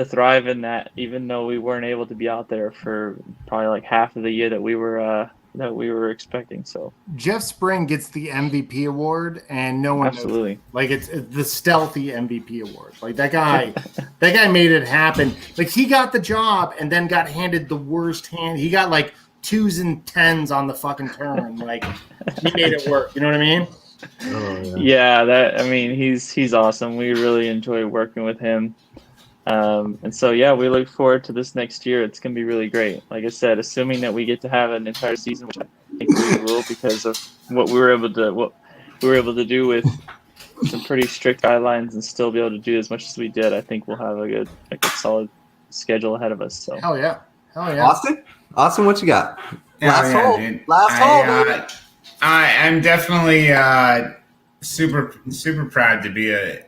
Speaker 18: thrive in that, even though we weren't able to be out there for probably like half of the year that we were expecting. So
Speaker 3: Jeff Spring gets the MVP award, and no one
Speaker 18: absolutely
Speaker 3: knows. Like it's the stealthy MVP award. Like that guy made it happen. Like he got the job and then got handed the worst hand. He got like 2s and 10s on the fucking turn. Like he made it work. You know what I mean?
Speaker 9: Oh,
Speaker 18: Yeah, he's awesome. We really enjoy working with him. And so, yeah, we look forward to this next year. It's going to be really great. Like I said, assuming that we get to have an entire season, which I think we will because of what we were able to do with some pretty strict guidelines and still be able to do as much as we did. I think we'll have a good solid schedule ahead of us. So
Speaker 3: hell yeah.
Speaker 2: Austin, what you got? Last hole,
Speaker 1: dude.
Speaker 2: last hole, baby.
Speaker 1: I'm definitely super proud to be a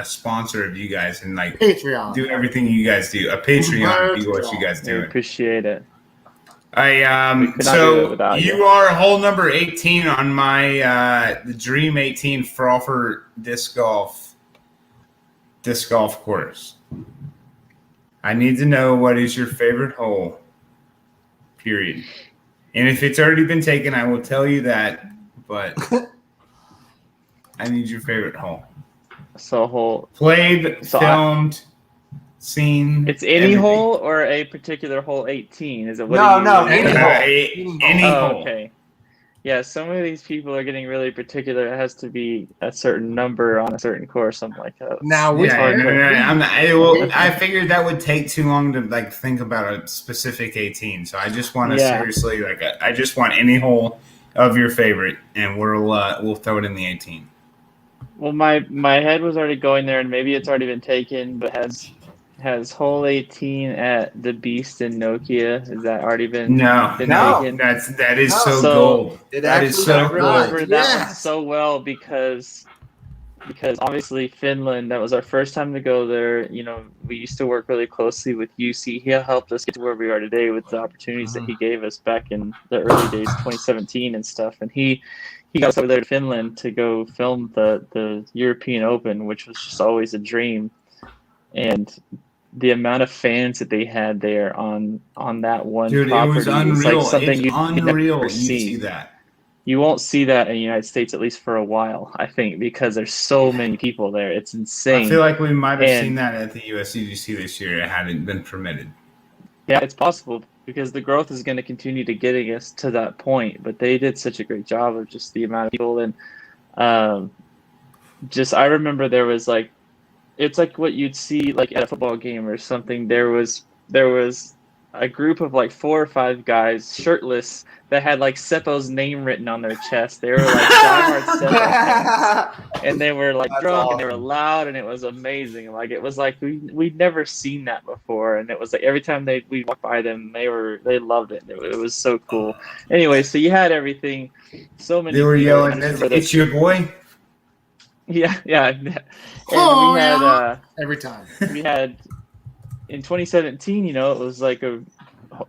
Speaker 1: sponsor of you guys and like
Speaker 3: Patreon.
Speaker 1: do everything you guys do. A Patreon, do what you guys do.
Speaker 18: I appreciate it.
Speaker 1: So you are hole number 18 on my the Dream 18 Frolfer disc golf course. I need to know what is your favorite hole. Period. And if it's already been taken, I will tell you that. But I need your favorite hole.
Speaker 18: So hole
Speaker 1: played, filmed, seen.
Speaker 18: It's any
Speaker 1: everything.
Speaker 18: hole or a particular hole 18? Is it what
Speaker 1: any hole. Any hole.
Speaker 18: Okay. Yeah, some of these people are getting really particular. It has to be a certain number on a certain course, something like that.
Speaker 3: Now,
Speaker 1: I figured that would take too long to like think about a specific 18. So I just want to seriously I just want any hole of your favorite, and we'll throw it in the 18.
Speaker 18: Well, my head was already going there, and maybe it's already been taken, but has hole 18 at the Beast in Nokia? Has that already been taken?
Speaker 1: That is so gold. That is so
Speaker 18: I remember
Speaker 1: gold.
Speaker 18: that one so well because obviously Finland, that was our first time to go there. You know, we used to work really closely with UC. He helped us get to where we are today with the opportunities that he gave us back in the early days, 2017 and stuff. And he got us over there to Finland to go film the European Open, which was just always a dream. And the amount of fans that they had there on that one property,
Speaker 1: it was unreal.
Speaker 18: Like something
Speaker 1: it's unreal. You see that.
Speaker 18: You won't see that in the United States, at least for a while, I think, because there's so many people there. It's insane.
Speaker 1: I feel like we might have seen that at the USCGC this year. It hadn't been permitted.
Speaker 18: Yeah, it's possible because the growth is going to continue to getting us to that point. But they did such a great job of just the amount of people. And I remember there was like, it's like what you'd see like at a football game or something. There was a group of like 4 or 5 guys shirtless that had like Seppo's name written on their chest. They were like diehard Seppo fans, and they were like drunk and they were loud, and it was amazing. Like it was like we'd never seen that before, and it was like every time we walked by them, they loved it. It was so cool. Anyway, so you had everything. So many.
Speaker 1: They were
Speaker 18: people,
Speaker 1: yelling, "It's your boy."
Speaker 18: Yeah. And
Speaker 3: we
Speaker 18: had
Speaker 3: every time.
Speaker 18: We had in 2017, it was like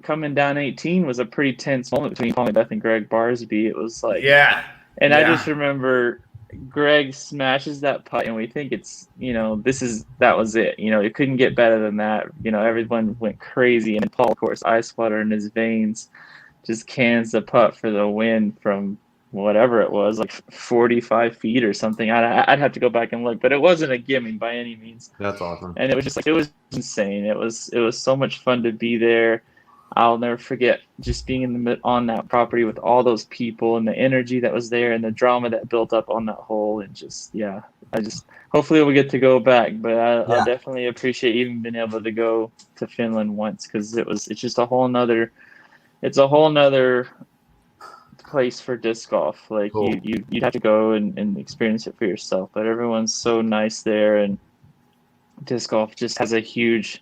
Speaker 18: coming down 18 was a pretty tense moment between Tommy Beth and Greg Barsby. It was like I just remember Greg smashes that putt, and we think it's that was it. It couldn't get better than that. Everyone went crazy, and Paul, of course, ice water in his veins, just cans the putt for the win from whatever it was, like 45 feet or something. I'd have to go back and look, but it wasn't a gimme by any means.
Speaker 2: That's awesome.
Speaker 18: And it was just like, it was insane. It was so much fun to be there. I'll never forget just being on that property with all those people and the energy that was there and the drama that built up on that hole. And hopefully we'll get to go back, but I definitely appreciate even being able to go to Finland once, because it's just a whole nother place for disc golf. Like cool. you'd have to go and experience it for yourself, but everyone's so nice there, and disc golf just has a huge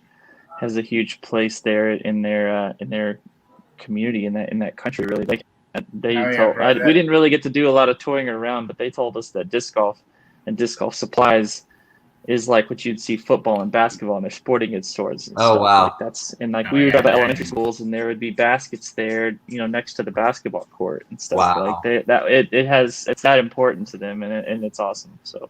Speaker 18: place there in their community, in that country, really. Like we didn't really get to do a lot of touring around, but they told us that disc golf and disc golf supplies is like what you'd see football and basketball in their sporting goods stores. And stuff.
Speaker 2: Wow.
Speaker 18: Like we would go to elementary schools, and there would be baskets there, next to the basketball court and stuff.
Speaker 2: Wow.
Speaker 18: Like it's that important to them, and it's awesome. So.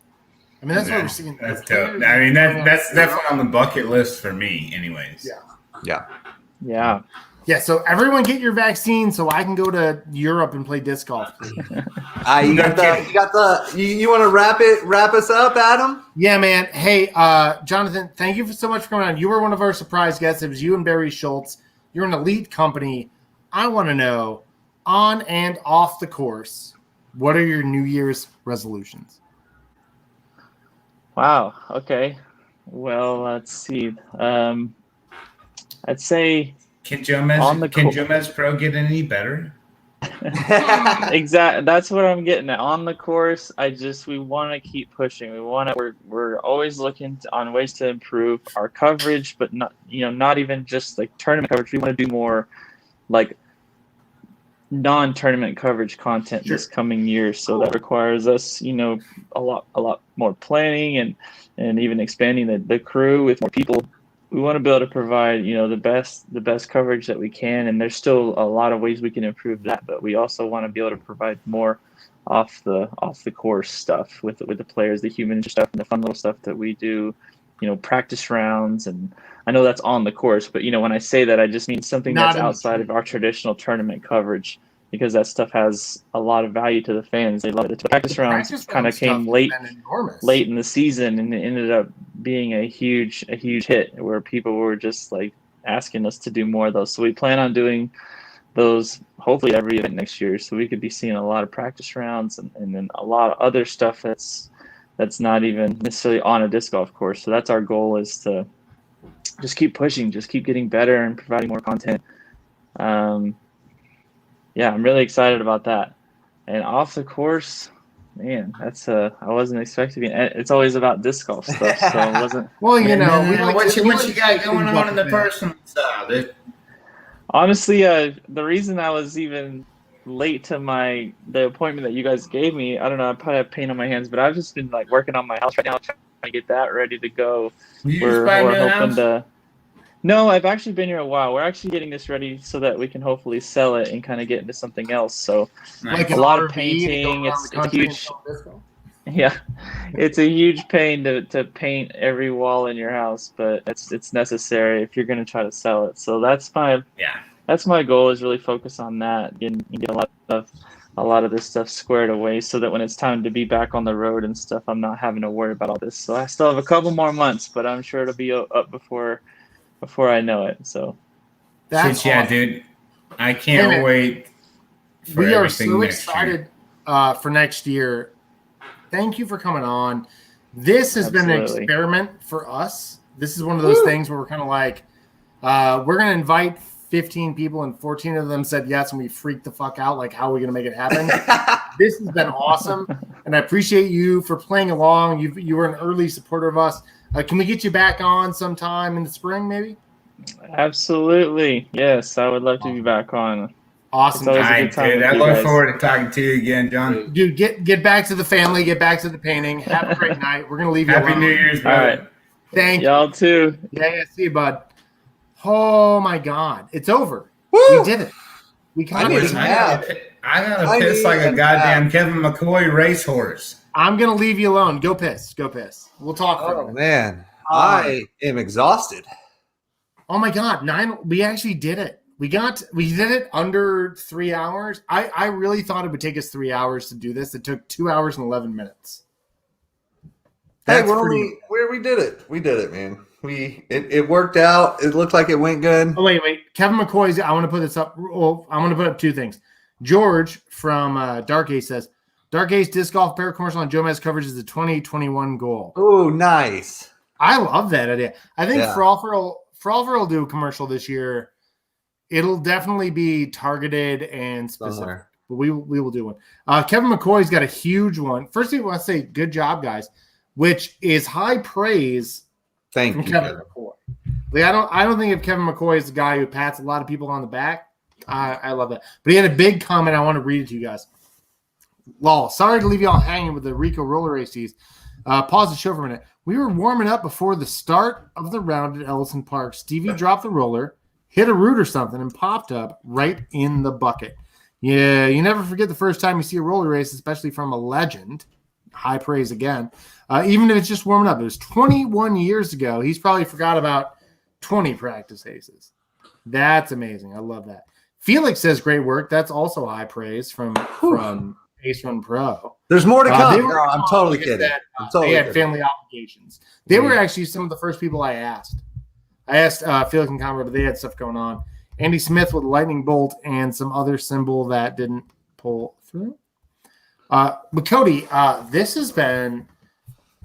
Speaker 3: I mean, that's what we're seeing.
Speaker 1: That's dope. I mean, that's definitely on the bucket list for me, anyways.
Speaker 18: Yeah.
Speaker 3: So everyone get your vaccine so I can go to Europe and play disc golf.
Speaker 2: You want to wrap us up, Adam?
Speaker 3: Yeah, man. Hey, Jonathan, thank you so much for coming on. You were one of our surprise guests. It was you and Barry Schultz. You're an elite company. I want to know, on and off the course, what are your New Year's resolutions?
Speaker 18: Wow. Okay. Well, let's see. I'd say
Speaker 1: Can Jomez Pro get any better?
Speaker 18: Exactly. That's what I'm getting at. On the course, we want to keep pushing. We're always looking on ways to improve our coverage, but not even just like tournament coverage. We want to do more like non-tournament coverage content this coming year. So that requires us, a lot more planning and even expanding the crew with more people. We want to be able to provide, the best coverage that we can, and there's still a lot of ways we can improve that. But we also want to be able to provide more off the course stuff with the players, the human stuff, and the fun little stuff that we do, practice rounds. And I know that's on the course, but when I say that, I just mean something that's outside of our traditional tournament coverage, because that stuff has a lot of value to the fans. They love it. The practice rounds kind of came late in the season, and it ended up being a huge hit where people were just like asking us to do more of those. So we plan on doing those hopefully every event next year, so we could be seeing a lot of practice rounds and then a lot of other stuff that's not even necessarily on a disc golf course. So that's our goal, is to just keep pushing, just keep getting better and providing more content. Yeah, I'm really excited about that. And off the course, man, that's I wasn't expecting it. It's always about disc golf stuff, so it wasn't.
Speaker 3: Well,
Speaker 1: what you got going on in the personal side?
Speaker 18: Honestly, the reason I was even late to the appointment that you guys gave me, I don't know, I probably have pain on my hands, but I've just been like working on my house right now, trying to get that ready to go. We're hoping to. No, I've actually been here a while. We're actually getting this ready so that we can hopefully sell it and kind of get into something else. So
Speaker 3: Like
Speaker 18: a lot of painting. It's a huge. Yeah, it's a huge pain to paint every wall in your house, but it's necessary if you're going to try to sell it. So that's my goal, is really focus on that and get a lot of this stuff squared away, so that when it's time to be back on the road and stuff, I'm not having to worry about all this. So I still have a couple more months, but I'm sure it'll be up before I know it. So
Speaker 1: that's awesome. Dude, I can't wait.
Speaker 3: We are so excited for next year. Thank you for coming on. This has been an experiment for us. This is one of those things where we're kind of like, we're going to invite 15 people and 14 of them said yes, and we freaked the fuck out. Like, how are we going to make it happen? This has been awesome, and I appreciate you for playing along. You were an early supporter of us. Can we get you back on sometime in the spring, maybe?
Speaker 18: Absolutely. Yes, I would love to be back on.
Speaker 3: Awesome.
Speaker 1: All right, dude. I look forward to talking to you again, John.
Speaker 3: Dude, get back to the family. Get back to the painting. Have a great night. We're going to leave you alone.
Speaker 1: Happy New Year's, brother.
Speaker 18: All right.
Speaker 3: Thank you.
Speaker 18: Y'all too.
Speaker 3: Yeah, see you, bud. Oh, my God. It's over. Woo! We did it. We kind of
Speaker 1: I gotta piss like a goddamn Kevin McCoy racehorse.
Speaker 3: I'm going to leave you alone. Go piss. Go piss. We'll talk for a minute.
Speaker 2: Man. I am exhausted.
Speaker 3: Oh, my God. We actually did it. We did it under 3 hours. I really thought it would take us 3 hours to do this. It took 2 hours and 11 minutes.
Speaker 2: We did it. We did it, man. It worked out. It looked like it went good.
Speaker 3: Oh, wait. Kevin McCoy's, I want to put this up. Well, I want to put up two things. George from Dark Ace says, Dark Ace disc golf pair commercial on Jomez coverage is the 2021 goal.
Speaker 2: Oh, nice.
Speaker 3: I love that idea. I think Frolfer will do a commercial this year. It'll definitely be targeted and specific, but we will do one. Kevin McCoy's got a huge one. First thing I want to say, good job, guys, which is high praise.
Speaker 2: Thank you,
Speaker 3: Kevin McCoy. Like, I don't think of Kevin McCoy as the guy who pats a lot of people on the back. I love that. But he had a big comment. I want to read it to you guys. Lol. Sorry to leave you all hanging with the Rico roller race tees. Pause the show for a minute. We were warming up before the start of the round at Ellison Park. Stevie dropped the roller, hit a root or something, and popped up right in the bucket. Yeah, you never forget the first time you see a roller race, especially from a legend. High praise again. Even if it's just warming up. It was 21 years ago. He's probably forgot about 20 practice aces. That's amazing. I love that. Felix says great work. That's also high praise from Ace Run Pro.
Speaker 2: There's more to come. I'm totally kidding.
Speaker 3: They had family obligations. They were actually some of the first people I asked. I asked Felix and Conrad, but they had stuff going on. Andy Smith with lightning bolt and some other symbol that didn't pull through. But Cody, this has been.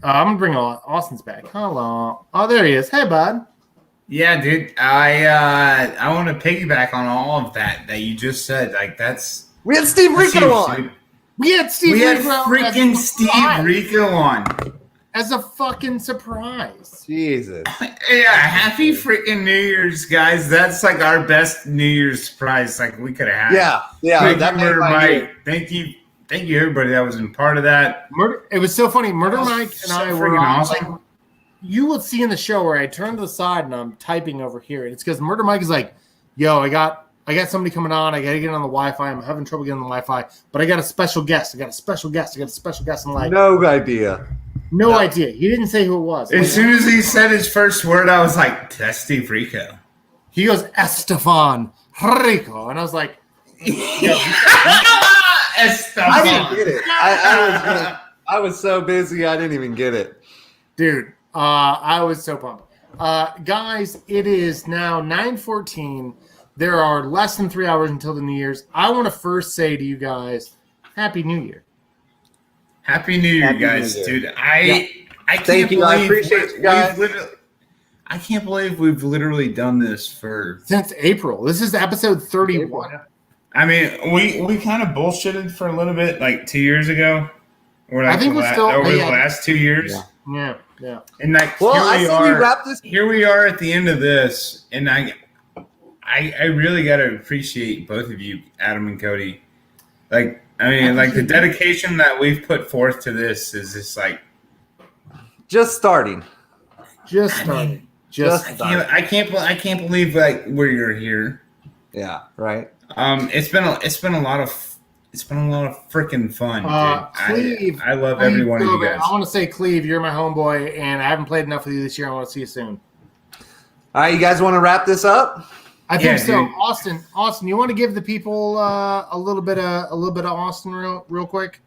Speaker 3: I'm gonna bring Austin's back. Hello. Oh, there he is. Hey, bud.
Speaker 1: Yeah, dude. I want to piggyback on all of that you just said. Like
Speaker 2: we had Steve Rico on.
Speaker 3: We had
Speaker 1: freaking Steve Rico on
Speaker 3: as a fucking surprise.
Speaker 2: Jesus.
Speaker 1: Yeah, happy freaking New Year's, guys. That's like our best New Year's surprise like we could have had.
Speaker 2: Yeah.
Speaker 1: Thank
Speaker 2: That
Speaker 1: you,
Speaker 2: made
Speaker 1: Murder
Speaker 2: my
Speaker 1: Mike.
Speaker 2: year.
Speaker 1: Thank you, everybody that was in part of that.
Speaker 3: It was so funny. Murder Mike and I were
Speaker 1: freaking
Speaker 3: on,
Speaker 1: awesome.
Speaker 3: like, you will see in the show where I turn to the side and I'm typing over here. And it's because Murder Mike is like, yo, I got somebody coming on. I got to get on the Wi-Fi. I'm having trouble getting on the Wi-Fi. But I got a special guest. I'm like,
Speaker 2: no idea.
Speaker 3: No idea. He didn't say who it was.
Speaker 1: As soon as he said his first word, I was like, that's Steve Rico.
Speaker 3: He goes, Esteban Rico. And I was like,
Speaker 2: Esteban. I didn't get it. I was so busy, I didn't even get it.
Speaker 3: Dude, I was so pumped. Guys, it is now 9:14. There are less than 3 hours until the New Year's. I want to first say to you guys, Happy New Year.
Speaker 1: Happy New Year, guys. Dude, I can't
Speaker 2: Thank you.
Speaker 1: believe
Speaker 2: I appreciate you guys.
Speaker 1: I can't believe we've literally done this
Speaker 3: since April. This is episode 31.
Speaker 1: I mean, we kind of bullshitted for a little bit like 2 years ago. Or like
Speaker 3: I think we're still
Speaker 1: over the last 2 years.
Speaker 3: Yeah.
Speaker 1: And like here we are at the end of this, and I really gotta appreciate both of you, Adam and Cody. Like, I mean, like the dedication that we've put forth to this is just like
Speaker 2: just starting.
Speaker 1: I can't believe like where you're here.
Speaker 2: Yeah, right.
Speaker 1: It's been a lot of freaking fun, dude.
Speaker 3: Cleve,
Speaker 1: I love every one of you guys.
Speaker 3: I want to say, Cleve, you're my homeboy, and I haven't played enough with you this year. I want to see you soon.
Speaker 2: All right, you guys want to wrap this up?
Speaker 3: I think so.
Speaker 1: Dude.
Speaker 3: Austin, you want to give the people a little bit of Austin real quick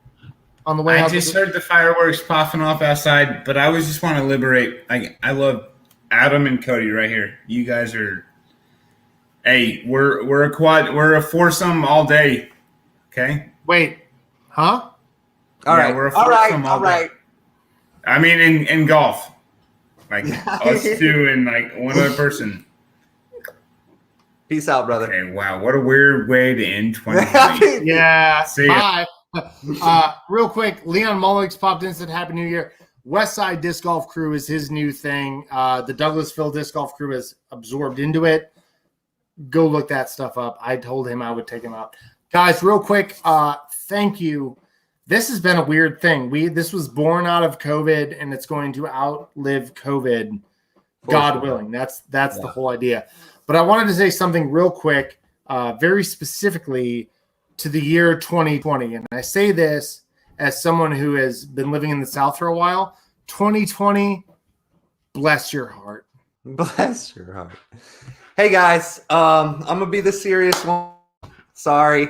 Speaker 3: on the way out?
Speaker 1: I just heard the fireworks popping off outside, but I was just want to liberate. I love Adam and Cody right here. You guys are. Hey, we're a quad. We're a foursome all day. Okay.
Speaker 3: Wait. Huh?
Speaker 2: All right.
Speaker 1: We're a foursome all day. I mean, in golf, like us two and like one other person.
Speaker 2: Peace out, brother.
Speaker 1: Okay, wow, what a weird way to end 2020.
Speaker 3: Yeah.
Speaker 1: See ya.
Speaker 3: Bye. Real quick, Leon Mullix popped in and said Happy New Year. West Side Disc Golf Crew is his new thing. The Douglasville Disc Golf Crew has absorbed into it. Go look that stuff up. I told him I would take him out. Guys, real quick, thank you. This has been a weird thing. This was born out of COVID, and it's going to outlive COVID, God willing. That's the whole idea. But I wanted to say something real quick, very specifically to the year 2020. And I say this as someone who has been living in the South for a while. 2020, bless your heart.
Speaker 2: Bless your heart. Hey, guys, I'm going to be the serious one. Sorry.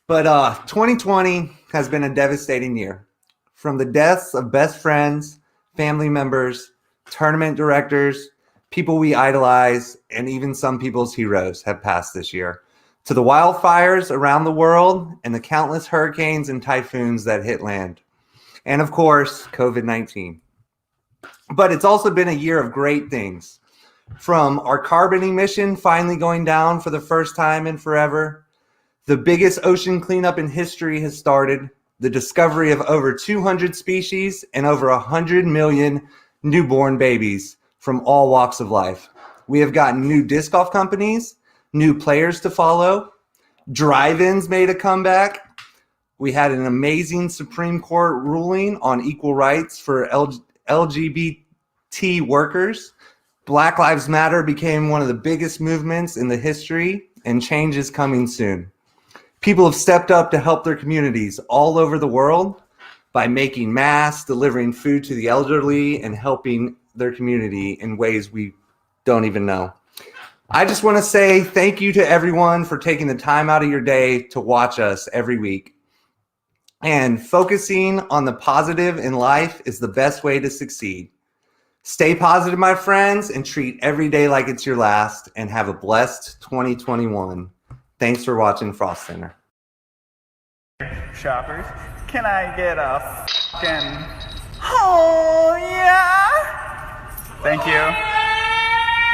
Speaker 2: But 2020 has been a devastating year. From the deaths of best friends, family members, tournament directors, people we idolize, and even some people's heroes have passed this year, to the wildfires around the world and the countless hurricanes and typhoons that hit land. And of course, COVID-19. But it's also been a year of great things. From our carbon emission finally going down for the first time in forever, the biggest ocean cleanup in history has started, the discovery of over 200 species and over 100 million newborn babies from all walks of life. We have gotten new disc golf companies, new players to follow. Drive-ins made a comeback. We had an amazing Supreme Court ruling on equal rights for LGBT workers. Black Lives Matter became one of the biggest movements in the history, and change is coming soon. People have stepped up to help their communities all over the world by making masks, delivering food to the elderly, and helping their community in ways we don't even know. I just want to say thank you to everyone for taking the time out of your day to watch us every week. And focusing on the positive in life is the best way to succeed. Stay positive, my friends, and treat every day like it's your last, and have a blessed 2021. Thanks for watching Frolfcenter.
Speaker 19: Shoppers, can I get a fucking oh yeah? Thank you.